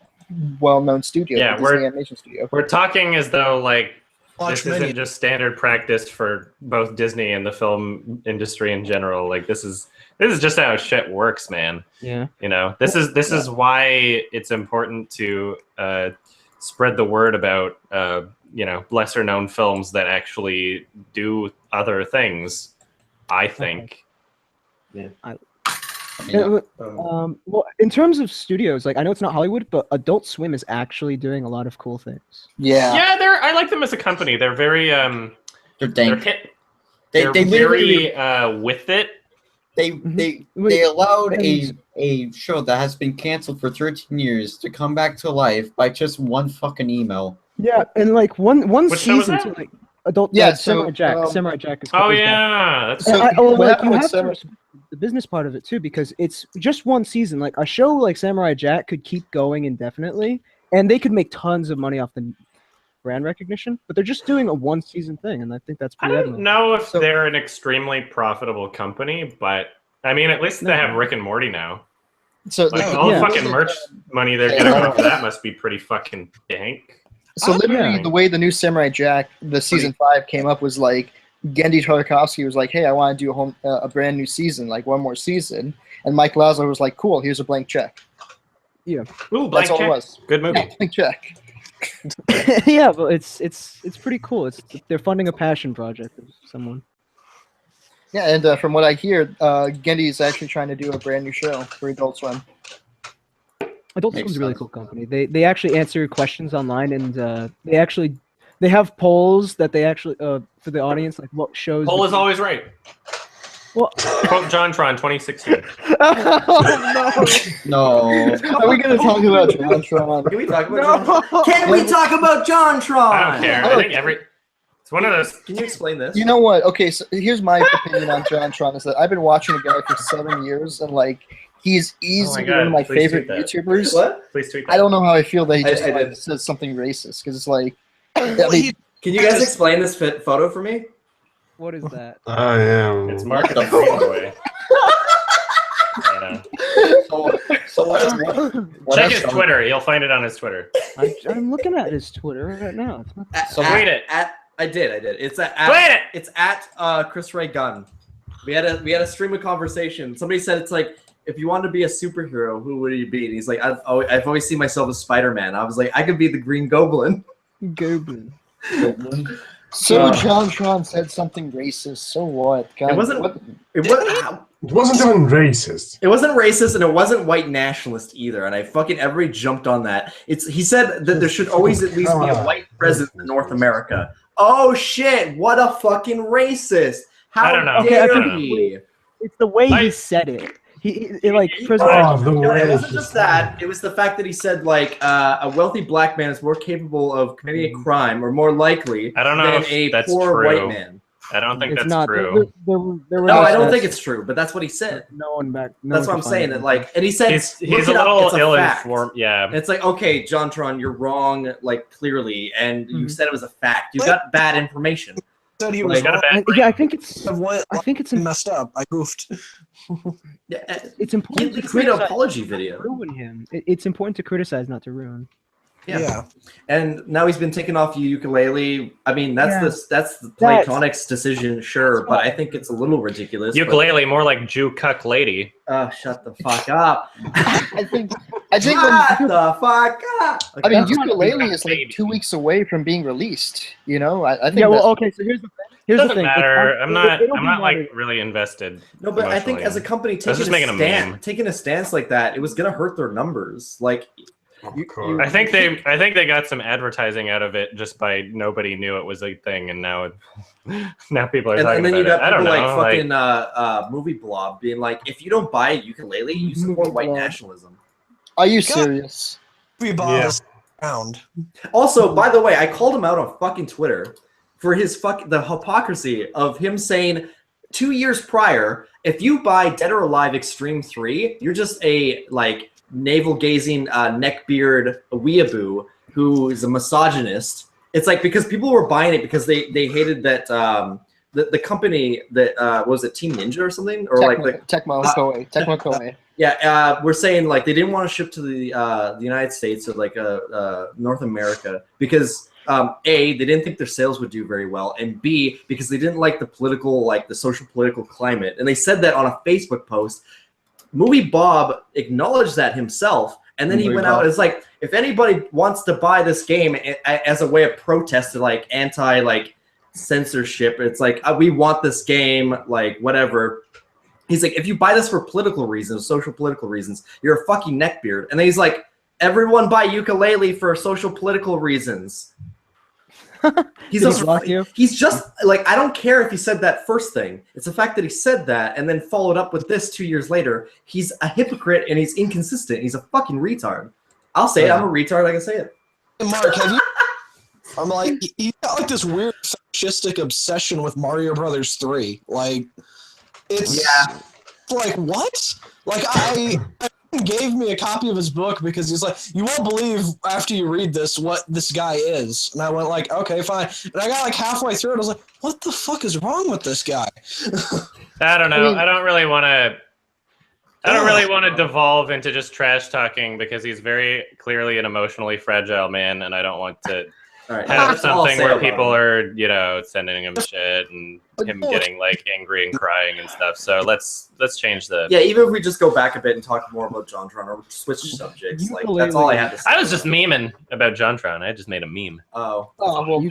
well-known studio, yeah, Disney animation studio. We're talking as though like this isn't just standard practice for both Disney and the film industry in general. Like this is just how shit works, man. Yeah. You know, this is why it's important to spread the word about lesser known films that actually do other things. I think. Yeah. Well, in terms of studios, like I know it's not Hollywood, but Adult Swim is actually doing a lot of cool things. Yeah. Yeah, I like them as a company. They're very they're dank. They're very with it. They allowed a show that has been canceled for 13 years to come back to life by just one fucking email. Yeah, and like one Which show was season that? to like Adult Samurai Jack. Samurai Jack is oh yeah, that's so you have to respect the business part of it too, because it's just one season. Like a show like Samurai Jack could keep going indefinitely, and they could make tons of money off the brand recognition. But they're just doing a one season thing, and I think that's pretty. I don't know if they're an extremely profitable company, but I mean, at least they have Rick and Morty now. So like, all the fucking merch money they're getting off that must be pretty fucking dank. So literally, the way the new Samurai Jack, the season 5 came up was like Gendy Tartakovsky was like, "Hey, I want to do a brand new season, like one more season," and Mike Lazar was like, "Cool, here's a blank check." Yeah, ooh, that's all it was. Good movie. Yeah, blank check. Yeah, but it's pretty cool. They're funding a passion project of someone. Yeah, and from what I hear, Gendy is actually trying to do a brand new show for Adult Swim. Adult Swim's a really cool company. They actually answer questions online, and they have polls that they actually for the audience, like what shows. Poll is always right. Well, quote John Tron 2016. No. Are we gonna talk about John Tron? Can we talk about John Tron? Can we talk about John Tron? I don't care. I think it's one of those. Can you explain this? You know what? Okay, so here's my opinion on John Tron. Is that I've been watching the guy for 7 years, and like he's easily one of my favorite YouTubers. What? Please tweet that. I don't know how I feel that he just I says something racist because it's like. Can you guys explain this photo for me? What is that? I am. It's marked up away. Check his Twitter. You'll find it on his Twitter. I'm looking at his Twitter right now. Tweet it. I did. It's Tweet it. It's at Chris Ray Gunn. We had a stream of conversation. Somebody said it's like, if you wanted to be a superhero, who would you be? And he's like, I've always seen myself as Spider-Man. I was like, I could be the Green Goblin. Goblin. So John Tron said something racist. So what? God, It wasn't even racist. It wasn't racist, and it wasn't white nationalist either. And everybody jumped on that. He said that there should always at least be a white president in North America. Oh shit! What a fucking racist! How I don't know. dare he? It's the way he said it. It it wasn't just that. It was the fact that he said like a wealthy black man is more capable of committing a crime, or more likely I don't know than if a that's poor true. white man. I don't think It's that's not. true. No, I don't think it's true, but that's what he said. No one back. That's what I'm saying. That like, and he said He's look a it up, little it's a fact. ill-informed. Yeah. And it's like, okay, John Tron, you're wrong, like clearly, and you said it was a fact. You got bad information. Said he was wrong. Yeah, I think it's. I think it's messed up. I goofed. Yeah, it's important. He made an apology video. Ruin him. It's important to criticize, not to ruin. Yeah. And now he's been taken off ukulele. I mean, that's the Platonic's decision, sure, but I think it's a little ridiculous. Ukulele, more like Jew cuck lady. Shut the fuck up. I think Shut the fuck up. Okay, I mean, ukulele is like 2 weeks away from being released. You know, I think. Yeah. Well, okay. So here's the thing. Doesn't matter. I'm not like really invested. No, but I think as a company taking a stance like that, it was gonna hurt their numbers. Like. I think they got some advertising out of it just by nobody knew it was a thing, and now people are talking about it. And then you got people like fucking Movie Blob being like, if you don't buy a ukulele, you support white nationalism. Are you serious? Movie Blob is around. Also, by the way, I called him out on fucking Twitter for the hypocrisy of him saying 2 years prior, if you buy Dead or Alive Extreme 3, you're just a like navel-gazing neckbeard weeaboo who is a misogynist. It's like because people were buying it because they hated that the company that was it Team Ninja or something or Tecmo Koei. Yeah, we're saying like they didn't want to ship to the United States or like North America because A, they didn't think their sales would do very well, and B, because they didn't like the social political climate, and they said that on a Facebook post. Movie Bob acknowledged that himself, and then he went out. It's like if anybody wants to buy this game as a way of protest to like anti like censorship, it's like we want this game, like whatever. He's like, if you buy this for political reasons, social political reasons, you're a fucking neckbeard. And then he's like, everyone buy ukulele for social political reasons. He's just like, I don't care if he said that first thing. It's the fact that he said that and then followed up with this 2 years later. He's a hypocrite and he's inconsistent. He's a fucking retard. I'll say it. I'm a retard. I can say it. Mark, have you? I'm like, he's got like this weird fascistic obsession with Mario Brothers 3. Like, it's like what? Like I gave me a copy of his book because he's like, you won't believe after you read this what this guy is. And I went like, okay, fine. And I got like halfway through it. I was like, what the fuck is wrong with this guy? I don't know. I don't really want to devolve into just trash talking because he's very clearly an emotionally fragile man, and I don't want to. have something where people are, sending him shit and him getting like angry and crying and stuff. So let's change the. Yeah, even if we just go back a bit and talk more about JonTron or switch subjects, like that's all I had to say. I was just memeing about JonTron. I just made a meme. Oh, well,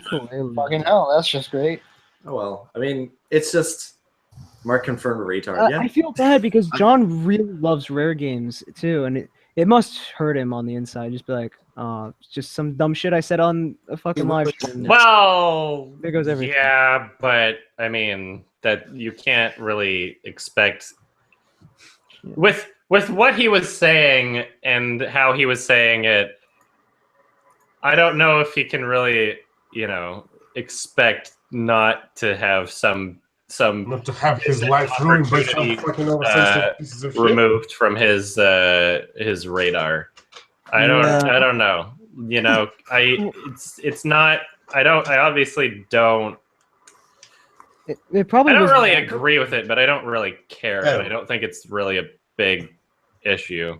fucking hell, that's just great. Oh well, I mean, it's just Mark confirmed retard. Yeah. I feel bad because John really loves rare games too, and it must hurt him on the inside. Just be like, just some dumb shit I said on a fucking live stream. Well, there goes everything. Yeah, but I mean that you can't really expect with what he was saying and how he was saying it. I don't know if he can really, expect not to have not to have his life ruined by some fucking oversensitive pieces of shit. Removed from his radar. I don't know. It's not. I obviously don't. It probably. I don't really agree with it, but I don't really care. Yeah. I don't think it's really a big issue.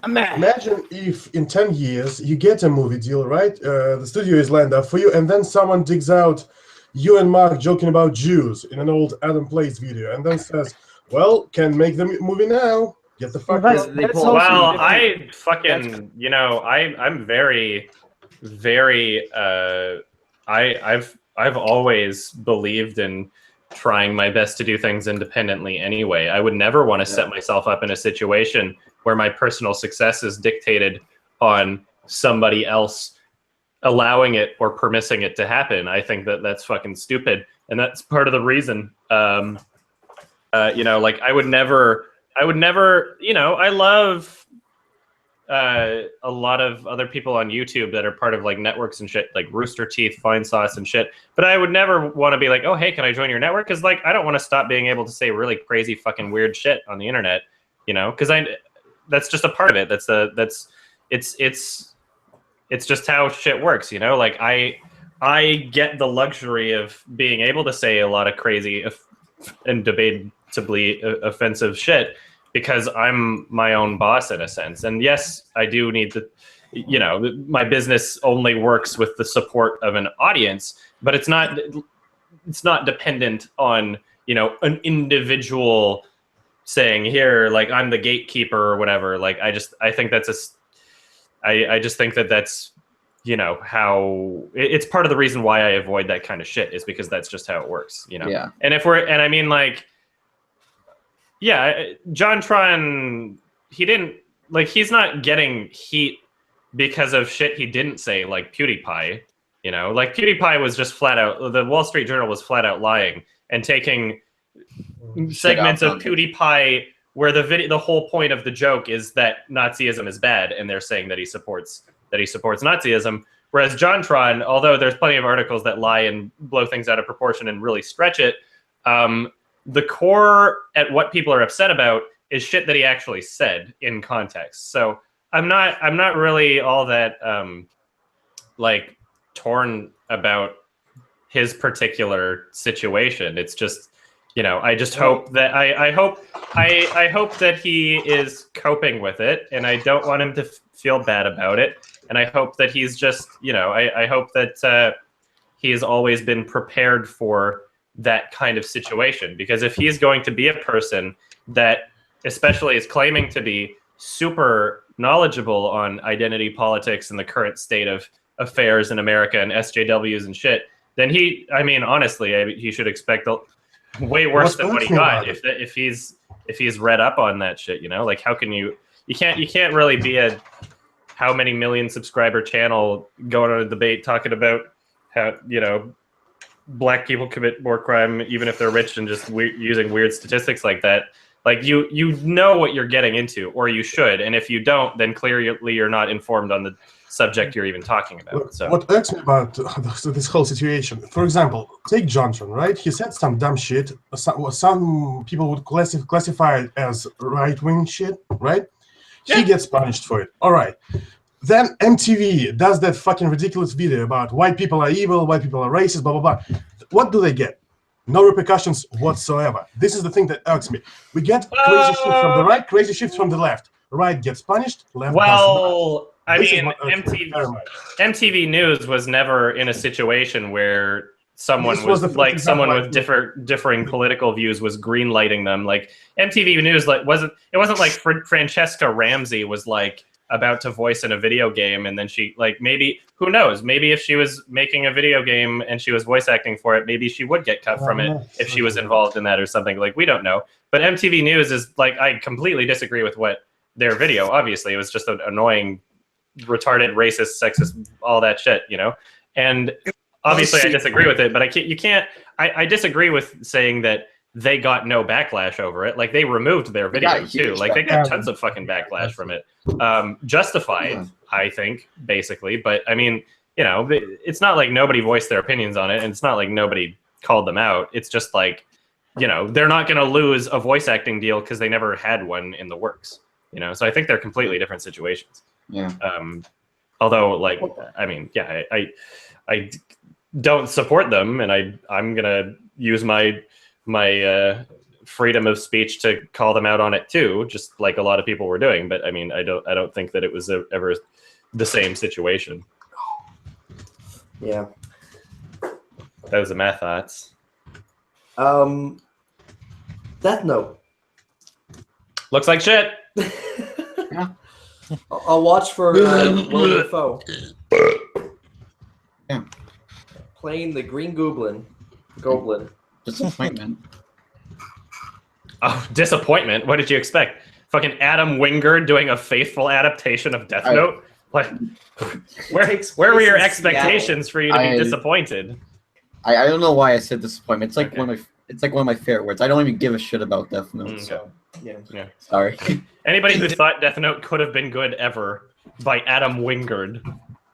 Imagine if in 10 years you get a movie deal, right? The studio is lined up for you, and then someone digs out you and Mark joking about Jews in an old Adam Plays video, and then says, "Well, can make the movie now. Get the fuck out." Well, I fucking, I'm very, very. I've always believed in trying my best to do things independently anyway. I would never want to set myself up in a situation where my personal success is dictated on somebody else allowing it or permitting it to happen. I think that's fucking stupid. And that's part of the reason, like I would never, I love a lot of other people on YouTube that are part of like networks and shit, like Rooster Teeth, Fine Sauce and shit. But I would never want to be like, oh, hey, can I join your network? Because like, I don't want to stop being able to say really crazy fucking weird shit on the internet, because that's just a part of it. It's just how shit works, like I get the luxury of being able to say a lot of crazy and debatably offensive shit because I'm my own boss in a sense. And yes, I do need to, my business only works with the support of an audience, but it's not dependent on, an individual saying here, like I'm the gatekeeper or whatever. Like, I just think that's I just think that's, how it's part of the reason why I avoid that kind of shit is because that's just how it works, Yeah. And I mean, like, yeah, JonTron, he's not getting heat because of shit he didn't say, like PewDiePie, like PewDiePie was just flat out, the Wall Street Journal was flat out lying and taking segments of PewDiePie where the whole point of the joke is that Nazism is bad, and they're saying that he supports Nazism. Whereas JonTron, although there's plenty of articles that lie and blow things out of proportion and really stretch it, the core at what people are upset about is shit that he actually said in context. So I'm not really all that like torn about his particular situation. It's just, I just hope that I hope that he is coping with it, and I don't want him to feel bad about it. And I hope that he's just, I hope that he has always been prepared for that kind of situation. Because if he's going to be a person that especially is claiming to be super knowledgeable on identity politics and the current state of affairs in America and SJWs and shit, then he should expect way worse than what he got if he's read up on that shit. Like, how can you can't really be a how many million subscriber channel going on a debate talking about how black people commit more crime even if they're rich and just using weird statistics like that. Like, you know what you're getting into, or you should, and if you don't, then clearly you're not informed on the subject you're even talking about. So what irks me about this whole situation, for example, take JonTron, right? He said some dumb shit. Some people would classify it as right-wing shit, right? Yeah. He gets punished for it. All right. Then MTV does that fucking ridiculous video about white people are evil, white people are racist, blah, blah, blah. What do they get? No repercussions whatsoever. This is the thing that irks me. We get crazy shit from the right, crazy shit from the left. Right gets punished, left does not. I mean, MTV News was never in a situation where someone was like someone with differing political views was greenlighting them. Like MTV News, like wasn't like Francesca Ramsey was like about to voice in a video game, and then she like maybe who knows, maybe if she was making a video game and she was voice acting for it, maybe she would get cut from it if she was involved in that or something. Like we don't know. But MTV News is like I completely disagree with what their video. Obviously, it was just an annoying, retarded, racist, sexist, all that shit, you know. And obviously, I disagree with it. But I disagree with saying that they got no backlash over it. Like they removed their video too. Like they got tons of fucking backlash from it. Justified, I think, basically. But I mean, you know, it's not like nobody voiced their opinions on it, and it's not like nobody called them out. It's just like, you know, they're not going to lose a voice acting deal because they never had one in the works. You know, so I think they're completely different situations. Yeah. Although, like, I mean, yeah, I don't support them, and I'm gonna use my freedom of speech to call them out on it too, just like a lot of people were doing. But I mean, I don't think that it was ever the same situation. Yeah. Those are my thoughts. Death Note. Looks like shit. Yeah. I'll watch for Willem Dafoe. Yeah. Playing the Green Goblin. Disappointment. Oh, disappointment. What did you expect? Fucking Adam Wingard doing a faithful adaptation of Death Note? Like, where were your expectations for you to be disappointed? I don't know why I said disappointment. It's like one of my favorite words. I don't even give a shit about Death Note. So yeah. Sorry. Anybody who thought Death Note could have been good ever by Adam Wingard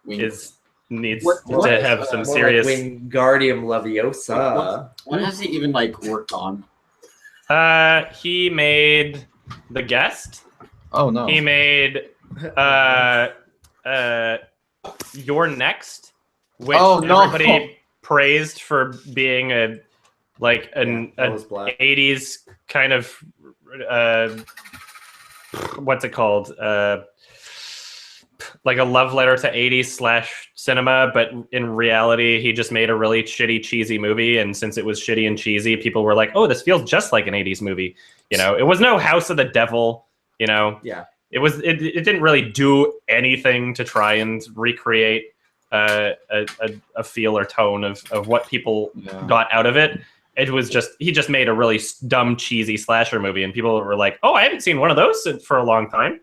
needs to have some serious like Wingardium Leviosa. What has he even like worked on? He made The Guest. Oh no. He made You're Next, which everybody praised for being an 80s kind of what's it called? Like a love letter to 80s / cinema, but in reality, he just made a really shitty, cheesy movie. And since it was shitty and cheesy, people were like, "Oh, this feels just like an 80s movie." You know, it was no House of the Devil. You know, it was. It didn't really do anything to try and recreate a feel or tone of what people got out of it. It was just he just made a really dumb, cheesy slasher movie, and people were like, "Oh, I haven't seen one of those for a long time."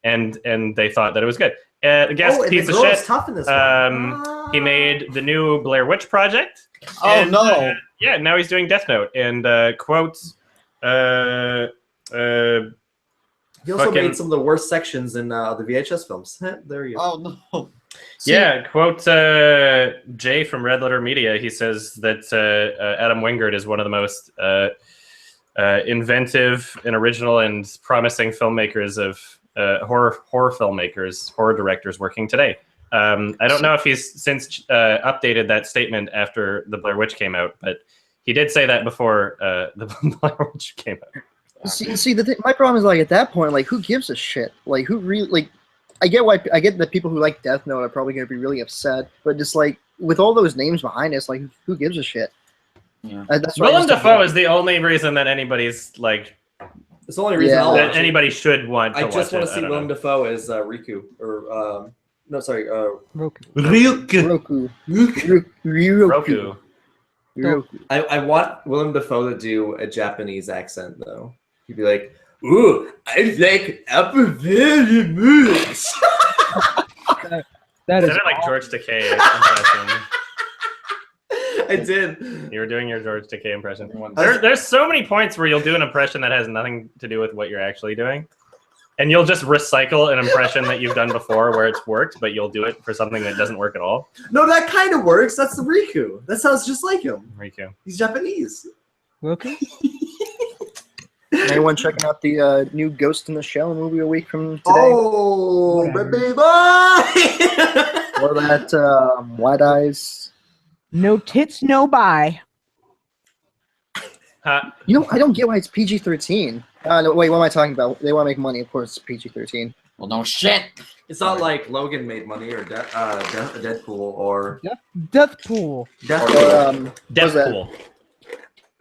And they thought that it was good. Guest piece of shit. Tough in this one. He made the new Blair Witch Project. Oh no! Yeah, now he's doing Death Note and quotes. He also made some of the worst sections in the VHS films. There you go. Oh no! Yeah, quote Jay from Red Letter Media. He says that Adam Wingard is one of the most inventive and original and promising filmmakers of horror filmmakers, horror directors working today. I don't know if he's since updated that statement after the Blair Witch came out, but he did say that before the Blair Witch came out. See, my problem is like at that point, like who gives a shit? Like who really like? I get that people who like Death Note are probably going to be really upset, but just like with all those names behind us, like who gives a shit? Yeah. Willem Dafoe is the only reason that anybody's like. It's the only reason that anybody should want to watch it. I just want to see Willem Dafoe as Riku or no, sorry, Roku. I want Willem Dafoe to do a Japanese accent though. He'd be like, "Ooh, I like Appleberry movies." That is like George Takei impression. I did. You were doing your George Takei impression. There's so many points where you'll do an impression that has nothing to do with what you're actually doing. And you'll just recycle an impression that you've done before where it's worked, but you'll do it for something that doesn't work at all. No, that kind of works. That's the Riku. That sounds just like him. Riku. He's Japanese. Okay. Anyone checking out the new Ghost in the Shell movie a week from today? Oh, baby boy! Or that White Eyes... No tits, no buy. You know, I don't get why it's PG-13. No, wait, what am I talking about? They want to make money, of course. It's PG-13. Well, no shit. It's not like Logan made money or Deadpool or Deathpool. Deathpool.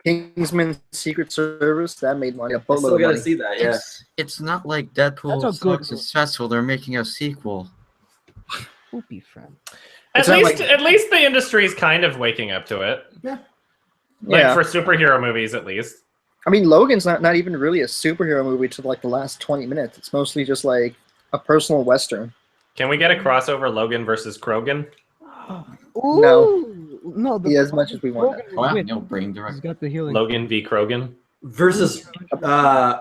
Kingsman Secret Service that made money. I still gotta see that. Yeah. It's not like Deadpool That's a good so successful. They're making a sequel. Poopy friend. At least the industry is kind of waking up to it. Yeah. Like for superhero movies, at least. I mean, Logan's not even really a superhero movie to like the last 20 minutes. It's mostly just like a personal western. Can we get a crossover Logan versus Krogan? No, as much as we want. No brain direct. He's got the healing. Logan v. Krogan versus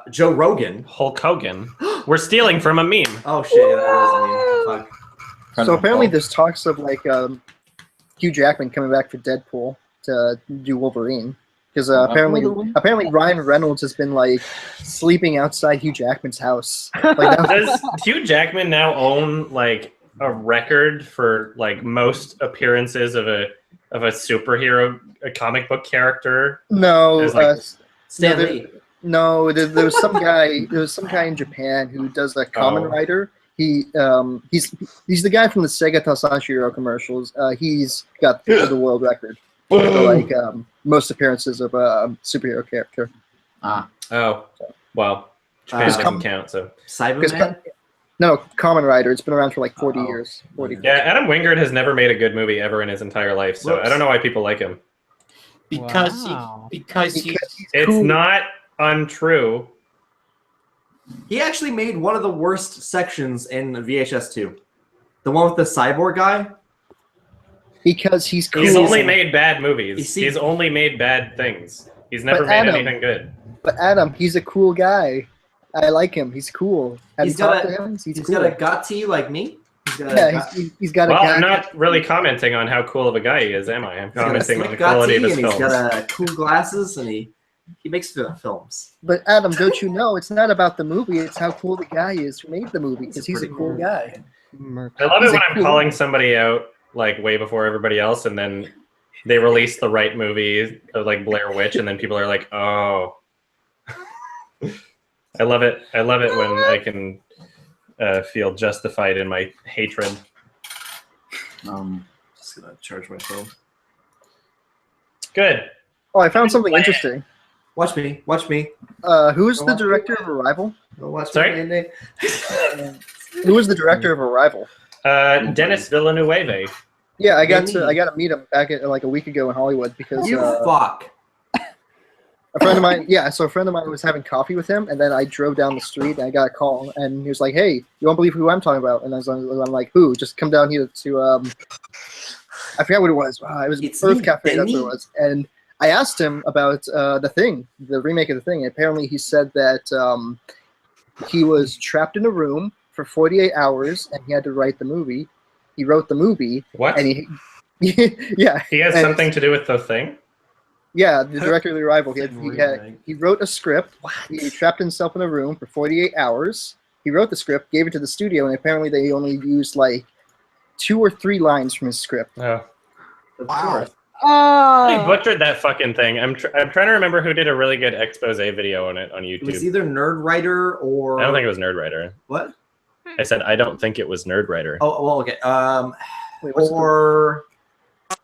Joe Rogan. Hulk Hogan. We're stealing from a meme. Oh shit! Yeah, that is a meme. Fuck. So apparently, there's talks of like Hugh Jackman coming back for Deadpool to do Wolverine. Because apparently Ryan Reynolds has been like sleeping outside Hugh Jackman's house. Like, does Hugh Jackman now own like a record for like most appearances of a superhero, a comic book character? No, Stan Lee. No, there was some guy. There was some guy in Japan who does a Kamen Rider. He's the guy from the Sega Tasanshiro commercials. He's got the world record. For, like most appearances of a superhero character. Oh, well, Japan doesn't count. So Cyberman. No, Kamen Rider. It's been around for like 40 years. 40. Yeah, Adam Wingard has never made a good movie ever in his entire life. So I don't know why people like him. Because he's it's cool. Not untrue. He actually made one of the worst sections in VHS 2. The one with the cyborg guy. Because he's cool. He's only made bad movies. He's only made bad things. He's never made anything good. But Adam, he's a cool guy. I like him. He's cool. He's got a goatee like me. He's got a I'm not really commenting on how cool of a guy he is, am I? I'm commenting on the quality of his films. He's got cool glasses and he makes films. But Adam, don't you know, it's not about the movie. It's how cool the guy is who made the movie, because he's a cool guy. I love it when I'm calling somebody out like way before everybody else, and then they release the right movie, like Blair Witch, and then people are like, "Oh." I love it. I love it when I can feel justified in my hatred. Just gonna charge my phone. Good. Oh, I found something interesting. Watch me. Who's the director of Arrival? Sorry? Who was the director of Arrival? Dennis Villeneuve. Yeah, I got to meet him back like a week ago in Hollywood because fuck. A friend of mine, so a friend of mine was having coffee with him, and then I drove down the street and I got a call, and he was like, "Hey, you won't believe who I'm talking about?" And I'm like, "Who? Just come down here to I forgot what it was. It was Earth Cafe. That's what it was." And I asked him about The Thing, the remake of The Thing. And apparently, he said that he was trapped in a room for 48 hours, and he had to write the movie. He wrote the movie. What? And he has something to do with The Thing? Yeah, the director of The Arrival. He wrote a script. What? He trapped himself in a room for 48 hours. He wrote the script, gave it to the studio, and apparently they only used like 2 or 3 lines from his script. Oh. Wow. They butchered that fucking thing. I'm trying to remember who did a really good expose video on it on YouTube. It was either Nerdwriter or... I don't think it was Nerdwriter. What? I said I don't think it was Nerdwriter. Oh, well, okay.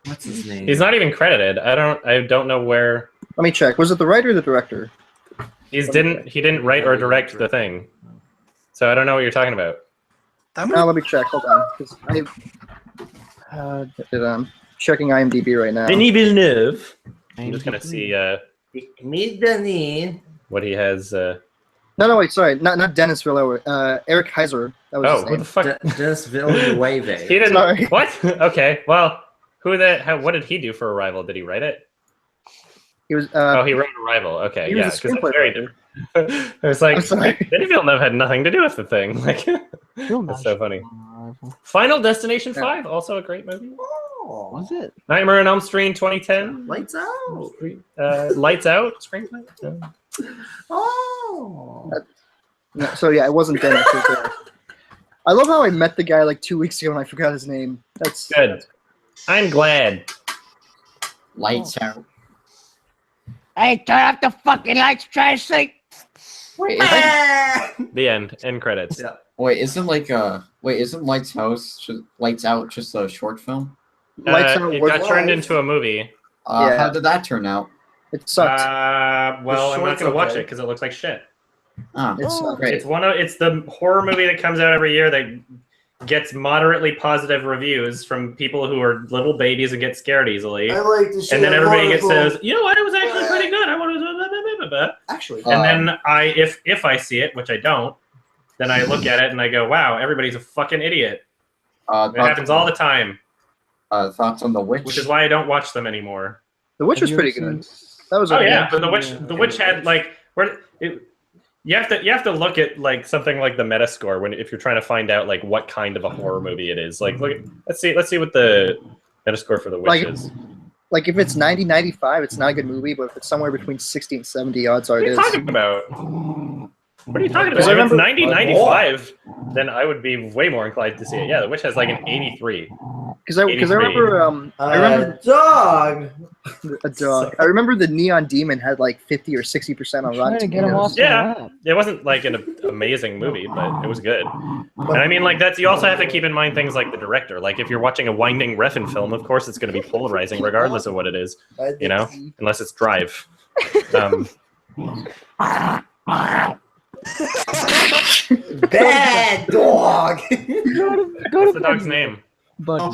What's his name? He's not even credited. I don't know where. Let me check. Was it the writer or the director? He didn't write or direct The Thing. So I don't know what you're talking about. Let me check. Hold on. I'm checking IMDb right now. Denis Villeneuve. I'm just gonna see what he has. No, wait, sorry, not Dennis Villeneuve. Eric Heiser. That was his name. What the fuck? Dennis Villeneuve. He didn't. Sorry. What? Okay, well, what did he do for Arrival? Did he write it? He was. He wrote Arrival. Okay, yeah, because that's very different. It was like Denis Villeneuve had nothing to do with The Thing. Like, that's so funny. Final Destination 5, also a great movie. Oh, was it? Nightmare on Elm Street 2010. Lights Out. Lights Out. Screenplay. Oh. So yeah, it wasn't Dennis. I love how I met the guy like 2 weeks ago and I forgot his name. That's good. I'm glad. Lights Out. Hey, turn off the fucking lights, try to sleep. Wait, The end. End credits. Yeah. Wait, isn't Lights Out just a short film? Lights Out it was got turned live. into a movie. How did that turn out? It sucked. Well, I'm not short's gonna watch okay. it because it looks like shit. It's great. It's the horror movie that comes out every year that gets moderately positive reviews from people who are little babies and get scared easily. I like the shit. And then everybody says, you know what, it was actually pretty good. I want to actually. And then if I see it, which I don't, then I look at it and I go, wow, everybody's a fucking idiot. It happens all the time. Thoughts on The Witch? Which is why I don't watch them anymore. The Witch was pretty good. That was. Oh yeah, but the Witch had like you have to look at like something like the Metascore if you're trying to find out like what kind of a horror movie it is. Like let's see what the Metascore for The Witch is. Like if it's 90, 95, it's not a good movie. But if it's somewhere between 60 and 70, odds are it is. What are you talking about? What are you talking about? If it's 90, 95, then I would be way more inclined to see it. Yeah, The Witch has like an 83. Because I remember dog. A dog. I remember the Neon Demon had like 50 or 60% on Rotten Tomatoes. Yeah, it wasn't like an amazing movie, but it was good. And I mean, like you also have to keep in mind things like the director. Like if you're watching a Winding Refn film, of course it's going to be polarizing regardless of what it is. You know, unless it's Drive. Bad dog. What's the dog's name? Buddy.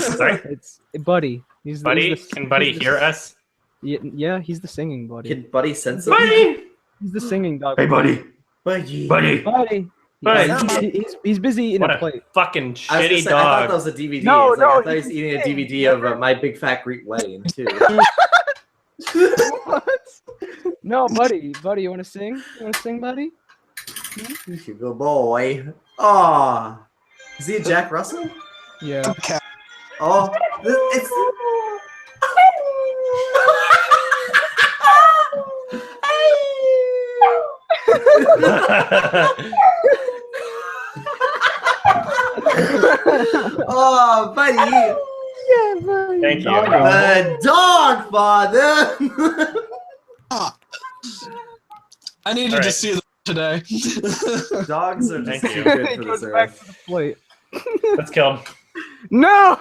Sorry? It's Buddy. Buddy? Can Buddy hear us? Yeah, he's the singing Buddy. Can Buddy sense Buddy! He's the singing dog. Hey, Buddy. Buddy. Buddy. He's busy in what a plate. Fucking I was gonna shitty say, dog. I thought that was a DVD. No, I thought he was eating a DVD of My Big Fat Greek Wedding too. What? No, Buddy, you want to sing? You want to sing, Buddy? You good boy. Aw. Is he a Jack Russell? Yeah. Okay. Oh, it's. Oh, buddy. Yeah, buddy. Thank you. The dog father. I needed to see them today. Dogs are just Thank too you. good for this Goes back earth. to the plate. Let's kill him. No!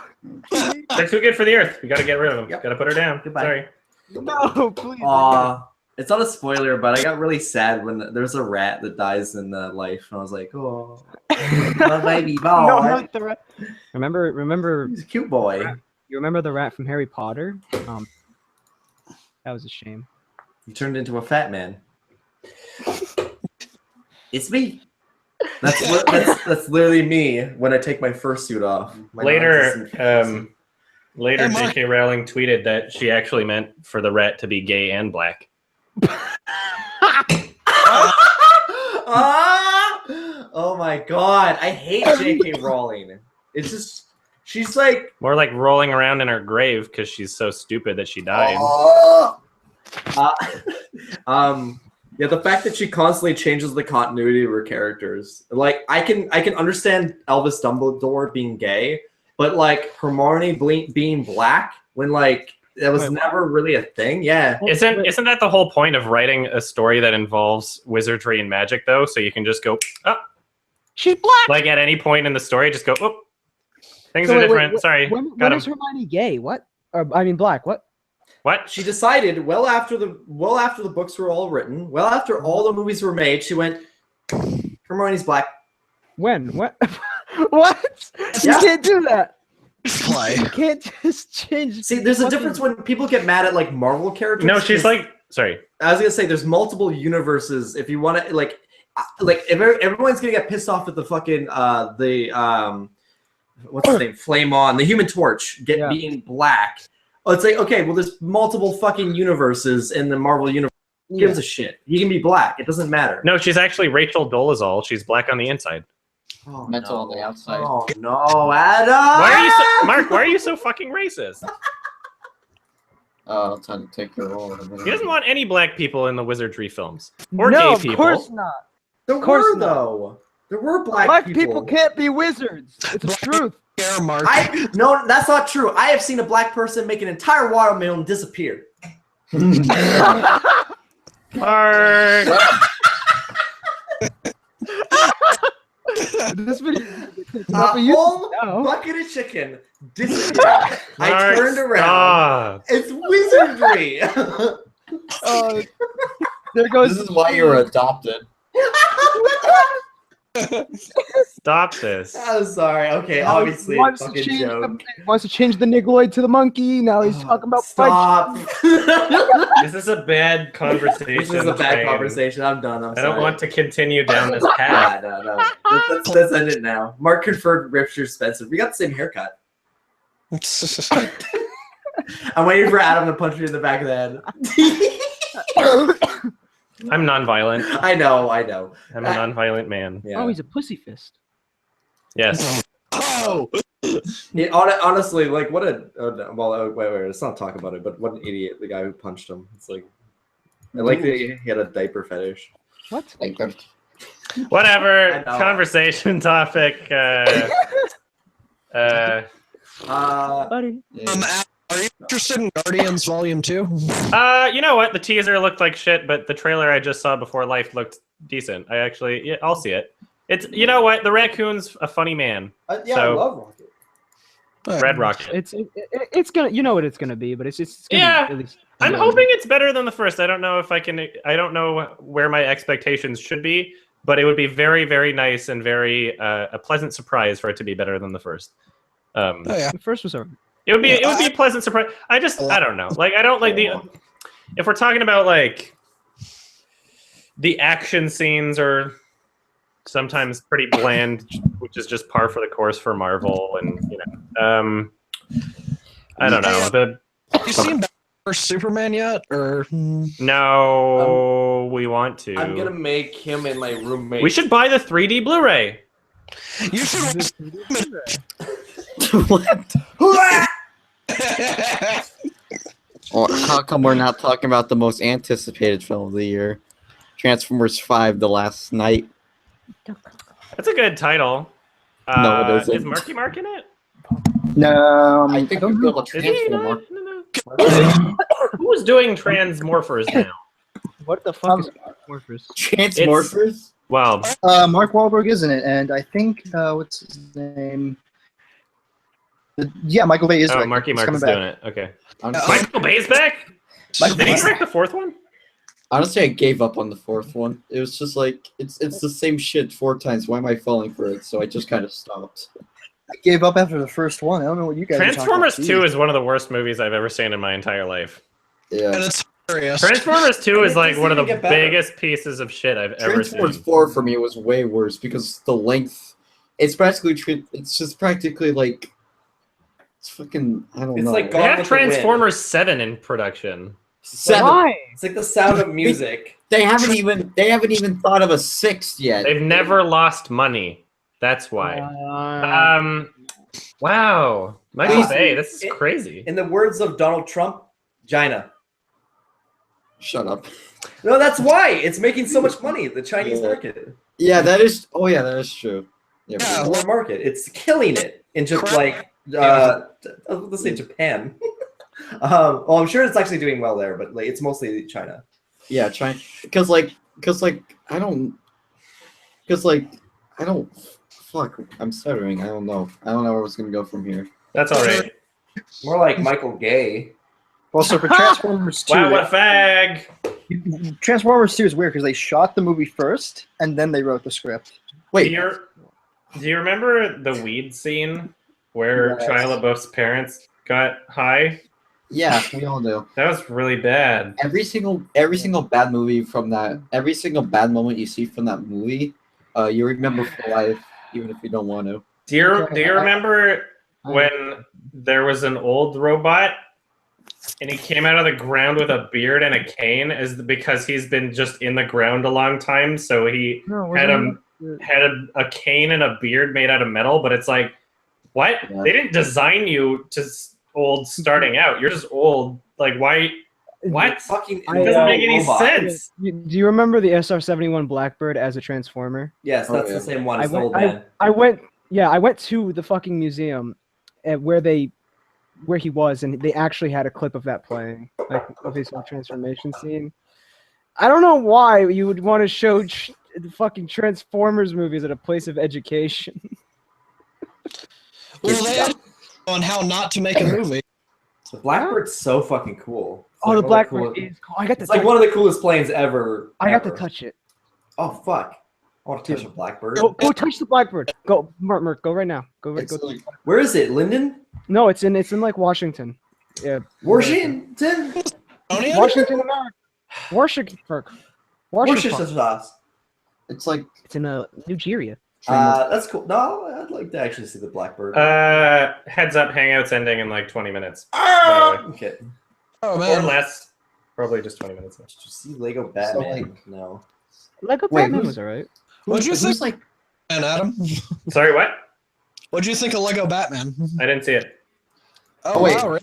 They're too good for the earth. We gotta get rid of them. Yep. Gotta put her down. Goodbye. Sorry. No, please. Aw. It's not a spoiler, but I got really sad when there's a rat that dies in life, and I was like, "Oh, my baby boy." No, not the rat. Remember. He's a cute boy. You remember the rat from Harry Potter? That was a shame. He turned into a fat man. It's me. That's literally me when I take my fursuit off. Later, J.K. Rowling tweeted that she actually meant for the rat to be gay and black. Oh my god, I hate J.K. Rowling. It's just she's like more like rolling around in her grave because she's so stupid that she died. Yeah, the fact that she constantly changes the continuity of her characters. Like I can understand Albus Dumbledore being gay, but like Hermione being black when like that was never really a thing. Yeah. Isn't that the whole point of writing a story that involves wizardry and magic though? So you can just go, oh, she's black. Like at any point in the story, just go, oh, things are different. Sorry. When is Hermione gay? What? I mean black. What? What? She decided well after the books were all written, well after all the movies were made, she went, Hermione's black. When? What? What? Yeah. You can't do that. Play. You can't just change. See, there's a difference when people get mad at like Marvel characters. No, she's like, sorry. I was gonna say there's multiple universes. If you want to like if everyone's gonna get pissed off at the fucking what's his name, Flame On, the Human Torch being black. It's like, okay, well, there's multiple fucking universes in the Marvel universe. Who gives a shit? He can be black. It doesn't matter. No, she's actually Rachel Dolezal. She's black on the inside. Oh, Mental on the outside. Oh no, Adam! Mark, why are you so fucking racist? I'll try to take your role. He doesn't want any black people in the wizardry films. Or No, gay people. of course not. There were, though. There were black people. Black people can't be wizards. It's the truth. Mark. No, that's not true. I have seen a black person make an entire watermelon disappear. Mark. This video. A whole bucket of chicken disappeared. I turned around. It's wizardry. There goes. This is why you were adopted. Stop this. I'm sorry. Okay, obviously, fucking joke. Wants to change the Nigloid to the monkey. Now he's talking about stop. This is a bad conversation. This is a bad conversation. I'm done. I don't want to continue down this path. No. Let's end it now. Mark confirmed Richard Spencer. We got the same haircut. I'm waiting for Adam to punch me in the back of the head. I'm non-violent. I know. I'm a non-violent man. Yeah. Oh, he's a pussy fist. Yes. Oh. Honestly, like what a wait. Let's not talk about it. But what an idiot! The guy who punched him. It's like I like that he had a diaper fetish. What? Whatever. Conversation topic. Buddy. Are you interested in Guardians Volume 2? You know what? The teaser looked like shit, but the trailer I just saw before Life looked decent. I'll see it. It's you know what? The raccoon's a funny man. Yeah, I love Rocket. Red Rocket. It's gonna. You know what it's gonna be, but it's just. Yeah. At least, I'm hoping it's better than the first. I don't know if I can. I don't know where my expectations should be, but it would be very, very nice and very a pleasant surprise for it to be better than the first. The first was alright. It would be a pleasant surprise. I don't know. Like I don't like if we're talking about like the action scenes are sometimes pretty bland, which is just par for the course for Marvel, and I don't know. Have you seen Superman yet? Or no, we want to. I'm gonna make him and my roommate. We should buy the 3D Blu-ray. You should. What? How come we're not talking about the most anticipated film of the year? Transformers 5: The Last Night. That's a good title. No, it isn't. Is Marky Mark in it? No, I think we built a Transformer. Who is doing Transmorphers now? What the fuck is Transmorphers? Transmorphers? Wow. Mark Wahlberg is in it, and I think what's his name? Yeah, Michael Bay is. Oh, Marky Mark is doing it. Okay. Michael Bay's back. Did he direct the fourth one? Honestly, I gave up on the fourth one. It was just like it's the same shit 4 times. Why am I falling for it? So I just kind of stopped. I gave up after the first one. I don't know what you guys. Transformers 2 is one of the worst movies I've ever seen in my entire life. Yeah. And it's hilarious. Transformers 2 is like one of the biggest pieces of shit I've ever seen. Transformers 4 for me was way worse because the length. It's just practically like. It's fucking. I don't know. Like they have Transformers 7 in production. 7. Why? It's like The Sound of Music. They haven't even thought of a 6th yet. They've never lost money. That's why. Wow. Michael Bay, this is crazy. In the words of Donald Trump, China. Shut up. No, that's why. It's making so much money, the Chinese market. Yeah, that is. Oh, yeah, that is true. Yeah, world market. It's killing it in just like let's say Japan. Well, I'm sure it's actually doing well there, but like it's mostly China. Yeah, China. Because I don't. Fuck, I'm stuttering. I don't know where it's gonna go from here. That's all right. More like Michael Gay. Well, so for Transformers 2, wow, what a fag! Transformers 2 is weird because they shot the movie first and then they wrote the script. Wait, do you remember the weed scene where Shia LaBeouf's parents got high? Yeah, we all do. That was really bad. Every single bad movie from that, every single bad moment you see from that movie, you remember for life, even if you don't want to. Do you remember when there was an old robot and he came out of the ground with a beard and a cane because he's been just in the ground a long time, so he had a cane and a beard made out of metal, but it's like, what? Yeah. They didn't design you to old starting out. You're just old. Like, why? What? It doesn't make any sense. Do you remember the SR-71 Blackbird as a Transformer? Yes, that's the same one. I went to the fucking museum where he was, and they actually had a clip of that playing, like of his transformation scene. I don't know why you would want to show the fucking Transformers movies at a place of education. Well, they had on how not to make a movie. The Blackbird's so fucking cool. It's Oh, like the one of Blackbird coolest- is cool. I got to. It's like one of the coolest planes ever. I got to ever. touch it. Oh fuck! I want to touch a Blackbird. Go touch the Blackbird. Go, Merc, go right now. Go. Where is it, Linden? No, it's in like Washington. Yeah. Washington. Washington, America. Washington. Worcestershire sauce. It's like it's in Nigeria. That's cool. No, I'd like to actually see the Blackbird. Heads up, Hangout's ending in like 20 minutes. Okay. Oh man. Or less. Probably just 20 minutes. Did you see Lego Batman? No. Lego Batman was alright. What'd you think? Like, Adam. Sorry, what? What'd you think of Lego Batman? I didn't see it. Oh wow. Really?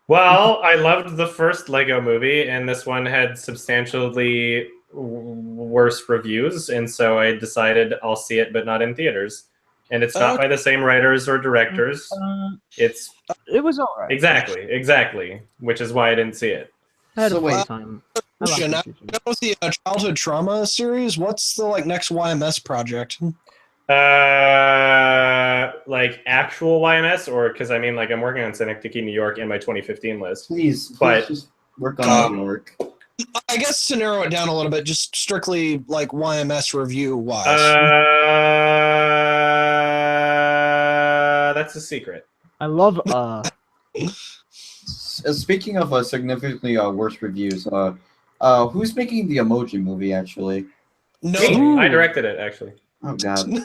Well, I loved the first Lego movie, and this one had substantially worse reviews, and so I decided I'll see it, but not in theaters. And it's not by the same writers or directors. It was alright. Exactly. Which is why I didn't see it. I had a wait time. Now, with the childhood trauma series, what's the next YMS project? Like actual YMS, or because I mean, I'm working on Synecdoche, New York, in my 2015 list. Please just work on New York. I guess to narrow it down a little bit, just strictly YMS review wise. That's a secret. I love Speaking of significantly worse reviews, who's making the Emoji movie actually? No, I directed it actually. Oh god.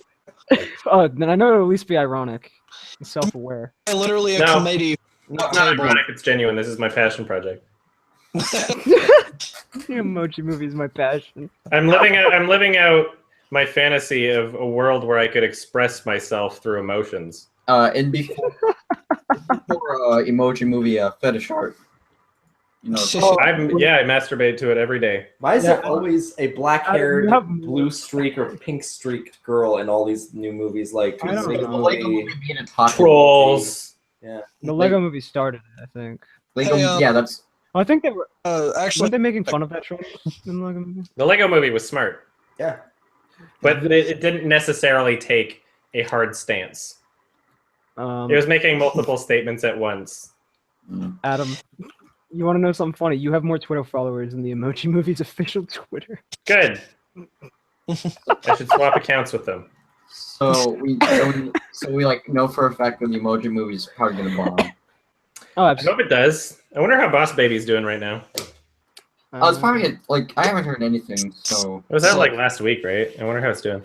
Then I know it'll at least be ironic and self-aware. Literally a comedy. Not ironic, it's genuine. This is my passion project. The Emoji movie is my passion. I'm living out my fantasy of a world where I could express myself through emotions. And before Emoji movie fetish art. You know, I masturbate to it every day. Why is there always a black-haired, blue streak or pink streaked girl in all these new movies? Like I don't know. Trolls. Yeah, the Lego movie started it, I think. Lego, yeah, that's. I think they were. Actually, weren't they making fun of that troll in the Lego movie? The Lego movie was smart. Yeah, but it didn't necessarily take a hard stance. It was making multiple statements at once. Adam, you want to know something funny? You have more Twitter followers than the Emoji movie's official Twitter. Good. I should swap accounts with them. So we know for a fact that the Emoji movie is probably gonna bomb. Oh, I hope it does. I wonder how Boss Baby's doing right now. It's probably I haven't heard anything. So it was out last week, right? I wonder how it's doing.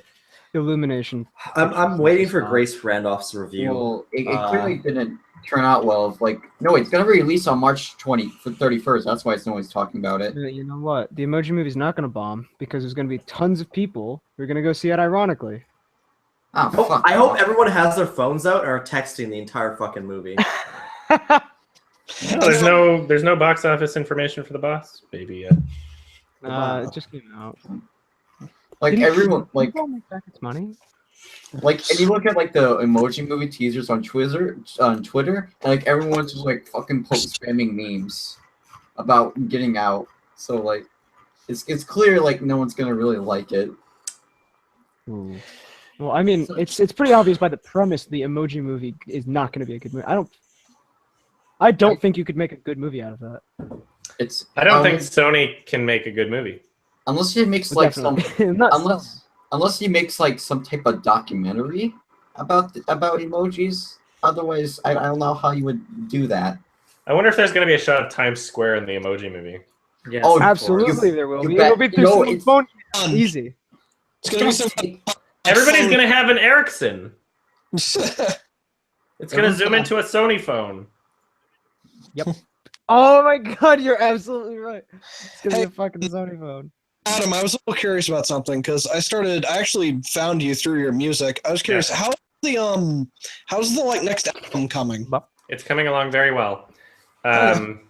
Illumination. I'm waiting for Grace Randolph's review. Well, it clearly didn't turn out well. No, it's gonna be released on March 31st. That's why no one's talking about it. You know what? The Emoji movie's not gonna bomb because there's gonna be tons of people who are gonna go see it ironically. Oh, fuck. I hope everyone has their phones out and are texting the entire fucking movie. No, there's no box office information for the Boss Baby yet. It just came out. Everyone make back its money. And you look at the Emoji movie teasers on Twitter, and everyone's just fucking spamming memes about getting out. So it's clear no one's gonna really like it. Ooh. Well, I mean, it's pretty obvious by the premise the Emoji movie is not going to be a good movie. I don't think you could make a good movie out of that. I don't think Sony can make a good movie unless he makes unless he makes some type of documentary about emojis. Otherwise, I don't know how you would do that. I wonder if there's going to be a shot of Times Square in the Emoji movie. Yes, oh, absolutely, there will be. It'll be through some phone. Easy. It's going to be some. Everybody's going to have an Ericsson. It's going to zoom into a Sony phone. Yep. Oh my god, you're absolutely right. It's going to be a fucking Sony phone. Adam, I was a little curious about something because I actually found you through your music. I was curious, how's the next album coming? It's coming along very well. I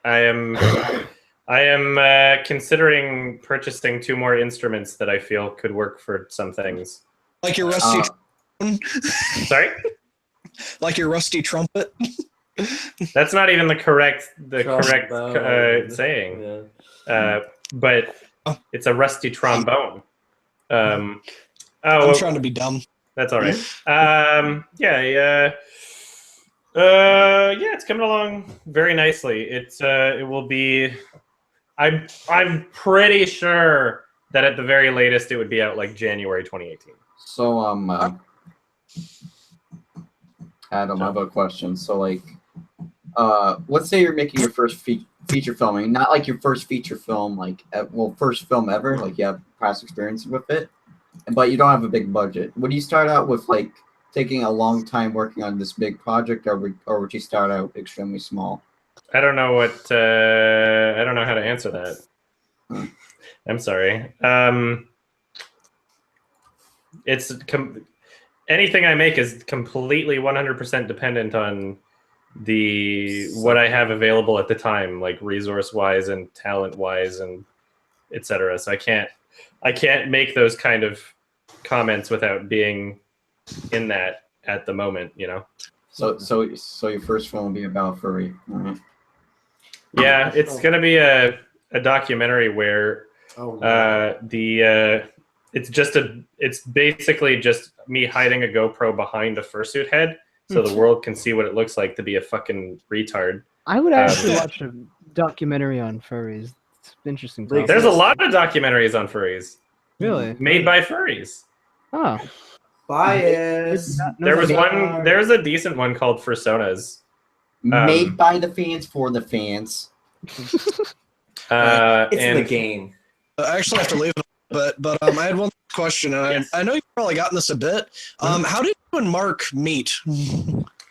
am considering purchasing 2 more instruments that I feel could work for some things. Like your rusty Sorry? Like your rusty trumpet? That's not even the correct saying. Yeah. But it's a rusty trombone. Oh, I'm trying to be dumb. That's all right. Yeah, it's coming along very nicely. It will be. I'm pretty sure that at the very latest it would be out like January 2018. So Adam, I have a question. So like, let's say you're making your first feature filming, not like your first feature film, like first film ever, like you have past experience with it, but you don't have a big budget. Would you start out with like taking a long time working on this big project, or would you start out extremely small? I don't know I don't know how to answer that. I'm sorry. Anything I make is completely 100% dependent on what I have available at the time, like resource wise and talent wise and etc. So I can't make those kind of comments without being in that at the moment, you know. So your first film will be about furry. Right. Yeah, it's gonna be a documentary where it's basically just me hiding a GoPro behind a fursuit head so the world can see what it looks like to be a fucking retard. I would actually watch a documentary on furries. It's interesting. There's a lot of documentaries on furries. Really? Made by furries. Oh. Bias. There's a decent one called Fursonas. Made by the fans for the fans. It's in the game. I actually have to leave, but I had one question, and I know you've probably gotten this a bit. How did you and Mark meet?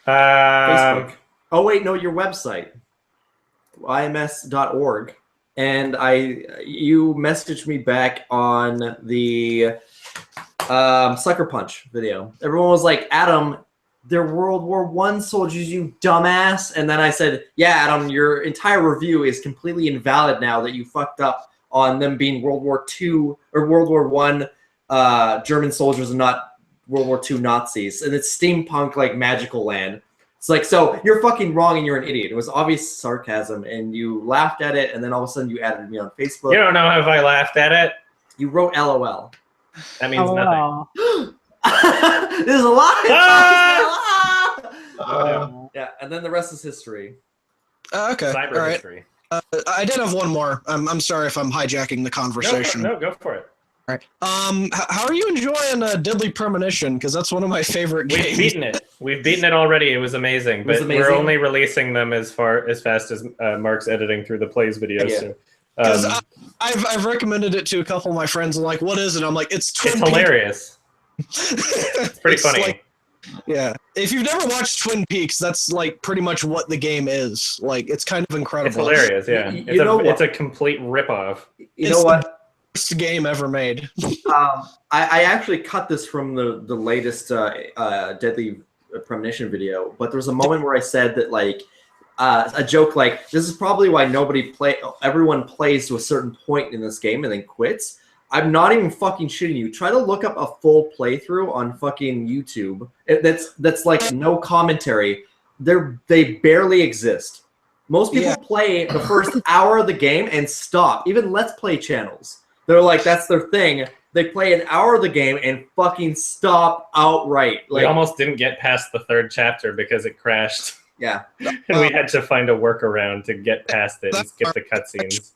Facebook. Oh wait, no, your website, ims.org, and you messaged me back on the Sucker Punch video. Everyone was like, Adam, they're World War I soldiers, you dumbass. And then I said, yeah, Adam, your entire review is completely invalid now that you fucked up on them being World War II or World War I German soldiers and not World War II Nazis. And it's steampunk like magical land. It's like, so you're fucking wrong and you're an idiot. It was obvious sarcasm and you laughed at it, and then all of a sudden you added me on Facebook. You don't know if I laughed at it. You wrote LOL. That means nothing. There's a lot. Yeah, and then the rest is history. Okay. Cyber all right. history. I did have one more. I'm sorry if I'm hijacking the conversation. No, go for it. All right. How are you enjoying Deadly Premonition? Because that's one of my favorite games. We've beaten it. We've beaten it already. It was amazing. But we're only releasing them as fast as Mark's editing through the plays videos. Yeah. So, Because I've recommended it to a couple of my friends, and like, what is it? I'm like, it's Twin Peaks. Hilarious. It's pretty funny. Like, yeah, if you've never watched Twin Peaks, that's like pretty much what the game is. Like, it's kind of incredible. It's hilarious. Yeah, it's a complete ripoff. You know what? The best game ever made. I actually cut this from the latest Deadly Premonition video, but there was a moment where I said that like a joke like, this is probably why everyone plays to a certain point in this game and then quits. I'm not even fucking shitting you. Try to look up a full playthrough on fucking YouTube. That's like no commentary. They barely exist. Most people play the first hour of the game and stop. Even Let's Play channels. They're like, that's their thing. They play an hour of the game and fucking stop outright. Like, we almost didn't get past the third chapter because it crashed. Yeah. And we had to find a workaround to get past it and skip the cutscenes.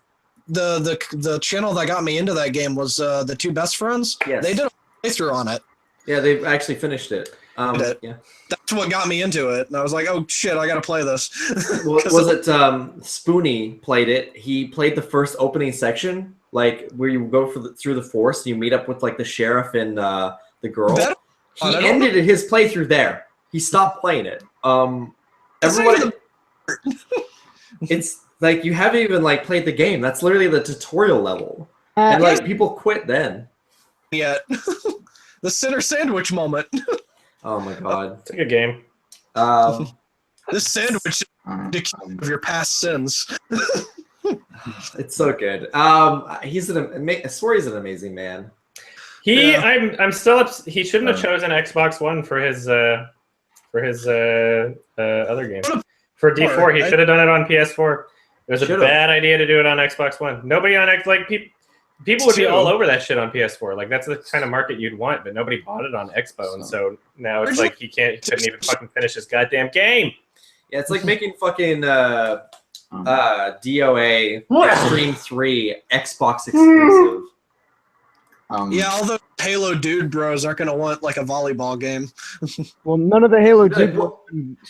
The channel that got me into that game was the Two Best Friends. Yes. They did a playthrough on it. Yeah, they've actually finished it. Yeah. That's what got me into it. And I was like, oh shit, I gotta play this. Was it Spoonie played it? He played the first opening section, like where you go through the forest and you meet up with like the sheriff and the girl. He ended his playthrough there. He stopped playing it. Everybody, it's like you haven't even like played the game. That's literally the tutorial level, and like people quit then. Yeah, the center sandwich moment. Oh my god, it's a good game. This sandwich of your past sins. It's so good. I swear he's an amazing man. I'm still. He shouldn't have chosen Xbox One for his other game. For D4, he should have done it on PS4. It was a bad idea to do it on Xbox One. Nobody on X like people. people would be all over that shit on PS4. Like that's the kind of market you'd want, but nobody bought it on Expo, and so now it's like he couldn't even fucking finish his goddamn game. Yeah, it's like making fucking DOA Extreme 3 Xbox exclusive. Yeah, all the Halo dude bros aren't gonna want like a volleyball game. Well, none of the Halo dude.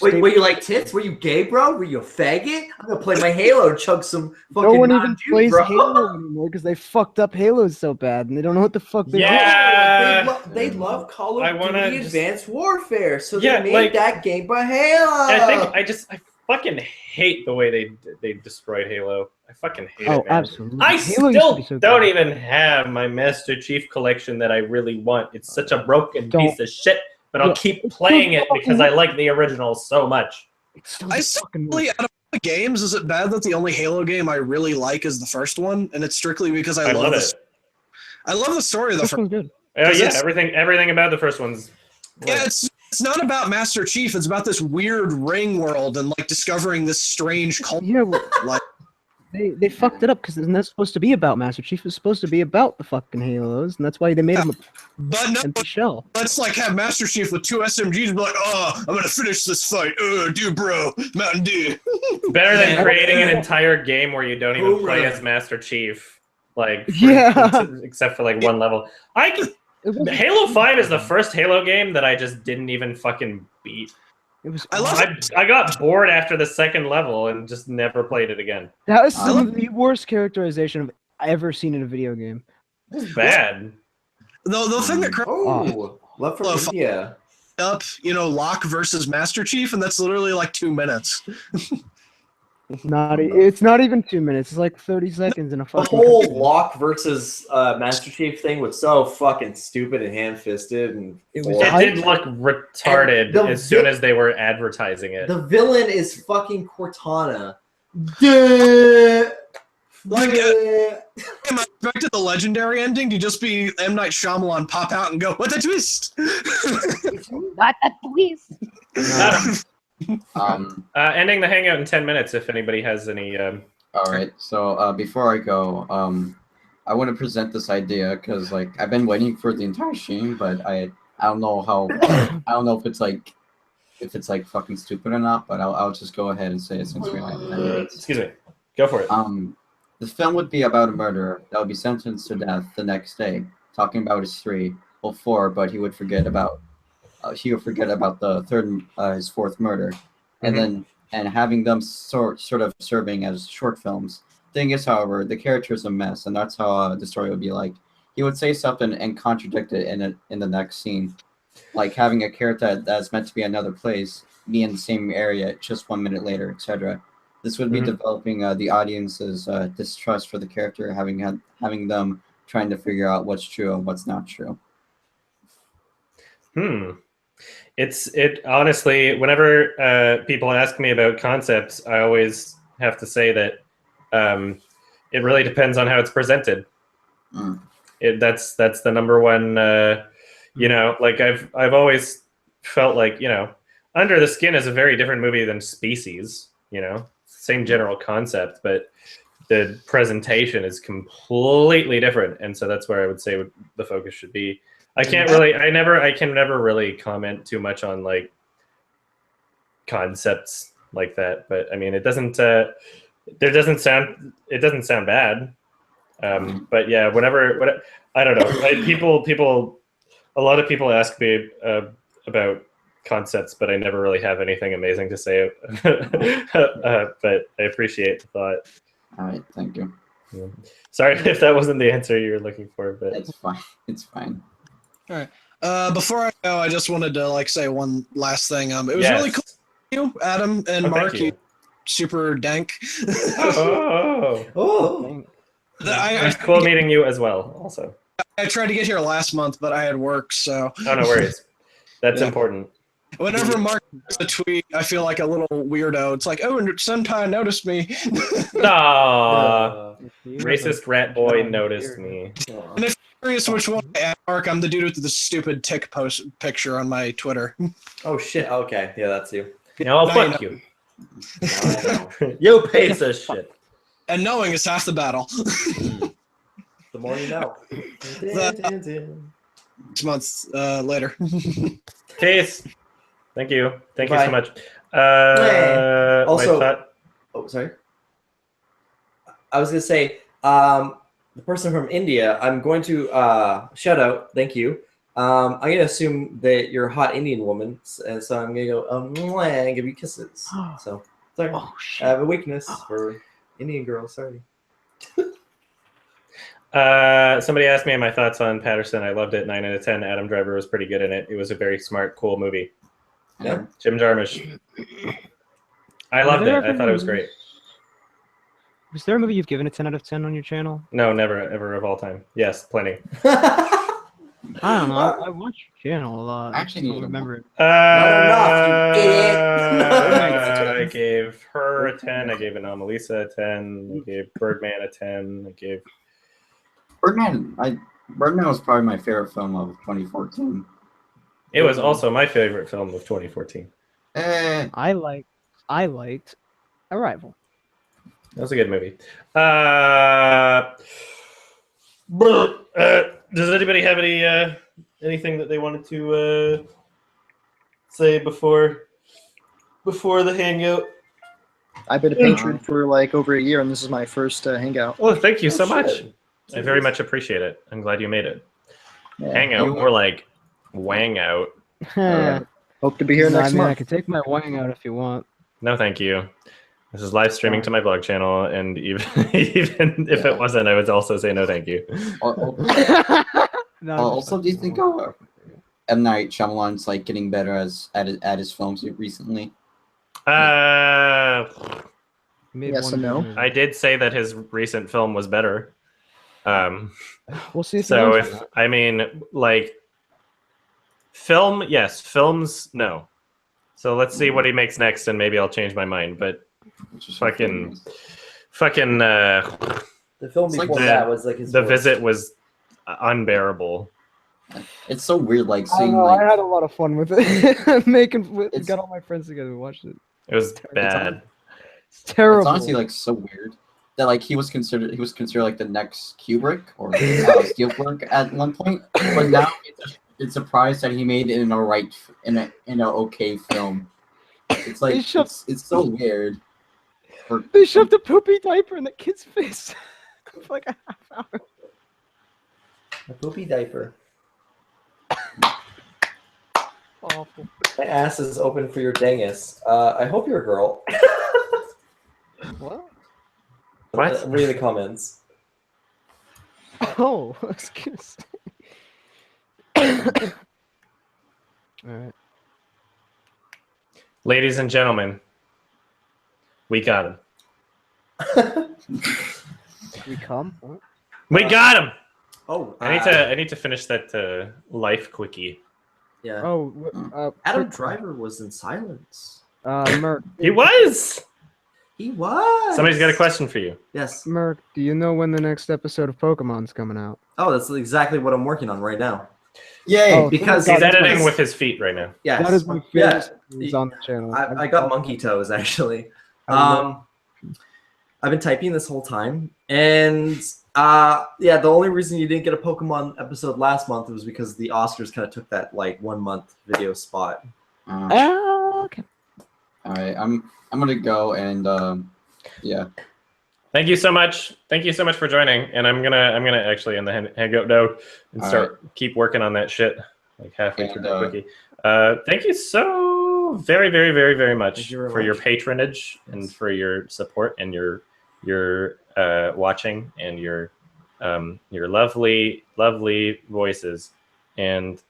Wait, were you like tits? Were you gay, bro? Were you a faggot? I'm gonna play my Halo and chug some fucking. No one even plays bro. Halo anymore because they fucked up Halo so bad and they don't know what the fuck they They love Call of Duty Advanced Warfare, so they made like, that game by Halo. I fucking hate the way they destroyed Halo. I fucking hate it, man. Absolutely. I Halo still don't even have my Master Chief collection that I really want. It's such a broken piece of shit, but I'll keep playing it because I like the original so much. I simply, out of the games, is it bad that the only Halo game I really like is the first one? And it's strictly because I love it. I love the story of the first one. Yeah, everything about the first one's... Yeah, it's not about Master Chief. It's about this weird ring world and like discovering this strange culture. Yeah, like they fucked it up because it's not supposed to be about Master Chief. It's supposed to be about the fucking Halos, and that's why they made him a empty shell. Let's like have Master Chief with 2 SMGs and be like, oh, I'm gonna finish this fight. Dude, bro, Mountain Dew. Better than creating an entire game where you don't even play as Master Chief. Like, except for like one level. Halo 5 is the first Halo game that I just didn't even fucking beat. I got bored after the second level and just never played it again. That was some of the worst characterization I've ever seen in a video game. It's bad. The thing that Love from India. Up, Locke versus Master Chief, and that's literally like 2 minutes. It's not even 2 minutes. It's like 30 seconds in a fucking. The whole Locke versus Master Chief thing was so fucking stupid and ham-fisted, and it did look retarded as soon as they were advertising it. The villain is fucking Cortana. Like, am I expected the legendary ending to just be M. Night Shyamalan pop out and go, "What a twist!" Not a twist. Ending the hangout in 10 minutes if anybody has any all right, so before I go, I want to present this idea because like I've been waiting for the entire stream, but I don't know how I don't know if it's like fucking stupid or not, but I'll just go ahead and say it since we have 10 minutes. Excuse me, go for it. The film would be about a murderer that would be sentenced to death the next day, talking about his 4, but he would forget about his fourth murder, and having them sort of serving as short films. Thing is, however, the character is a mess, and that's how the story would be like. He would say something and contradict it in the next scene, like having a character that's meant to be another place be in the same area just 1 minute later, etc. This would be developing the audience's distrust for the character, having them trying to figure out what's true and what's not true. It honestly, whenever people ask me about concepts, I always have to say that it really depends on how it's presented. That's the number one. Like I've always felt like Under the Skin is a very different movie than Species. Same general concept, but the presentation is completely different, and so that's where I would say the focus should be. I can never really comment too much on like concepts like that, but I mean it doesn't sound bad. But yeah, I don't know. A lot of people ask me about concepts, but I never really have anything amazing to say. But I appreciate the thought. All right, thank you. Yeah. Sorry if that wasn't the answer you were looking for, but it's fine. It's fine. All right. Before I go, I just wanted to say one last thing. It was really cool to see you, Adam and Mark. You super dank. It's cool meeting you as well. Also, I tried to get here last month, but I had work, so. Oh, no worries. That's important. Whenever Mark does a tweet, I feel like a little weirdo. It's like, oh, and Senpai noticed me. Racist rat boy noticed me. And if you're curious which one I am, Mark, I'm the dude with the stupid tick post picture on my Twitter. Oh, shit. Okay. Yeah, that's you. Fuck you. You piece of shit. And knowing is half the battle. The more you know. 6 months later. Peace. Thank you. Thank you Bye. so much. Also, my thought- oh, sorry. I was gonna say, the person from India. I'm going to shout out. Thank you. I'm gonna assume that you're a hot Indian woman, and so I'm gonna go mwah, and give you kisses. So sorry, Oh, I have a weakness for Indian girls. Sorry. Somebody asked me my thoughts on Patterson. I loved it. 9 out of 10. Adam Driver was pretty good in it. It was a very smart, cool movie. Yeah. Jim Jarmusch. I loved it. I thought it was great. Was there a movie you've given a 10 out of 10 on your channel? No, never, ever of all time. Yes, plenty. I don't know. I watch your channel a lot. I actually don't remember it. Not enough, you idiot. I gave her a 10. I gave Anomalisa a 10. I gave Birdman a 10. I gave Birdman was probably my favorite film of 2014. It was also my favorite film of 2014. I liked Arrival. That was a good movie. Does anybody have anything that they wanted to say before the hangout? I've been a patron for like over a year, and this is my first hangout. Oh, thank you so much. Shit. I very much appreciate it. I'm glad you made it. Yeah. Hangout, more like wang out. Hope to be here next month. I can take my wang out if you want. No, thank you. This is live streaming to my vlog channel, and even if it wasn't, I would also say no, thank you. Also, do you think M. Night Shyamalan's like getting better at his films recently? Yes and no. I did say that his recent film was better. We'll see. So if I mean, like, film, yes, films, no. So let's see what he makes next, and maybe I'll change my mind. But fucking. The film before that was like his. The Visit was unbearable. It's so weird, like I seeing. know, Like, I had a lot of fun with it. Got all my friends together and watched it. It was bad. It's terrible. It's honestly like so weird that like he was considered like the next Kubrick or Spielberg at one point, but now it's surprised that he made it in an okay film. It's like it's so weird. They shoved a poopy diaper in the kid's face for like a half hour. A poopy diaper. Awful. My ass is open for your dangus. I hope you're a girl. What? Read the comments. Oh, excuse me. Alright. Ladies and gentlemen, we got him. We come? What? We got him. Oh, I need to finish that life quickie. Yeah. Oh, Adam Driver was in silence. Merc. He was. He was. Somebody's got a question for you. Yes. Merc, do you know when the next episode of Pokemon's coming out? Oh, that's exactly what I'm working on right now. Yay! Oh, because he's editing with his feet right now. Yes. That is my favorite. He's on the channel. I got monkey toes actually. I've been typing this whole time, and the only reason you didn't get a Pokemon episode last month was because the Oscars kind of took that like 1 month video spot. Okay. All right, I'm gonna go and yeah. Thank you so much. Thank you so much for joining. And I'm gonna actually in the hangout now and keep working on that shit like halfway through the quickie. Thank you so very, very, very, very much for your patronage and for your support and your watching and your lovely, lovely voices. And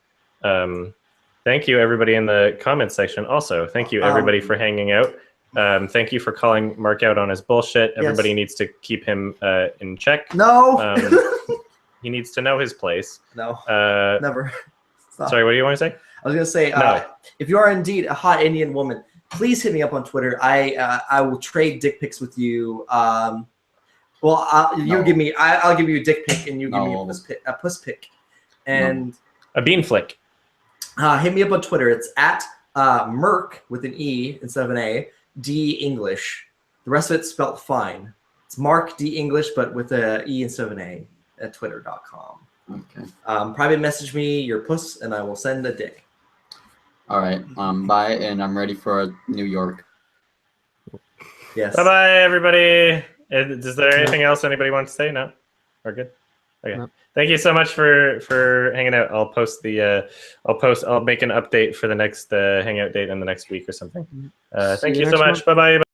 thank you everybody in the comments section. Also, thank you everybody for hanging out. Thank you for calling Mark out on his bullshit. Everybody needs to keep him in check. No. He needs to know his place. No. Never. Stop. Sorry, what do you want to say? I was gonna say, if you are indeed a hot Indian woman, please hit me up on Twitter. I will trade dick pics with you. I'll give you a dick pic, and you give me a puss pic, and a bean flick. Hit me up on Twitter. It's at Merc with an E instead of an A. D English. The rest of it's spelt fine. It's Mark D English, but with a E instead of an A. @twitter.com. Okay. Private message me your puss, and I will send a dick. All right. Bye, and I'm ready for New York. Yes. Bye bye, everybody. Is there anything else anybody wants to say? No? We're good? Okay. No. Thank you so much for hanging out. I'll post the I'll make an update for the next hangout date in the next week or something. Thank you so much. Bye bye.